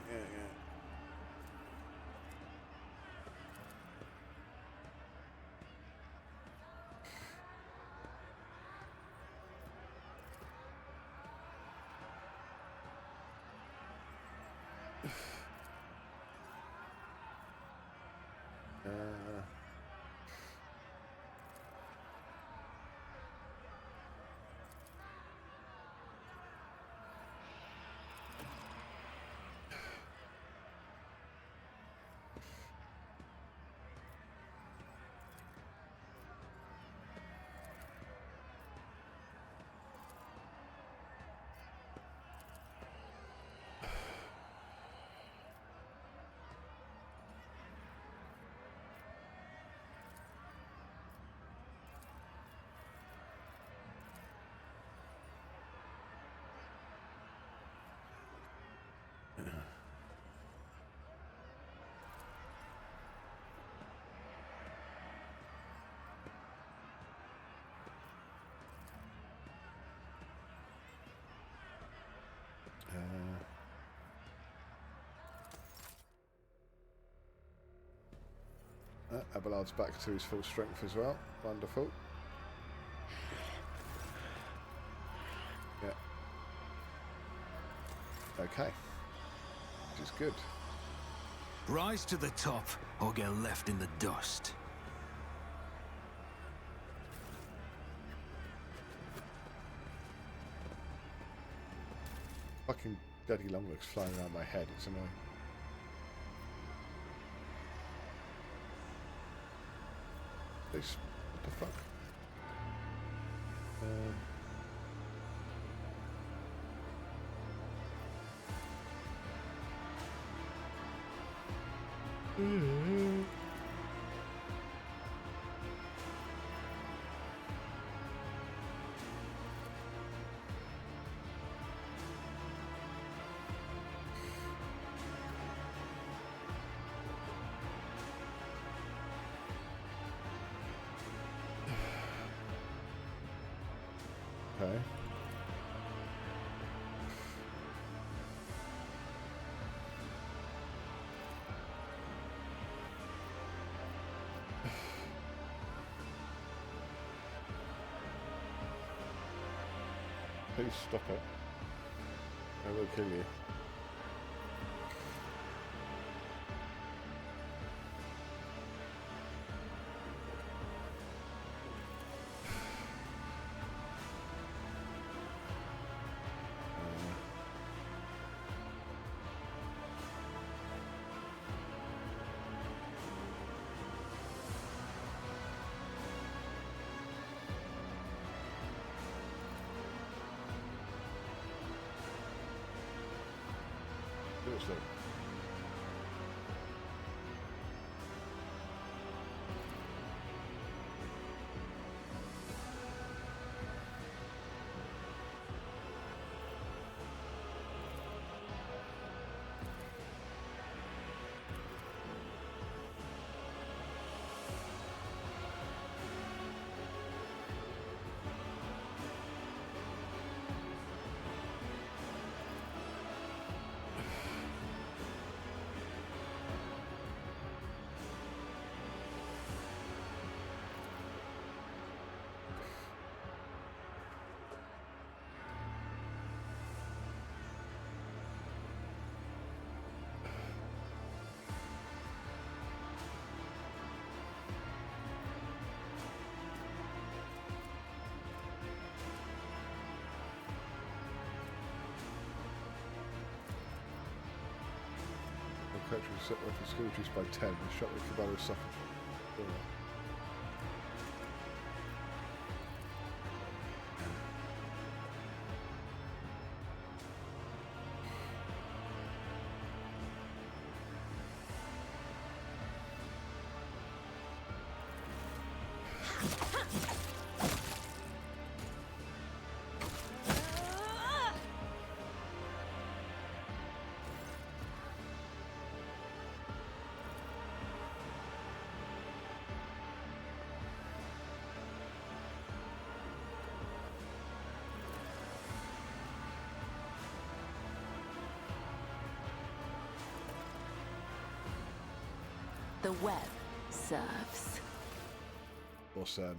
Abelard's back to his full strength as well. Wonderful. Yeah. Okay. Which is good. Rise to the top or get left in the dust. Fucking Daddy Longlegs flying around my head. It's annoying. This, what the fuck? Okay. Please stop it. I will kill you. Seriously. Capturing set weapon skill reduced by 10. The shot with the battle suffered. The web serves. Awesome.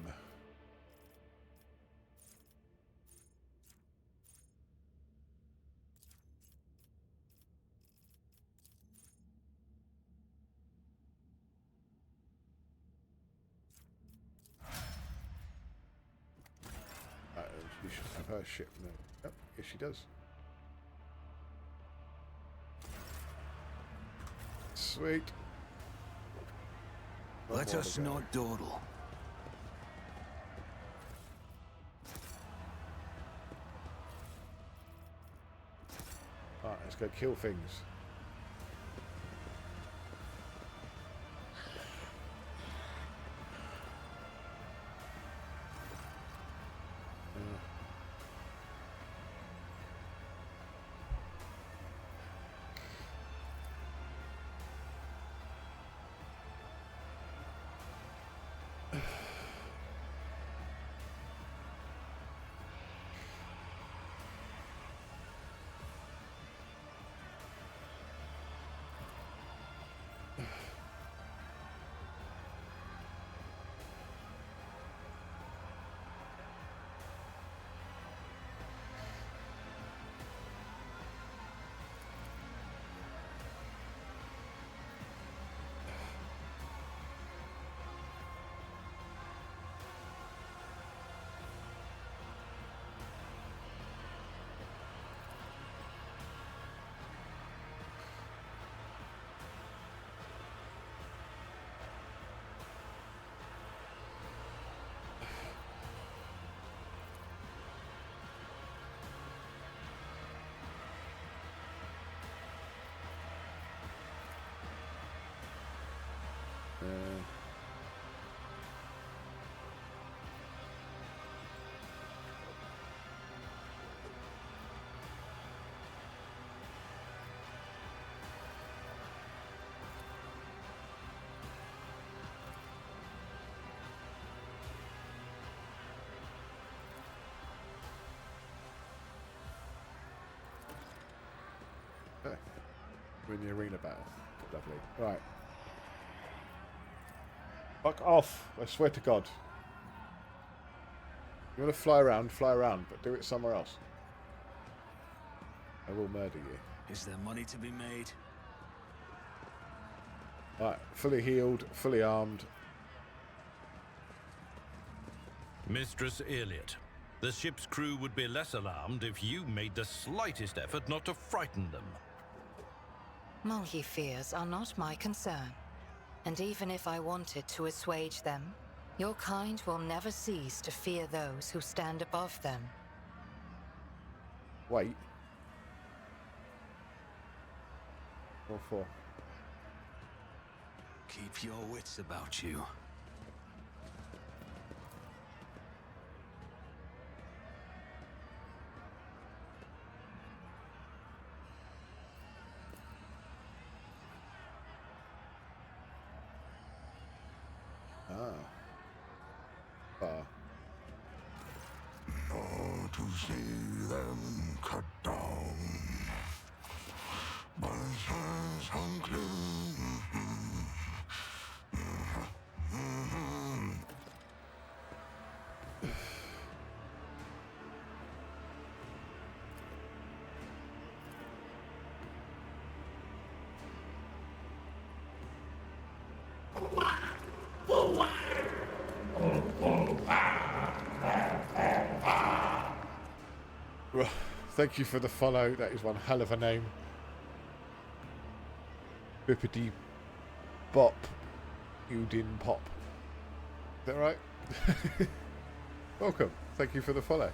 She should have her ship now. Yep, yes she does. Sweet. Let us not dawdle. Alright, let's go kill things. Okay. We're in the arena battle. Lovely. Right. Fuck off. I swear to God. You want to fly around, but do it somewhere else. I will murder you. Is there money to be made? Right, fully healed, fully armed. Mistress Elliot, the ship's crew would be less alarmed if you made the slightest effort not to frighten them. Mulgi fears are not my concern. And even if I wanted to assuage them, your kind will never cease to fear those who stand above them. Wait. Or four. Keep your wits about you. Not to see them cut down. But it's unclean. Thank you for the follow. That is one hell of a name. Bippity Bop Udin Pop. Is that right? Welcome. Thank you for the follow.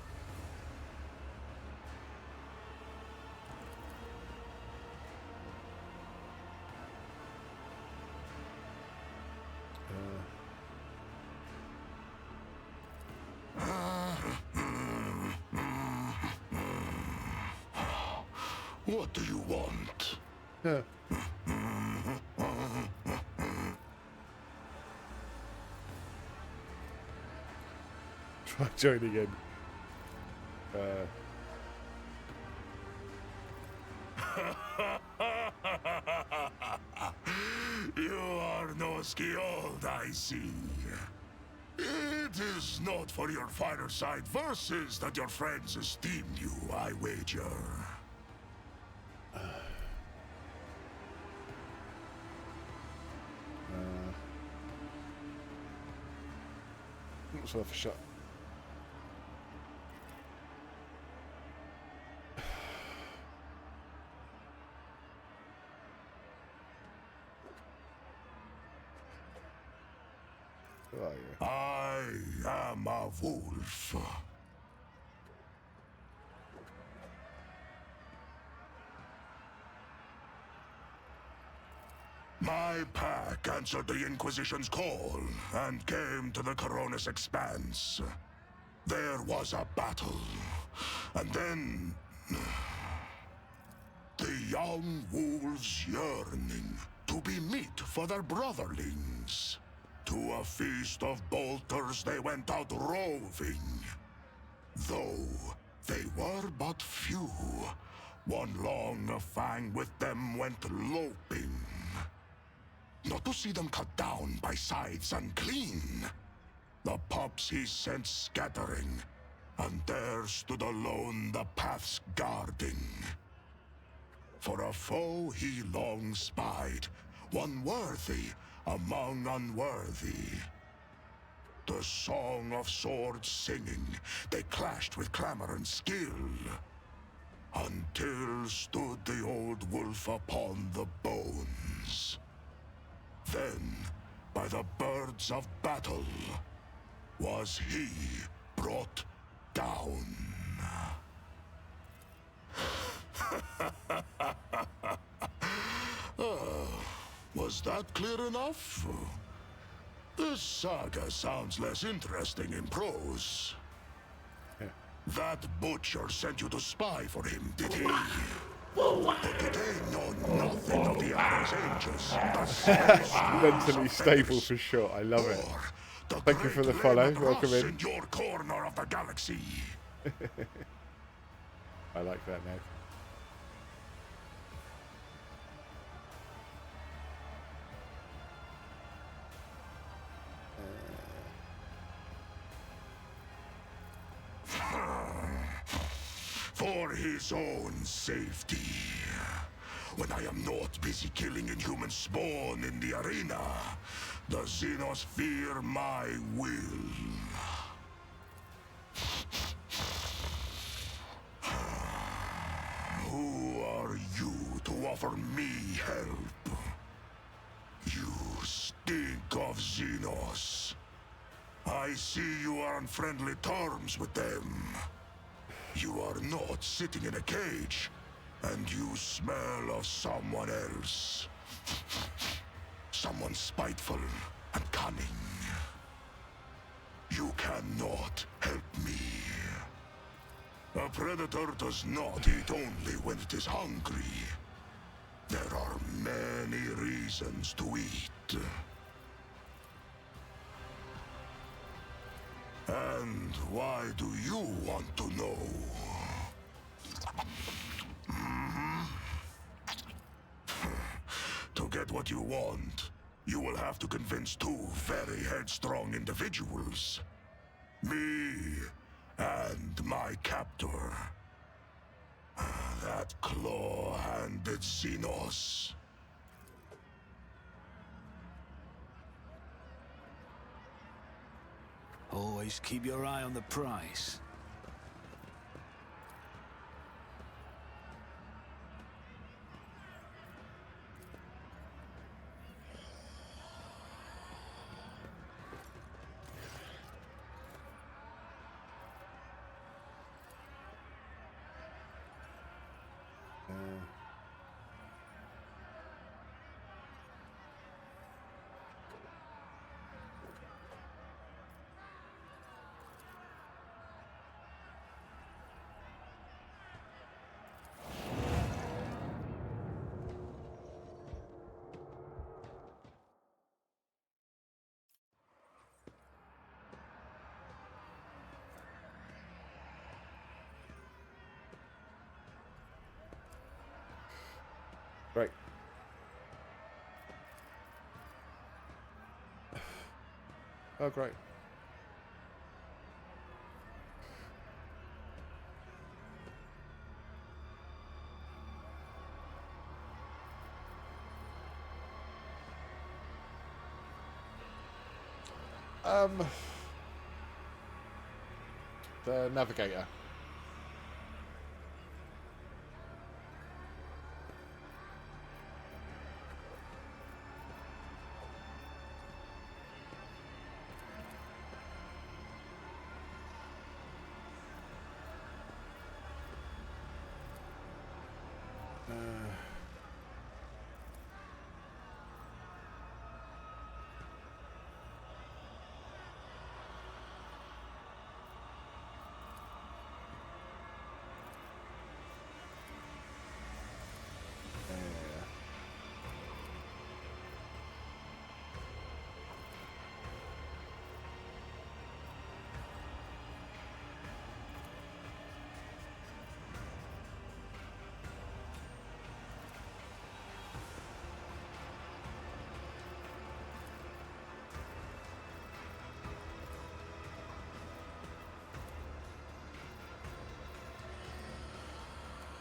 What do you want? Try joining in. You are no must be old, I see. It is not for your fireside verses that your friends esteem you, I wager. It's worth a shot. Who are you? I am a wolf. My pack answered the Inquisition's call and came to the Coronis Expanse. There was a battle, and then the young wolves yearning to be meat for their brotherlings. To a feast of bolters they went out roving. Though they were but few, one long fang with them went loping. Not to see them cut down by sides unclean. The pups he sent scattering, and there stood alone the paths guarding. For a foe he long spied, one worthy among unworthy. The song of swords singing, they clashed with clamor and skill, until stood the old wolf upon the bones. Then, by the birds of battle, was he brought down. Was that clear enough? This saga sounds less interesting in prose. That butcher sent you to spy for him, did he? But do they know nothing of the Emperor's Angels? Mentally stable for sure. I love it. Thank you for the follow. Welcome in. Your corner of the galaxy. I like that name. For his own safety. When I am not busy killing inhuman spawn in the arena, the Xenos fear my will. Who are you to offer me help? You stink of Xenos. I see you are on friendly terms with them. You are not sitting in a cage, and you smell of someone else. Someone spiteful and cunning. You cannot help me. A predator does not eat only when it is hungry. There are many reasons to eat. And why do you want to know? To get what you want, you will have to convince two very headstrong individuals. Me and my captor. That claw-handed Xenos. Always keep your eye on the prize. Oh, great. The navigator.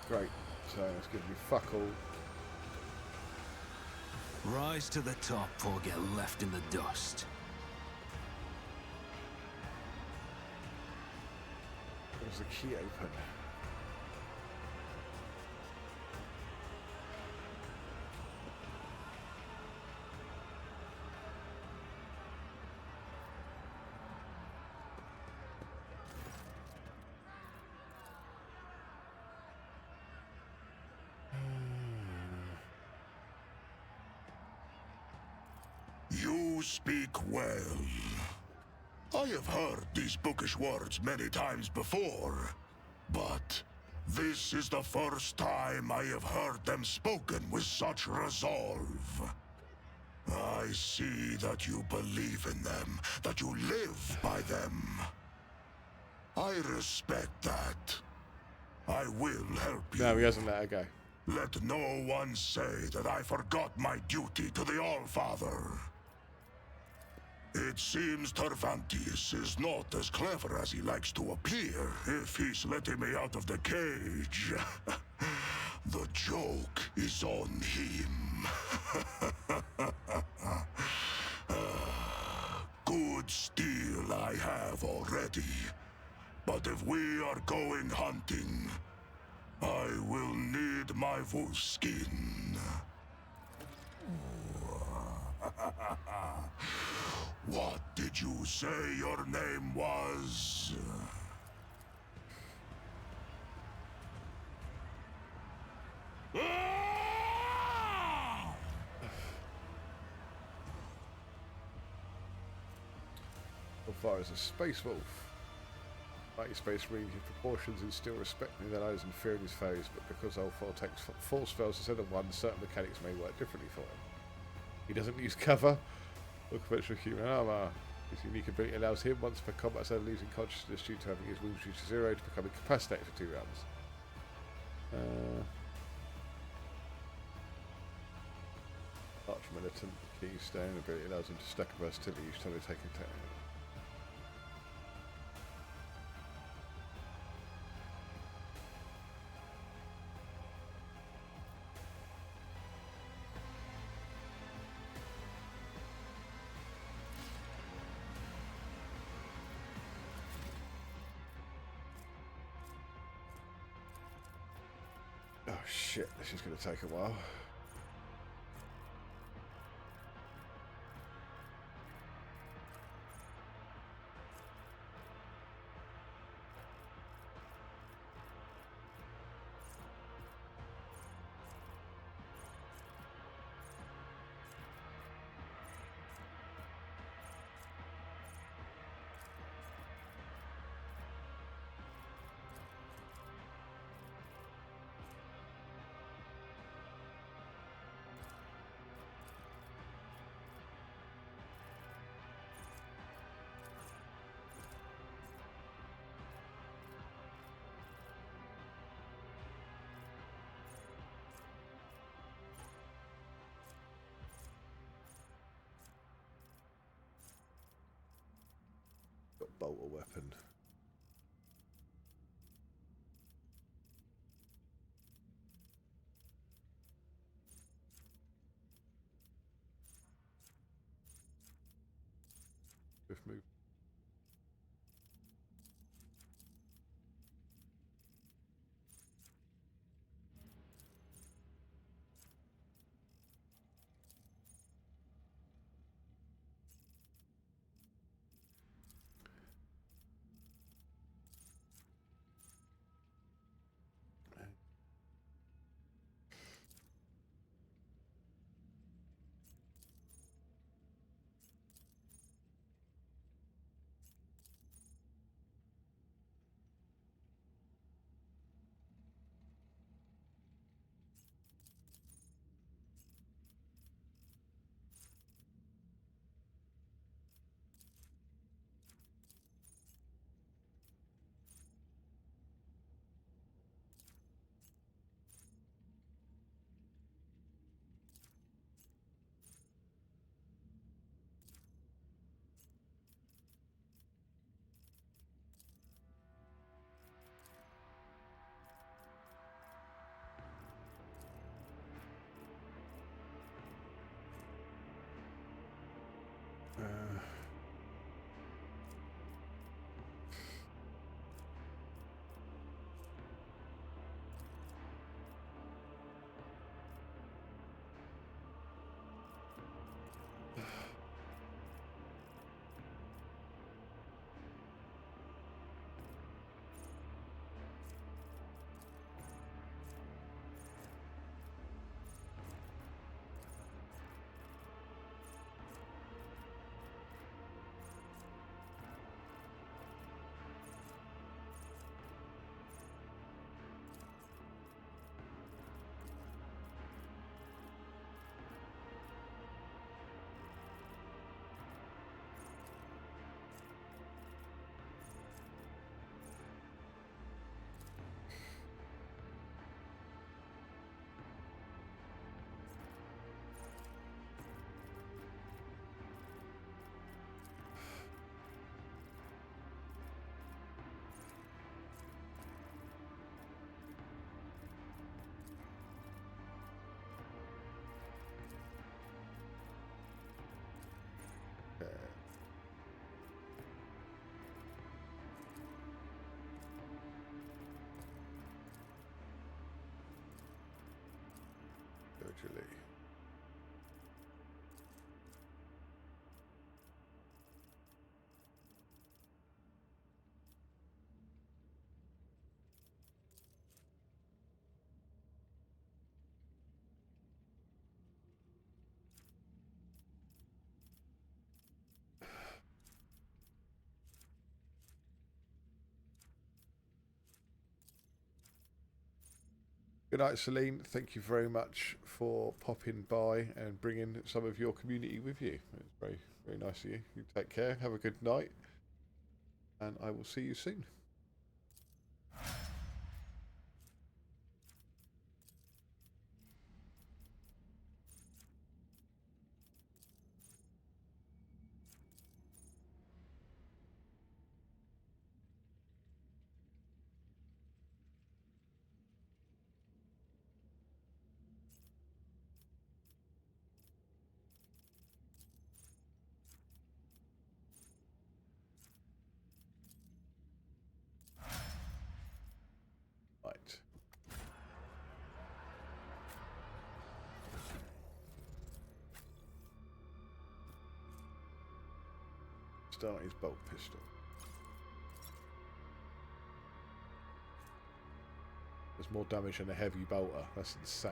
Great. So it's going to be fuck all. Rise to the top or get left in the dust. There's the key open. You speak well. I have heard these bookish words many times before, but this is the first time I have heard them spoken with such resolve. I see that you believe in them, that you live by them. I respect that. I will help you. No, he hasn't let her go. Let no one say that I forgot my duty to the Allfather. It seems Tervantius is not as clever as he likes to appear if he's letting me out of the cage. The joke is on him. Good steel I have already. But if we are going hunting, I will need my wolf skin. What did you say your name was? Ulfar is a space wolf. Mighty space marine, his proportions instill respect in their eyes and fear in his foes, but because Ulfar takes 4 spells instead of 1, certain mechanics may work differently for him. He doesn't use cover or conventional human armor. His unique ability allows him, once per combat, instead of losing consciousness due to having his wounds reached 0, to become incapacitated for 2 rounds. Arch Militant, Keystone ability allows him to stack a versatility each time they take attack. Oh shit, this is going to take a while. bolter weapon. Swift move. Virtually. Good night, Celine. Thank you very much for popping by and bringing some of your community with you. It's very, very nice of you. You take care. Have a good night. And I will see you soon. Right. Start his bolt pistol. There's more damage than a heavy bolter. That's insane.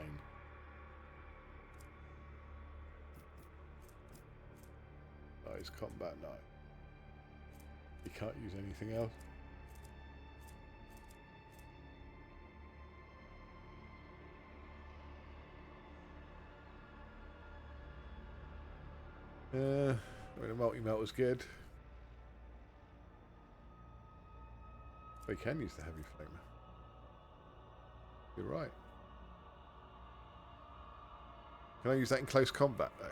Oh, his combat knife. He can't use anything else. I mean, the multi-melt was good. They can use the heavy flamer. You're right. Can I use that in close combat though?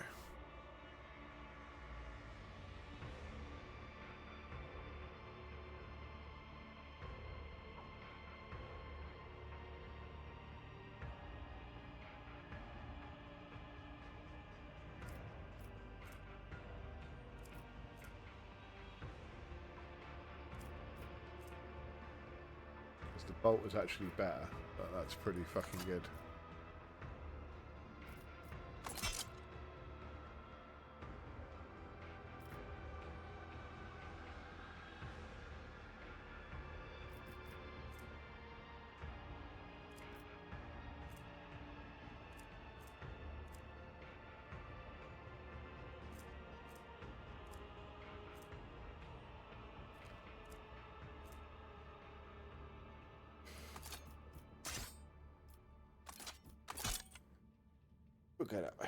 The bolt is actually better, but that's pretty fucking good. We'll go that way.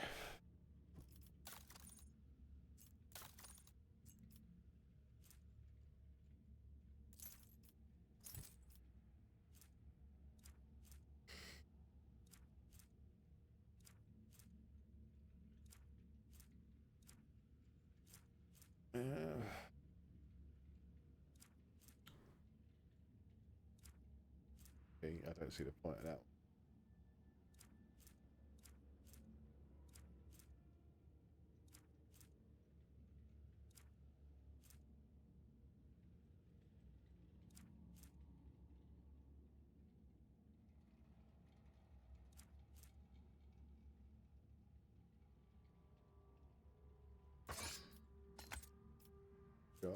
Okay, I don't see the point of that. Sure.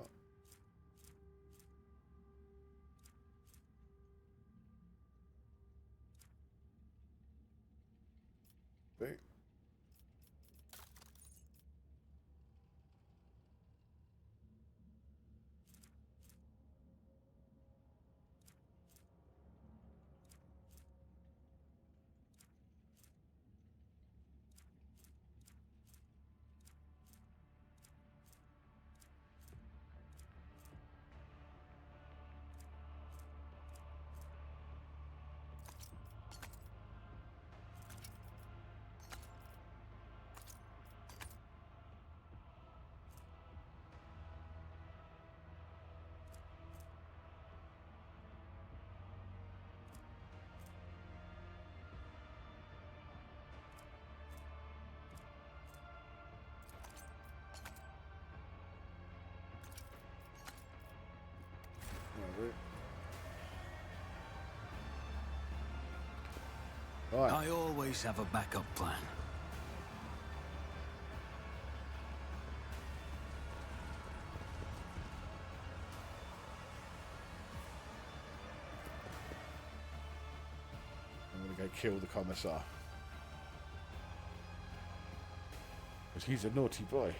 Okay. Right. I always have a backup plan. I'm gonna go kill the commissar. Because he's a naughty boy.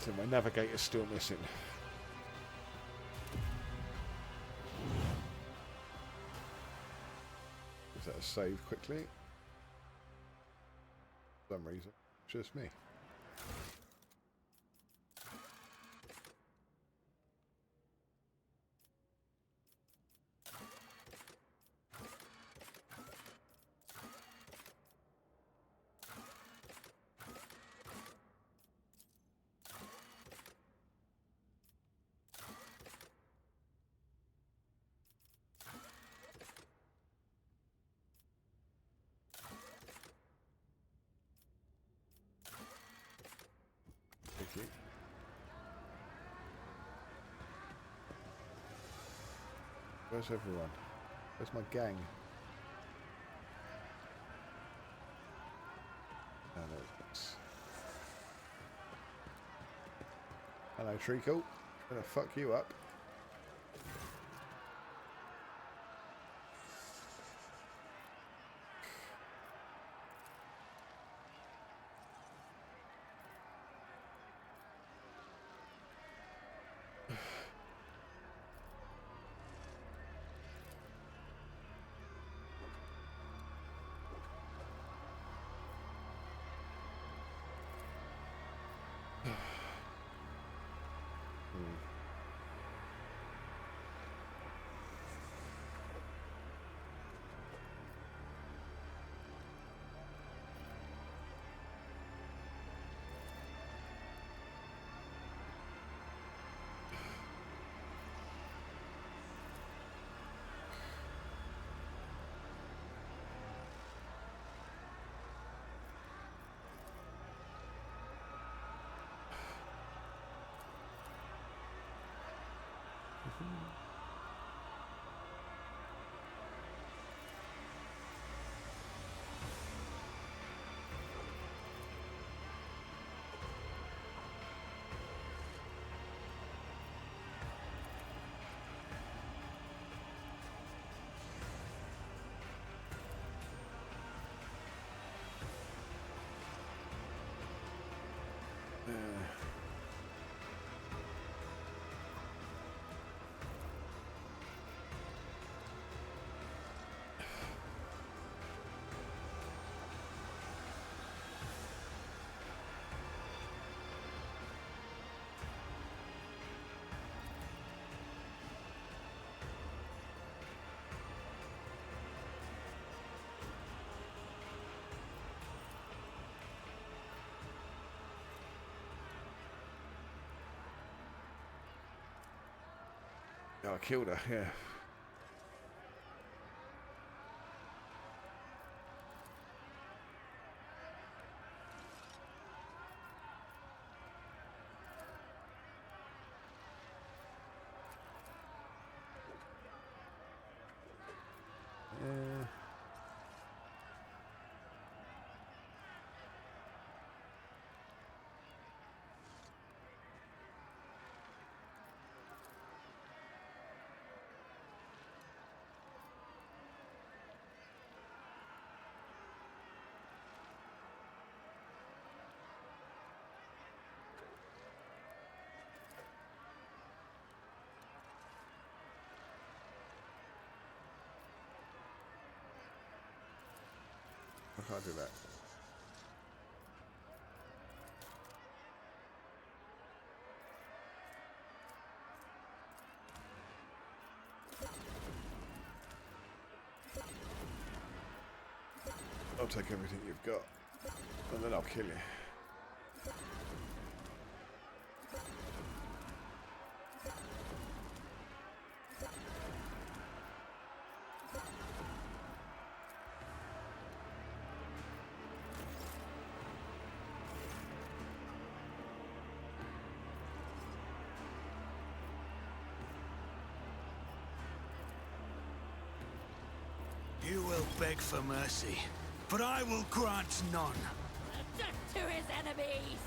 So my navigator's still missing. Is that a save quickly? For some reason, just me. Thank you. Where's everyone? Where's my gang? Oh, there it is. Hello, Treacle. Gonna fuck you up. Oh, I killed her, yeah. I can't do that. I'll take everything you've got, and then I'll kill you. You will beg for mercy, but I will grant none. Death to his enemies!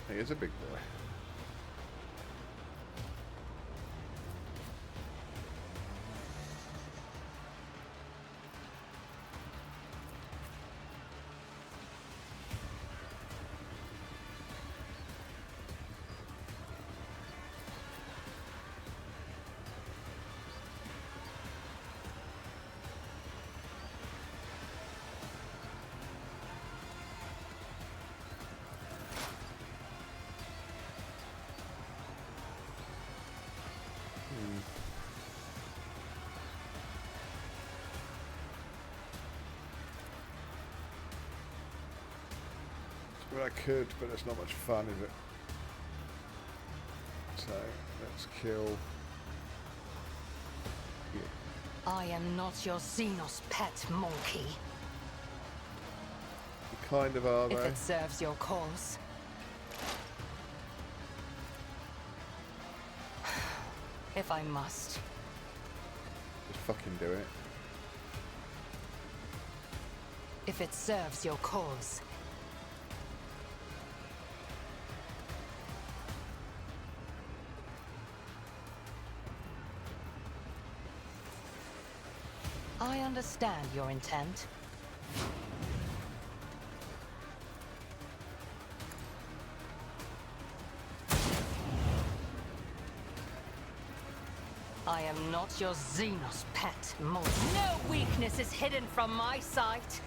He is a big boy. Well, I could, but it's not much fun, is it? So, let's kill you. I am not your Xenos pet monkey. You kind of are, though. If it serves your cause. If I must. Just fucking do it. If it serves your cause. I understand your intent. I am not your Xenos pet, monkey. No weakness is hidden from my sight.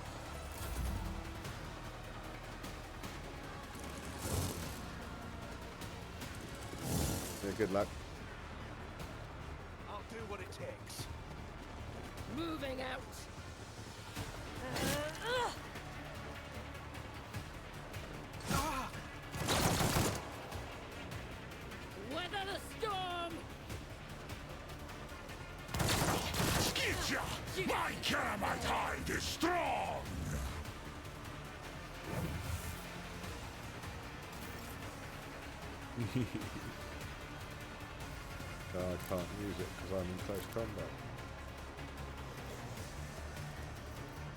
Yeah, good luck. I'll do what it takes. Moving out. No, I can't use it because I'm in close combat.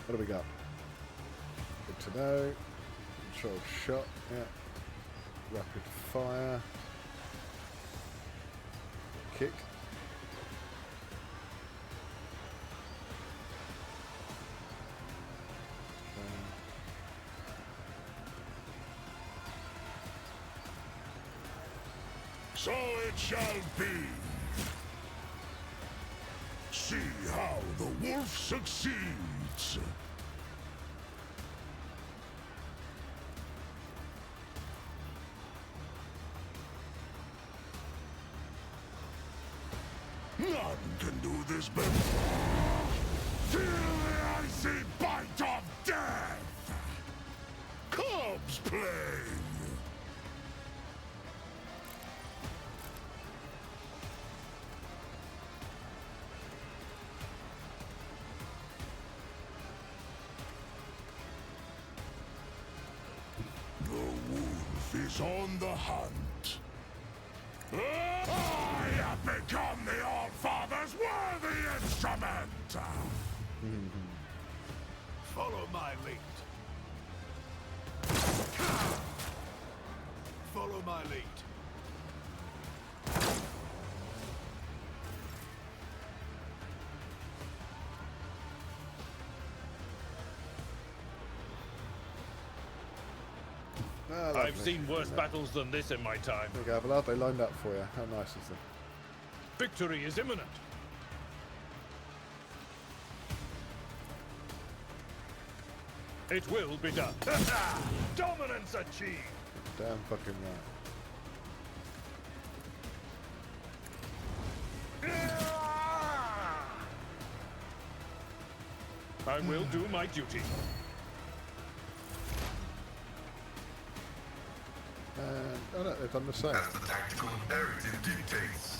What do we got? Good to know. Control shot, yeah. Rapid fire. Kick. So it shall be. See how the wolf succeeds. None can do this better. Feel the icy bite of death. Cubs play. Is on the hunt. I have become the All-Father's worthy instrument! Follow my lead. Follow my lead. I've seen worse battles than this in my time. There you go, Abelard, they lined up for you. How nice is that? Victory is imminent. It will be done. Dominance achieved. Damn fucking right. I will do my duty. Oh no, they've done the same. As the tactical imperative dictates.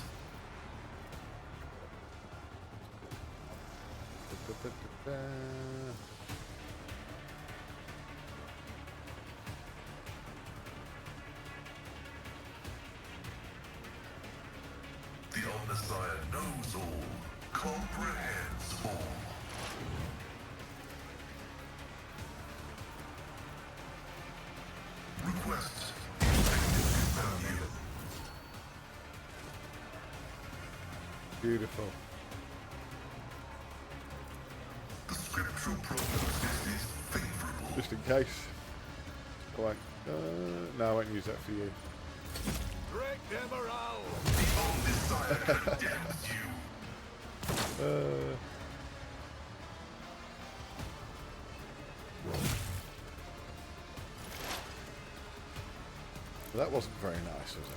The Omnissiah knows all, comprehends all. Request. Beautiful. The scriptural prognosis is favorable. Just in case. Quite. No, I won't use that for you. Break their morale. The Omnissiah condemns you. That wasn't very nice, was it?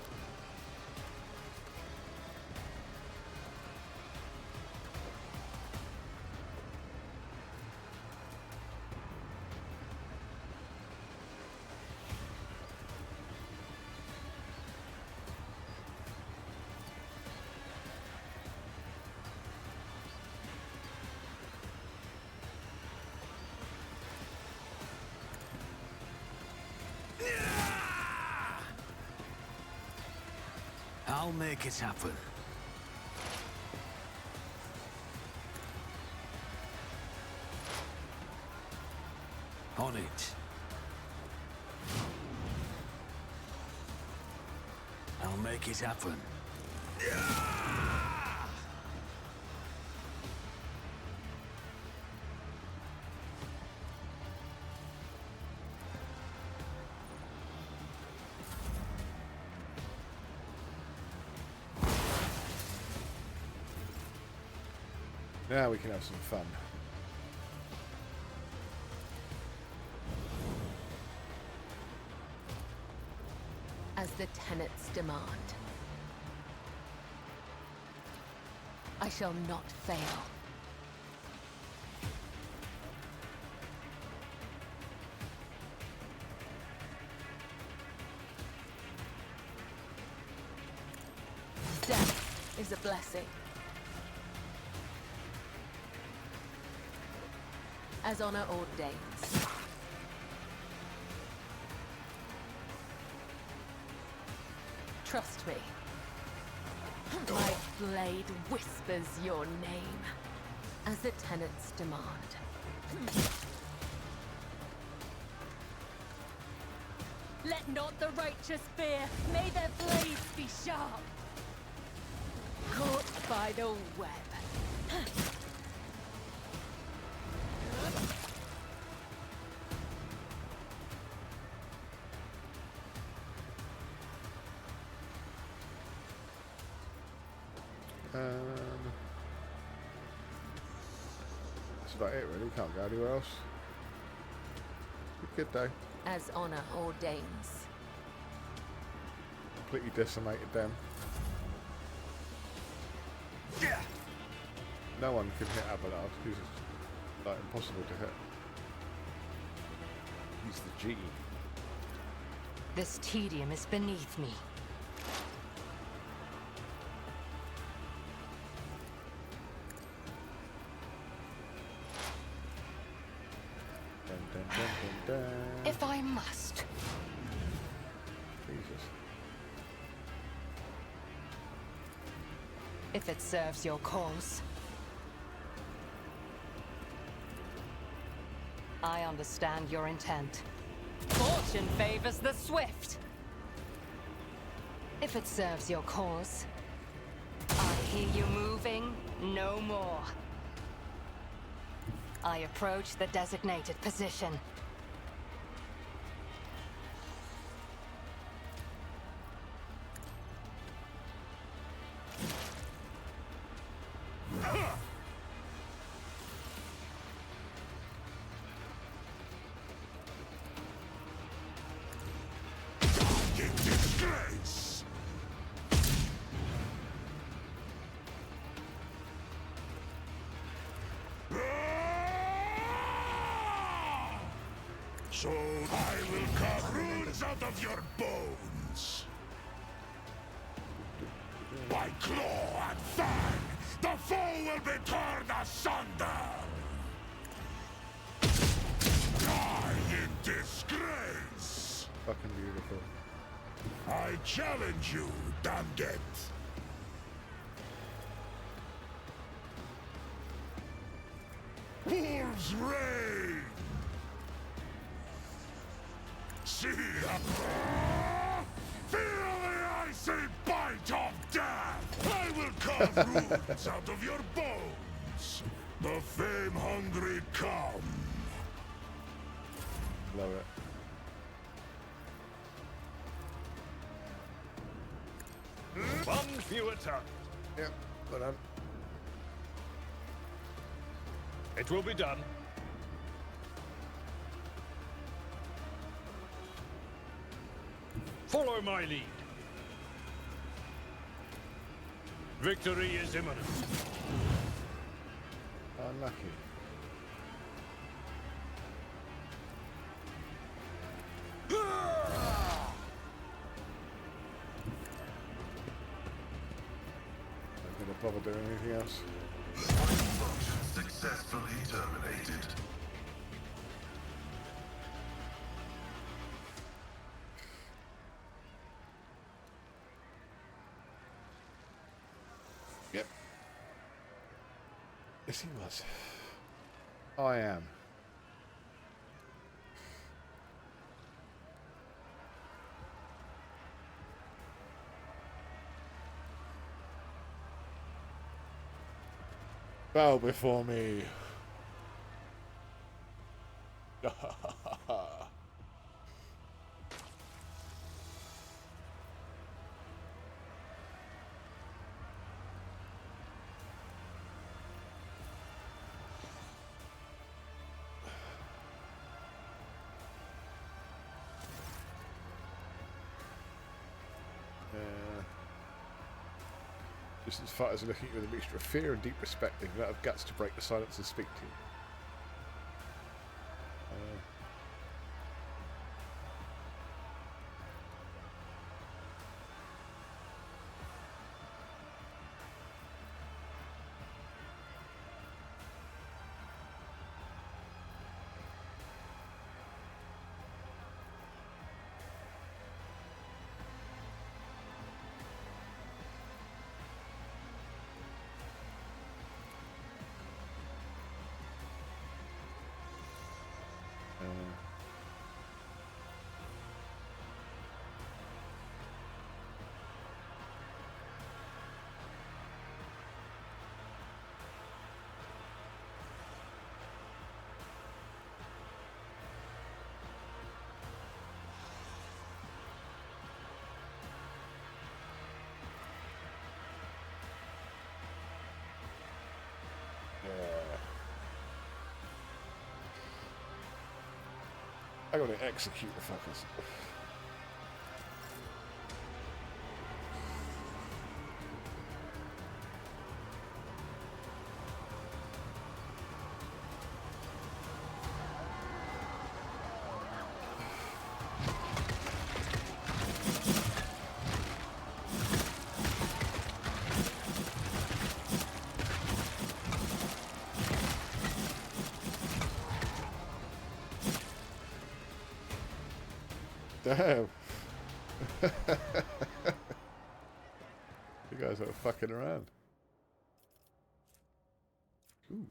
I'll make it happen. On it. I'll make it happen. Now we can have some fun. As the tenets demand. I shall not fail. Death is a blessing. As honor ordains. Trust me. My blade whispers your name, as the tenants demand. Let not the righteous fear, may their blades be sharp. Caught by the web. That's about it, really. Can't go anywhere else. Good day. As honor ordains. Completely decimated them. No one can hit Abelard. He's like impossible to hit. He's the G. This tedium is beneath me. Dun, dun, dun, dun, dun. If I must. Jesus. If it serves your cause. I understand your intent. Fortune favors the swift. If it serves your cause. I hear you moving no more. I approach the designated position. Disgrace! So I will carve runes out of your bones. By claw and fang, the foe will be torn asunder. Die in disgrace. Fucking beautiful. I challenge you, Damget. Wolves reign! See ya! Feel the icy bite of death! I will carve runes out of your bones! The fame-hungry come! Love it. One fewer turn. Yep, well done. It will be done. Follow my lead. Victory is imminent. Unlucky. Not gonna bother doing anything else. Function successfully terminated. Yep. Yes, he was. I am. Bow before me. Distant fighters are looking at you with a mixture of fear and deep respect. They do not have guts to break the silence and speak to you. I gotta execute the fuckers. Damn. You guys are fucking around. Ooh.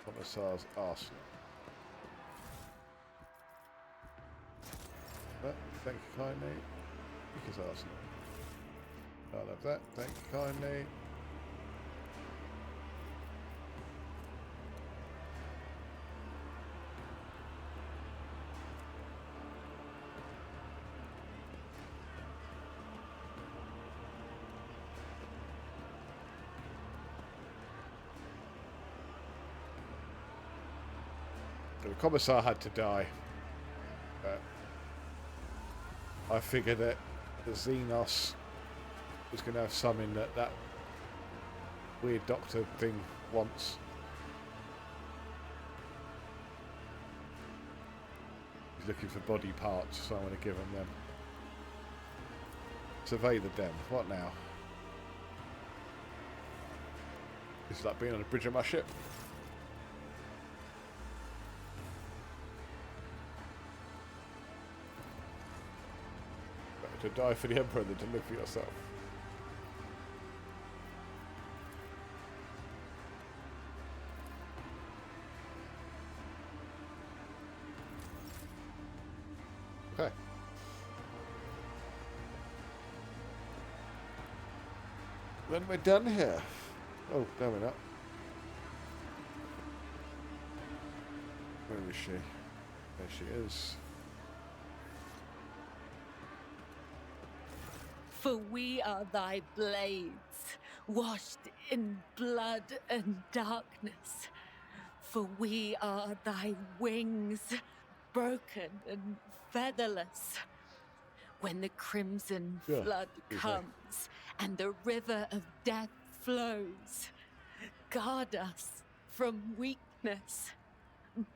Commissar's arsenal. That, thank you kindly. Because arsenal. I'll have that. Thank you kindly. The Commissar had to die. I figured that the Xenos was going to have something that weird doctor thing wants. He's looking for body parts, so I want to give him them. Survey the den. What now? Is that being on the bridge of my ship? To die for the Emperor than to live for yourself. Okay. Then we're done here. Oh, no we're not. Where is she? There she is. For we are thy blades, washed in blood and darkness. For we are thy wings, broken and featherless. When the crimson flood comes and the river of death flows, guard us from weakness.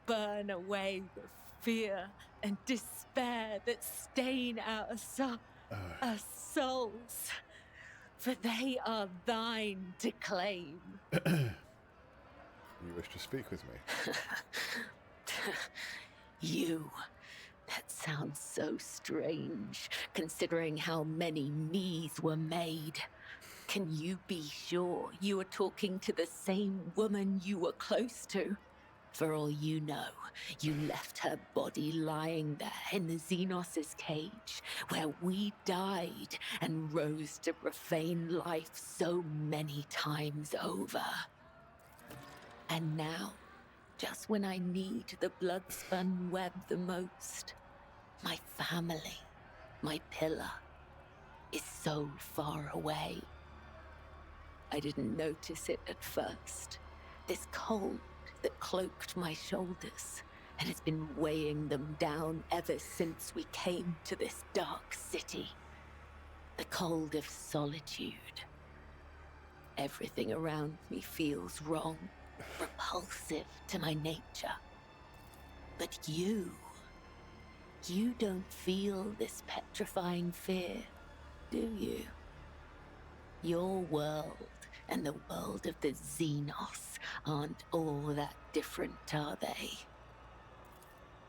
Burn away the fear and despair that stain our souls, for they are thine to claim. You wish to speak with me? You? That sounds so strange, considering how many me's were made. Can you be sure you are talking to the same woman you were close to? For all you know, you left her body lying there in the Xenos' cage, where we died and rose to profane life so many times over. And now, just when I need the blood-spun web the most, my family, my pillar, is so far away. I didn't notice it at first. This cold that cloaked my shoulders and has been weighing them down ever since we came to this dark city. The cold of solitude. Everything around me feels wrong, repulsive to my nature. But you don't feel this petrifying fear, do you? Your world and the world of the Xenos aren't all that different, are they?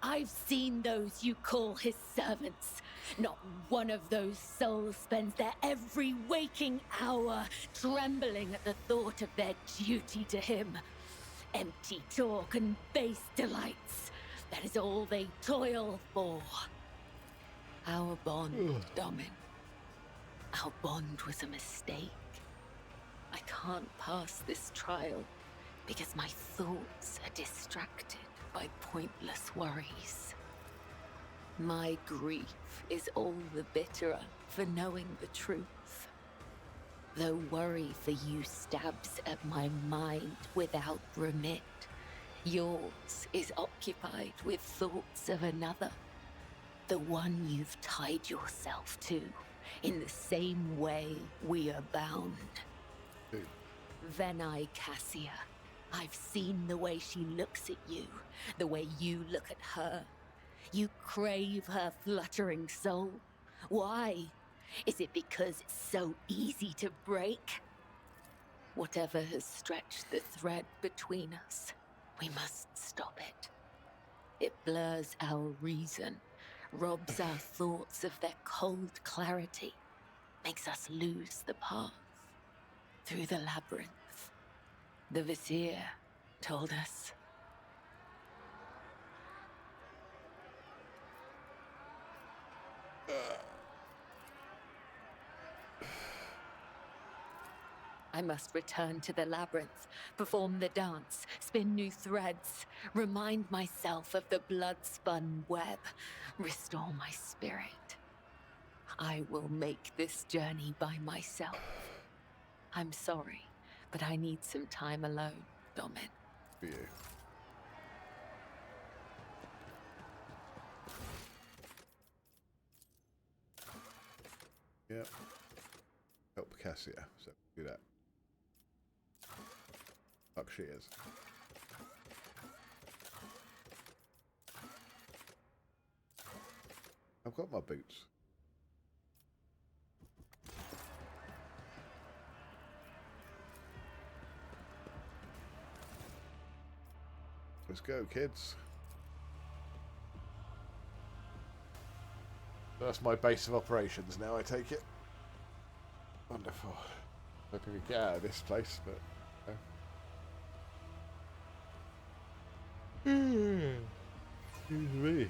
I've seen those you call his servants. Not one of those souls spends their every waking hour trembling at the thought of their duty to him. Empty talk and base delights. That is all they toil for. Our bond, Domin. Our bond was a mistake. I can't pass this trial because my thoughts are distracted by pointless worries. My grief is all the bitterer for knowing the truth. though worry for you stabs at my mind without remit. Yours is occupied with thoughts of another, the one you've tied yourself to, in the same way we are bound. Venai Cassia, I've seen the way she looks at you, the way you look at her. You crave her fluttering soul. Why? Is it because it's so easy to break? Whatever has stretched the thread between us, we must stop it. It blurs our reason, robs our thoughts of their cold clarity, makes us lose the path. Through the labyrinth, the Vizier told us. I must return to the labyrinth, perform the dance, spin new threads, remind myself of the blood-spun web, restore my spirit. I will make this journey by myself. I'm sorry, but I need some time alone, Domin. For you. Yep. Help Cassia, so do that. Fuck she is. I've got my boots. Let's go, kids. That's my base of operations now, I take it. Wonderful. Hoping we get out of this place, but... Excuse me.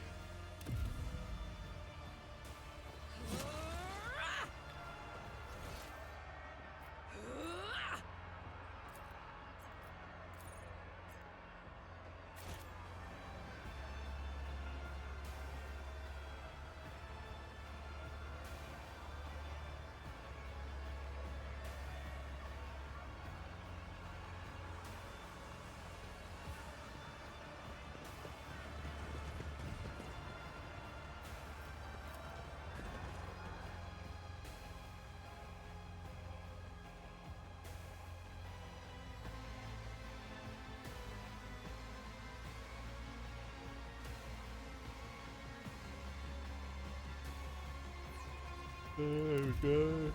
There we go.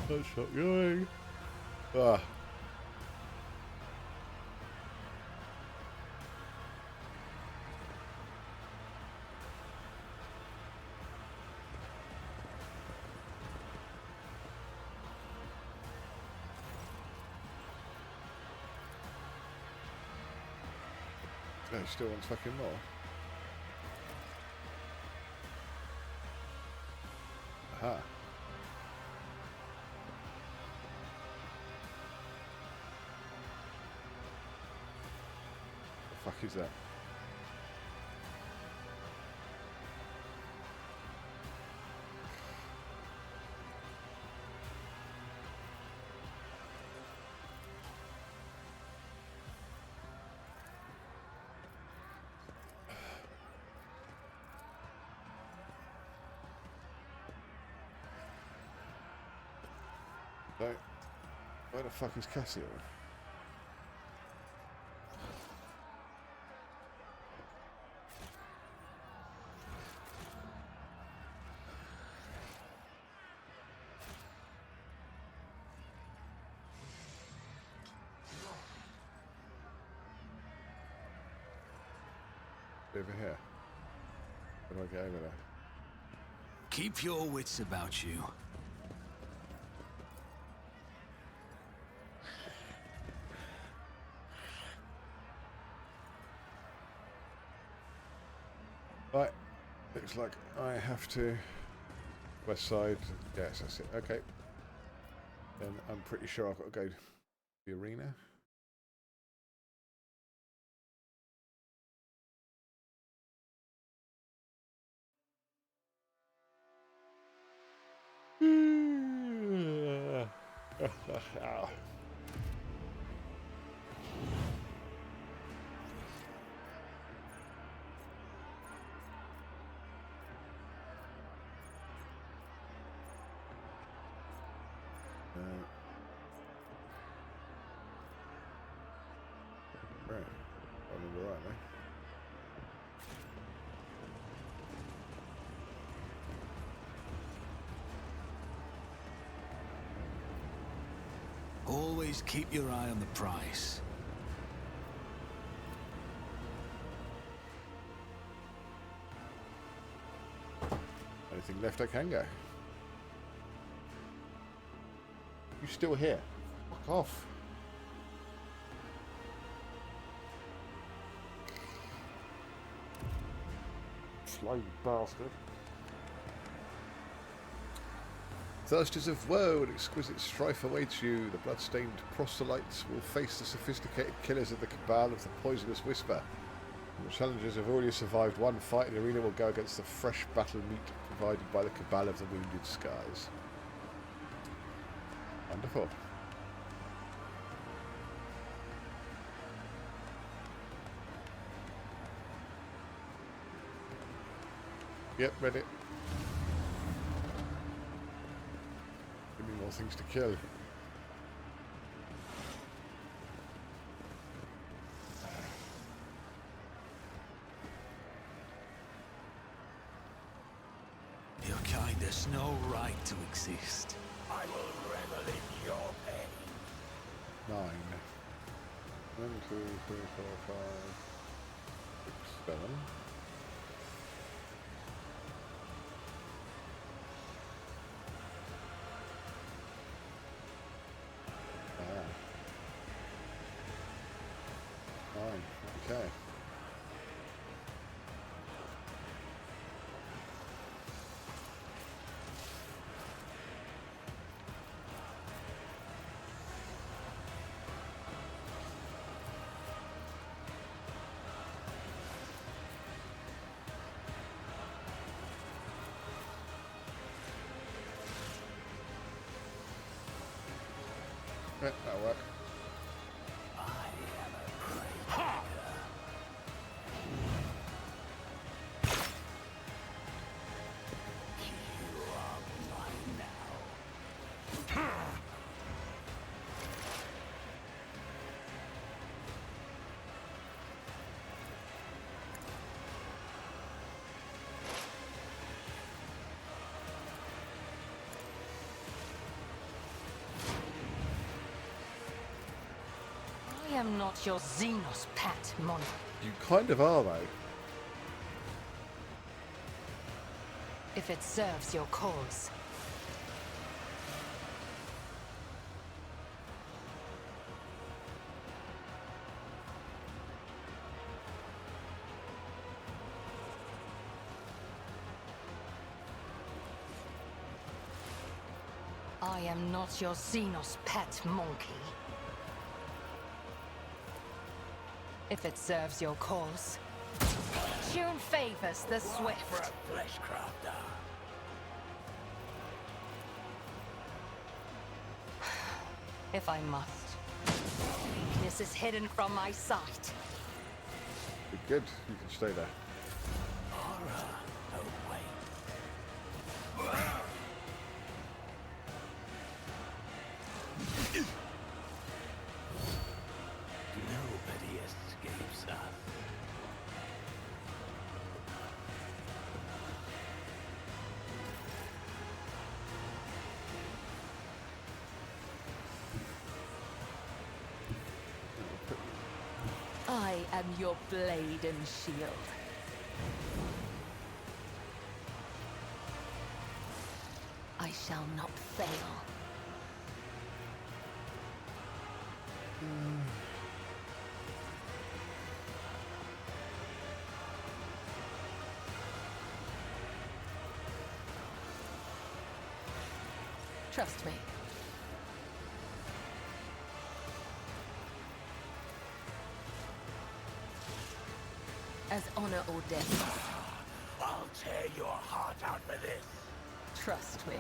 That's not going. Ah. Oh, he still wants fucking more. Aha. The fuck is that? Right. Where the fuck is Cassia? Over here. How do I get over there? Keep your wits about you. Right. Looks like I have to... West side. Yes, that's it. Okay. Then I'm pretty sure I've got to go to the arena. Right. I remember right now. Always keep your eye on the prize. Anything left I can go? You still here? Fuck off. Slow bastard. Thirsters of woe and exquisite strife awaits you. The blood-stained proselytes will face the sophisticated killers of the cabal of the poisonous whisper. And the challengers have already survived one fight in the arena will go against the fresh battle meat provided by the cabal of the wounded skies. Wonderful. Yep, read it. Give me more things to kill. Your kind has no right to exist. I will revel in your pain. 9. 1, 2, 3, 4, 5, 6, 7. Okay. Yeah, that'll work. I am not your Xenos pet, Mon. You kind of are, though. If it serves your cause. I am not your Xenos pet, monkey. If it serves your cause. Fortune favors the swift. For a flesh crafter. If I must. Weakness is hidden from my sight. Good. You can stay there. Horror. Oh, wait. Nobody escapes us. I am your blade and shield. I shall not fail. Trust me. As honor or death. I'll tear your heart out for this. Trust me.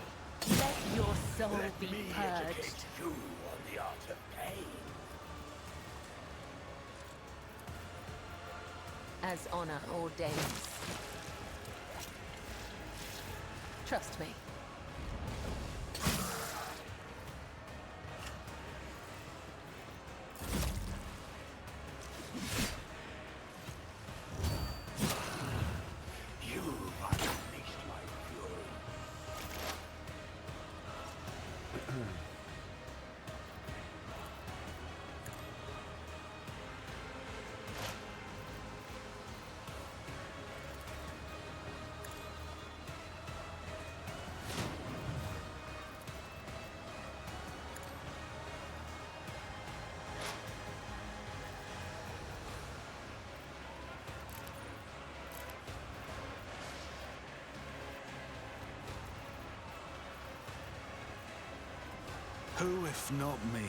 Let your soul Let be me purged. educate you on the art of pain. As honor ordains. Trust me. You unleashed my fury. Who, if not me?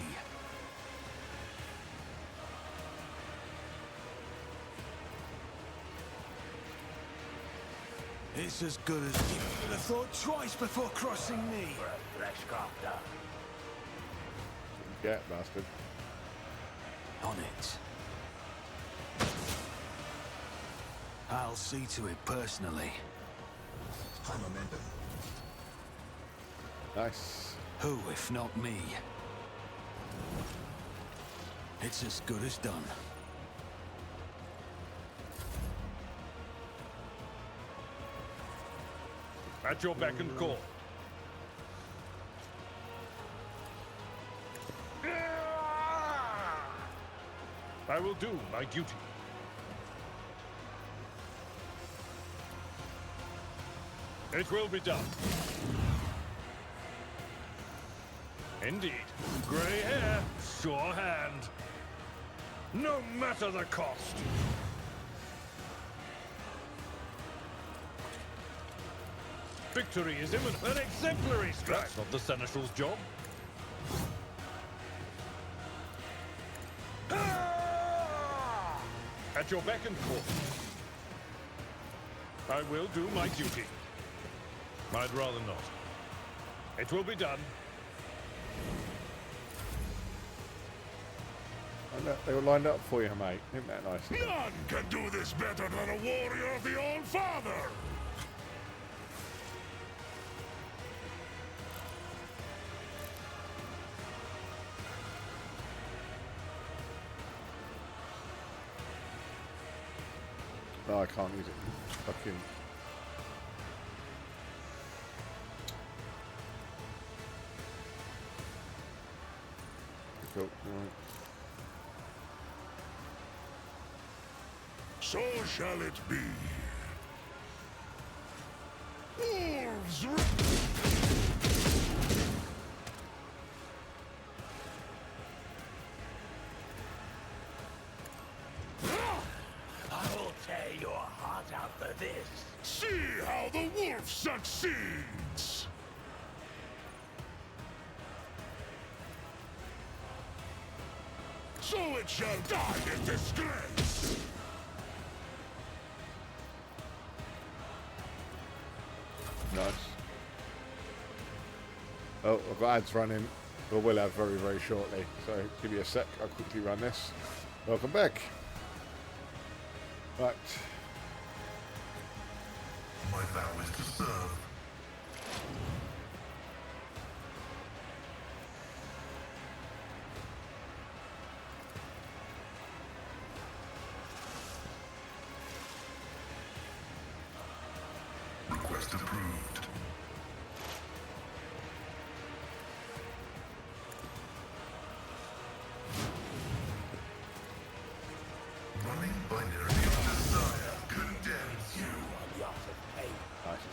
It's as good as you would have thought twice before crossing me. For a flesh crafter. Get bastard. On it. I'll see to it personally. High momentum. Nice. Who, if not me? It's as good as done. At your beck and call. I will do my duty. It will be done. Indeed. Grey hair, sure hand. No matter the cost. Victory is imminent. An exemplary strike. That's not the Seneschal's job. At your beck and call. I will do my duty. I'd rather not. It will be done. Oh, look, they were lined up for you, mate. Isn't that nice? None can do this better than a warrior of the Old Father! No, I can't use it. Fucking. Cool. Right. So shall it be. Wolves! I will tear your heart out for this. See how the wolf succeeds! So it shall die in disgrace! Nice. Oh, I've got ads running. Well, we'll have very, very shortly. So give me a sec. I'll quickly run this. Welcome back. Right. My vow is to serve. Request approved. Running binary of desire condemns you on the art of pain. Nice.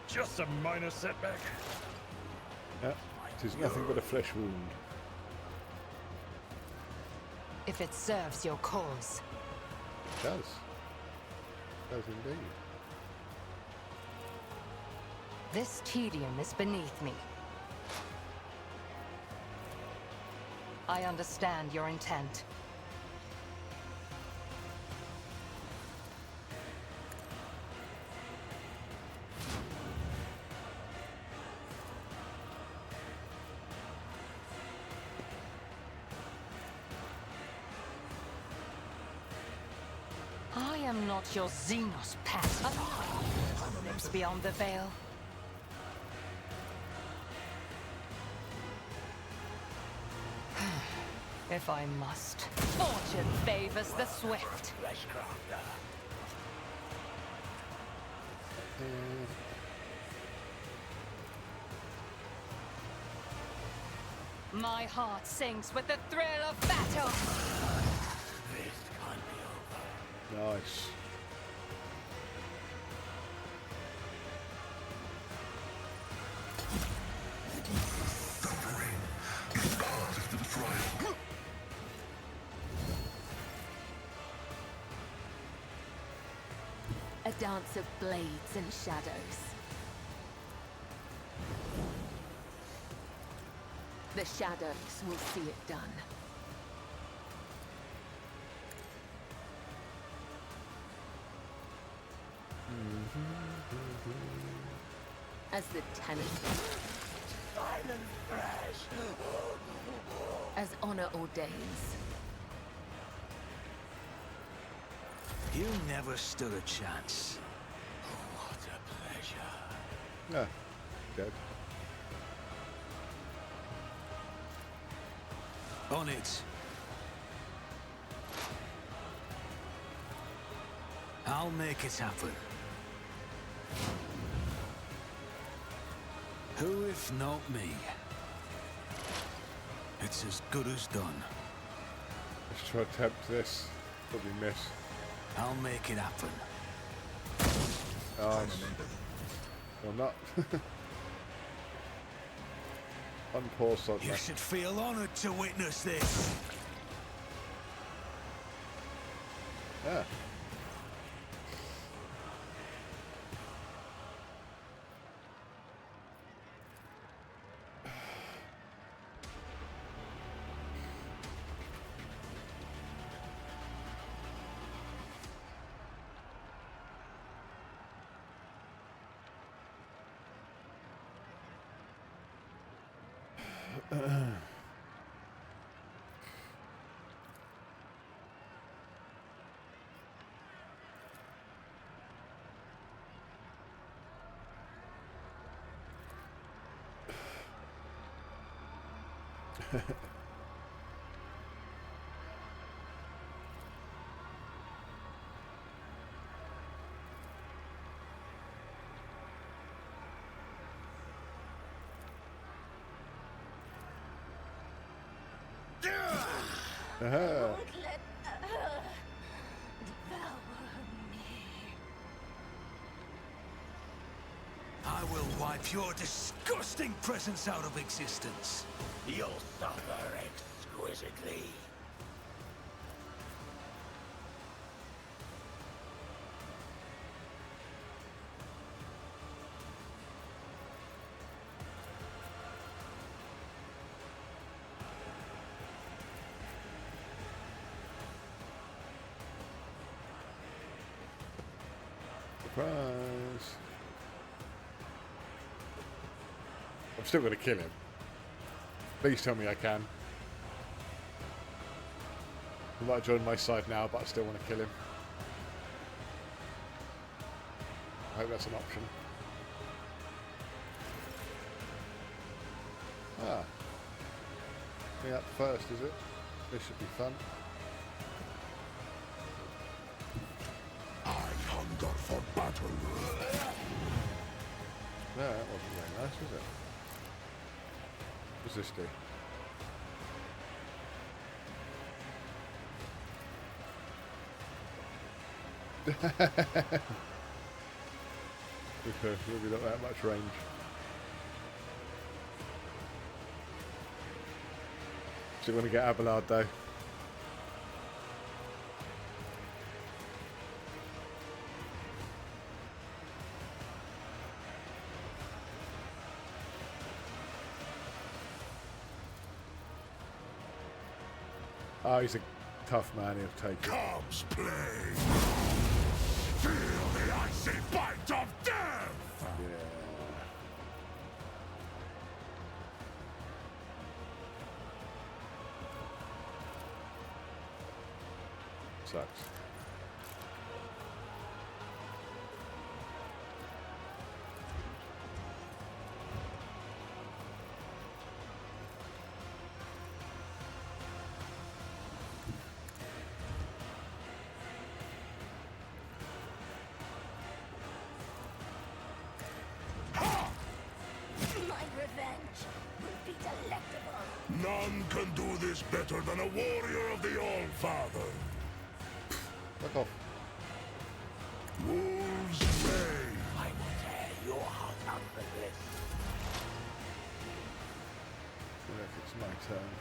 Just a minor setback. Yeah, it is nothing but a flesh wound. If it serves your cause. It does. It does indeed. This tedium is beneath me. I understand your intent. not your Xenos past lives beyond the veil. If I must, fortune favors the swift. My heart sings with the thrill of battle. This can't be over. Nice. Suffering is part of the trial. A dance of blades and shadows. The shadows will see it done. As the tenant. Silent flesh. As honor ordains. You never stood a chance. What a pleasure. Yeah. Dead. On it. I'll make it happen. Who if not me? It's as good as done. Let's try to attempt this. Probably miss. I'll make it happen. Nice. Well, not. Unpoor sod. You should feel honored to witness this. Yeah. Don't let her devour me. I will wipe your disgusting presence out of existence. You'll suffer exquisitely. Surprise. I'm still going to kill him. Please tell me I can. He might join my side now, but I still want to kill him. I hope that's an option. Ah. Me up first, is it? This should be fun. I hunger for battle. No, that wasn't very nice, was it? What's this do? Okay, maybe not that much range. Still want to get Abelard though. Oh, he's a tough man, he'll take it. Comes play. Feel the icy bite of death. Yeah. Sucks. revenge will be delectable. None can do this better than a warrior of the All-Father. Fuck off. Wolves may. I will tear your heart out for this. Look, it's my turn.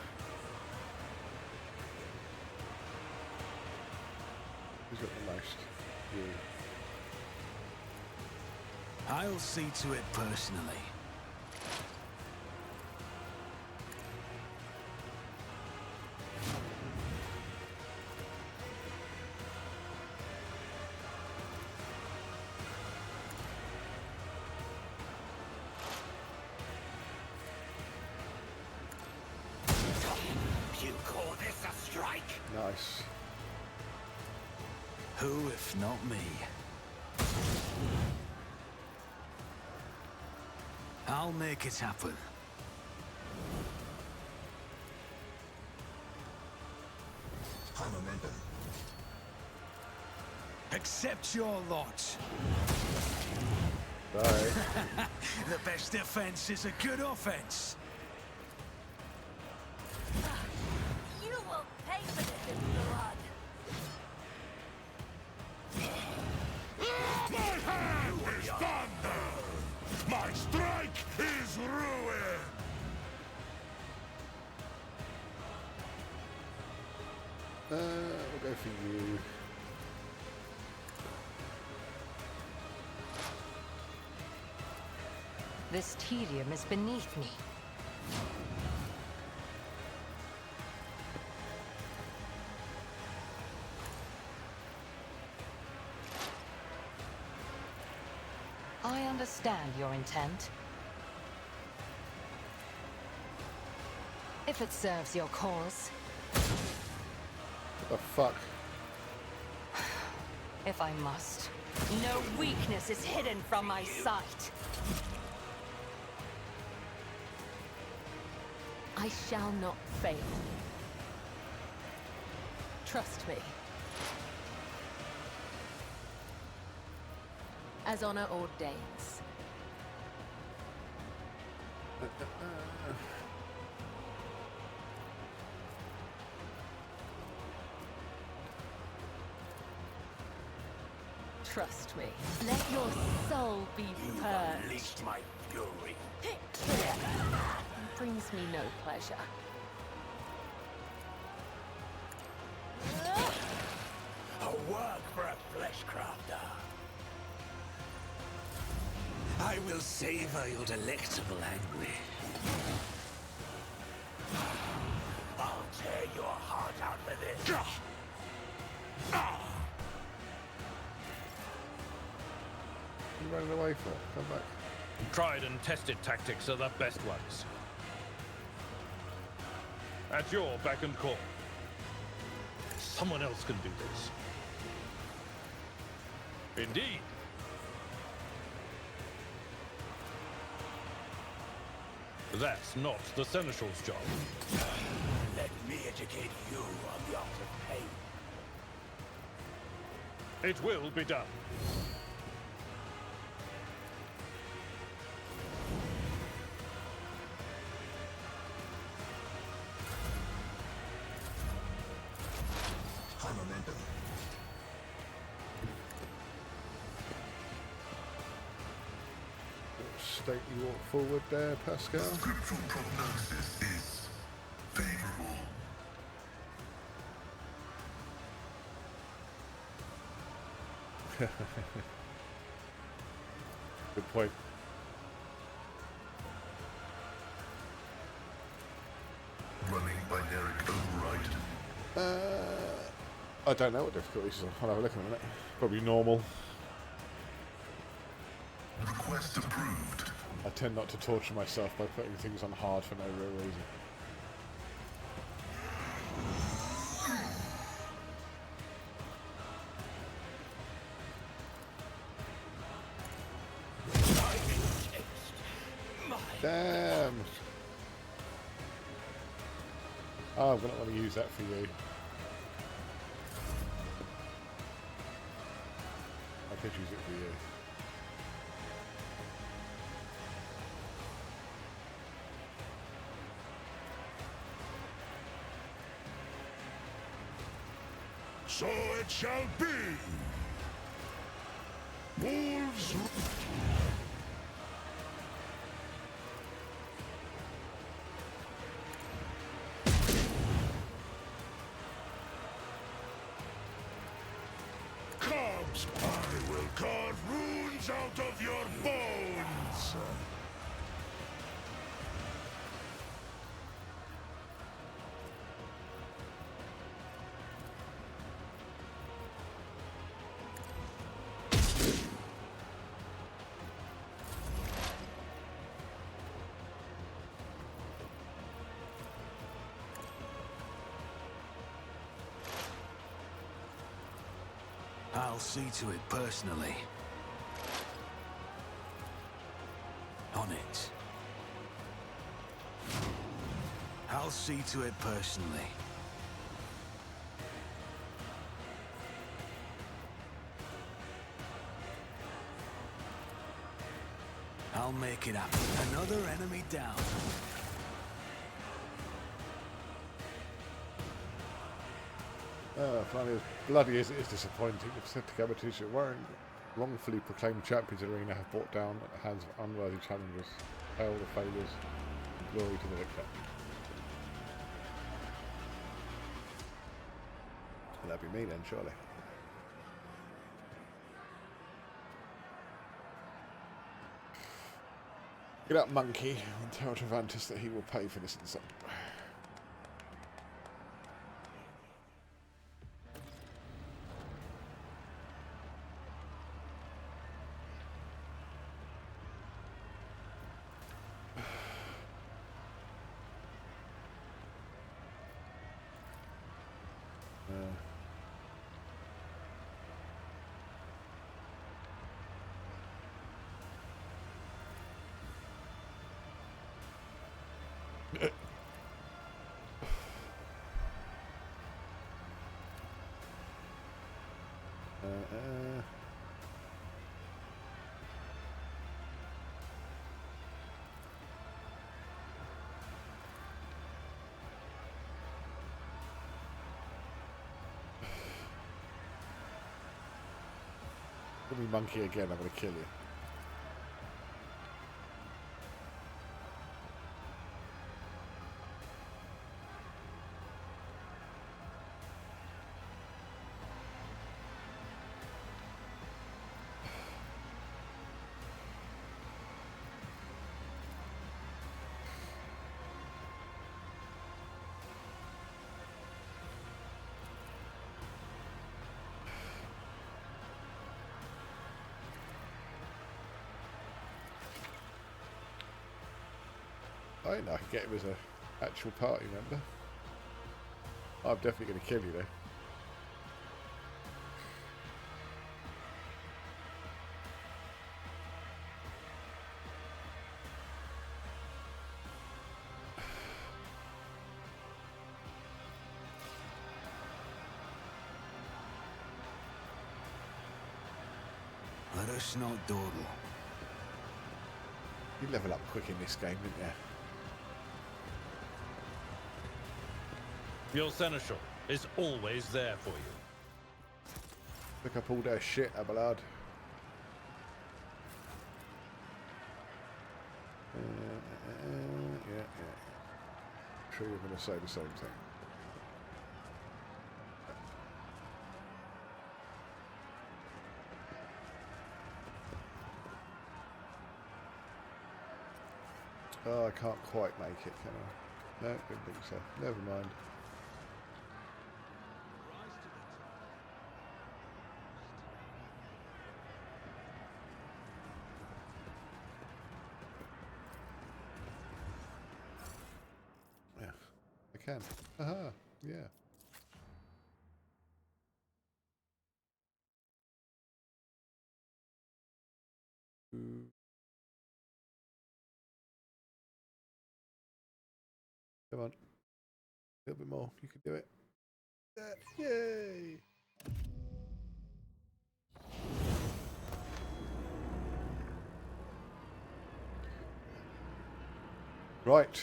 Who's got the most? You. I'll see to it personally. You call this a strike? Nice. Who, if not me? I'll make it happen. Accept your lot. Bye. The best defense is a good offense. You will pay for this in blood. My hand is thunder! My strike is ruin! We'll go for you. This tedium is beneath me. I understand your intent. If it serves your cause. What the fuck? If I must. No weakness is hidden from my sight. I shall not fail. Trust me. As honor ordains. Trust me. Let your soul be You purged. unleashed my fury. It brings me no pleasure. A work for a flesh crafter. I will savor your delectable anguish. I'll tear your heart out for this. You running away for it? Come back. Tried and tested tactics are the best ones. At your beck and call. Someone else can do this. Indeed. That's not the Seneschal's job. Let me educate you on the art of pain. It will be done. State you walk forward there, Pascal. Scriptural prognosis is favorable. Good point. Running binary override. I don't know what difficulties is. I'll have a look in a minute. Probably normal. Request approved. I tend not to torture myself by putting things on hard for no real reason. Damn! Oh, I'm going to want to use that for you. I could use it for you. So it shall be. Wolves. Cubs, I will carve runes out of your bones. I'll see to it personally. On it. I'll see to it personally. I'll make it happen. Another enemy down. Finally, as bloody as it is disappointing, it's said to go to issue wearing wrongfully proclaimed champions of the arena have brought down at the hands of unworthy challengers. Hail the failures, and glory to the victor. Well, that'd be me then, surely. Get up, monkey, and tell Travantis that he will pay for this insult. Call me monkey again, I'm going to kill you. I think I can get him as an actual party member. I'm definitely going to kill you though. Let us not dawdle. You level up quick in this game, didn't you? Your seneschal is always there for you. Pick up all their shit, Abelard. Yeah. I'm sure you're going to say the same thing. Oh, I can't quite make it, can I? No, didn't think so. Never mind. Yeah, I can. Aha, yeah. Come on. A little bit more. You can do it. Yay! Right.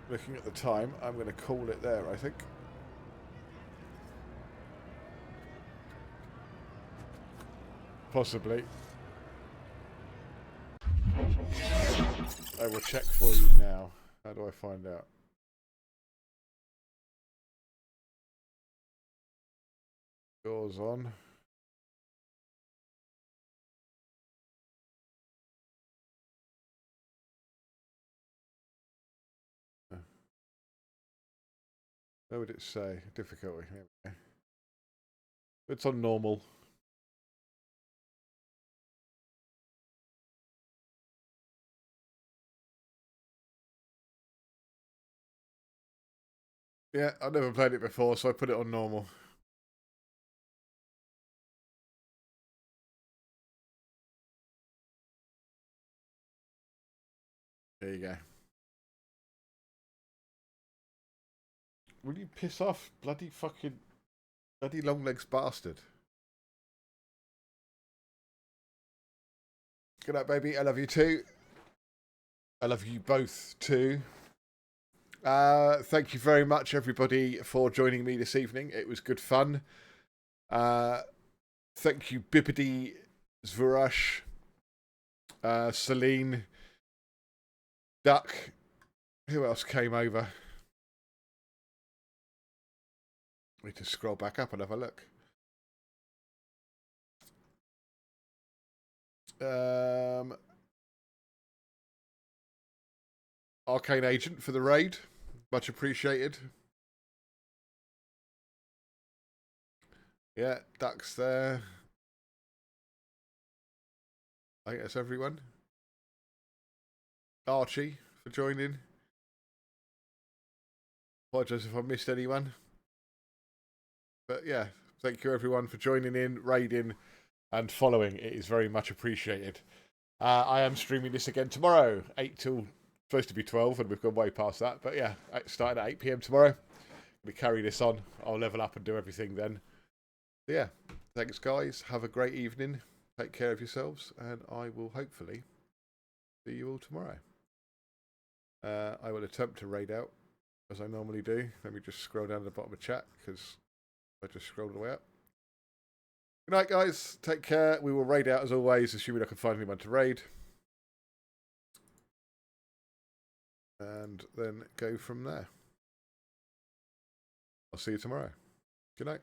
Looking at the time, I'm going to call it there, I think. Possibly. I will check for you now. How do I find out? Doors on. Where would it say? Difficulty. There we go. It's on normal. Yeah, I've never played it before, so I put it on normal. There you go. Will you piss off, bloody fucking... bloody long legs bastard. Good night, baby. I love you too. I love you both too. Thank you very much, everybody, for joining me this evening. It was good fun. Thank you, Bippity, Zvurash, Celine, Duck. Who else came over? We need to scroll back up and have a look. Arcane Agent for the raid. Much appreciated. Yeah, Duck's there. I think that's everyone. Archie for joining. Apologise if I missed anyone. But yeah, thank you everyone for joining in, raiding, and following. It is very much appreciated. I am streaming this again tomorrow, 8 till... supposed to be 12, and we've gone way past that. But yeah, starting at 8 PM tomorrow. We carry this on. I'll level up and do everything then. So yeah, thanks guys. Have a great evening. Take care of yourselves, and I will hopefully see you all tomorrow. I will attempt to raid out, as I normally do. Let me just scroll down to the bottom of chat, because I just scrolled away up. Good night, guys. Take care. We will raid out as always, assuming I can find anyone to raid. And then go from there. I'll see you tomorrow. Good night.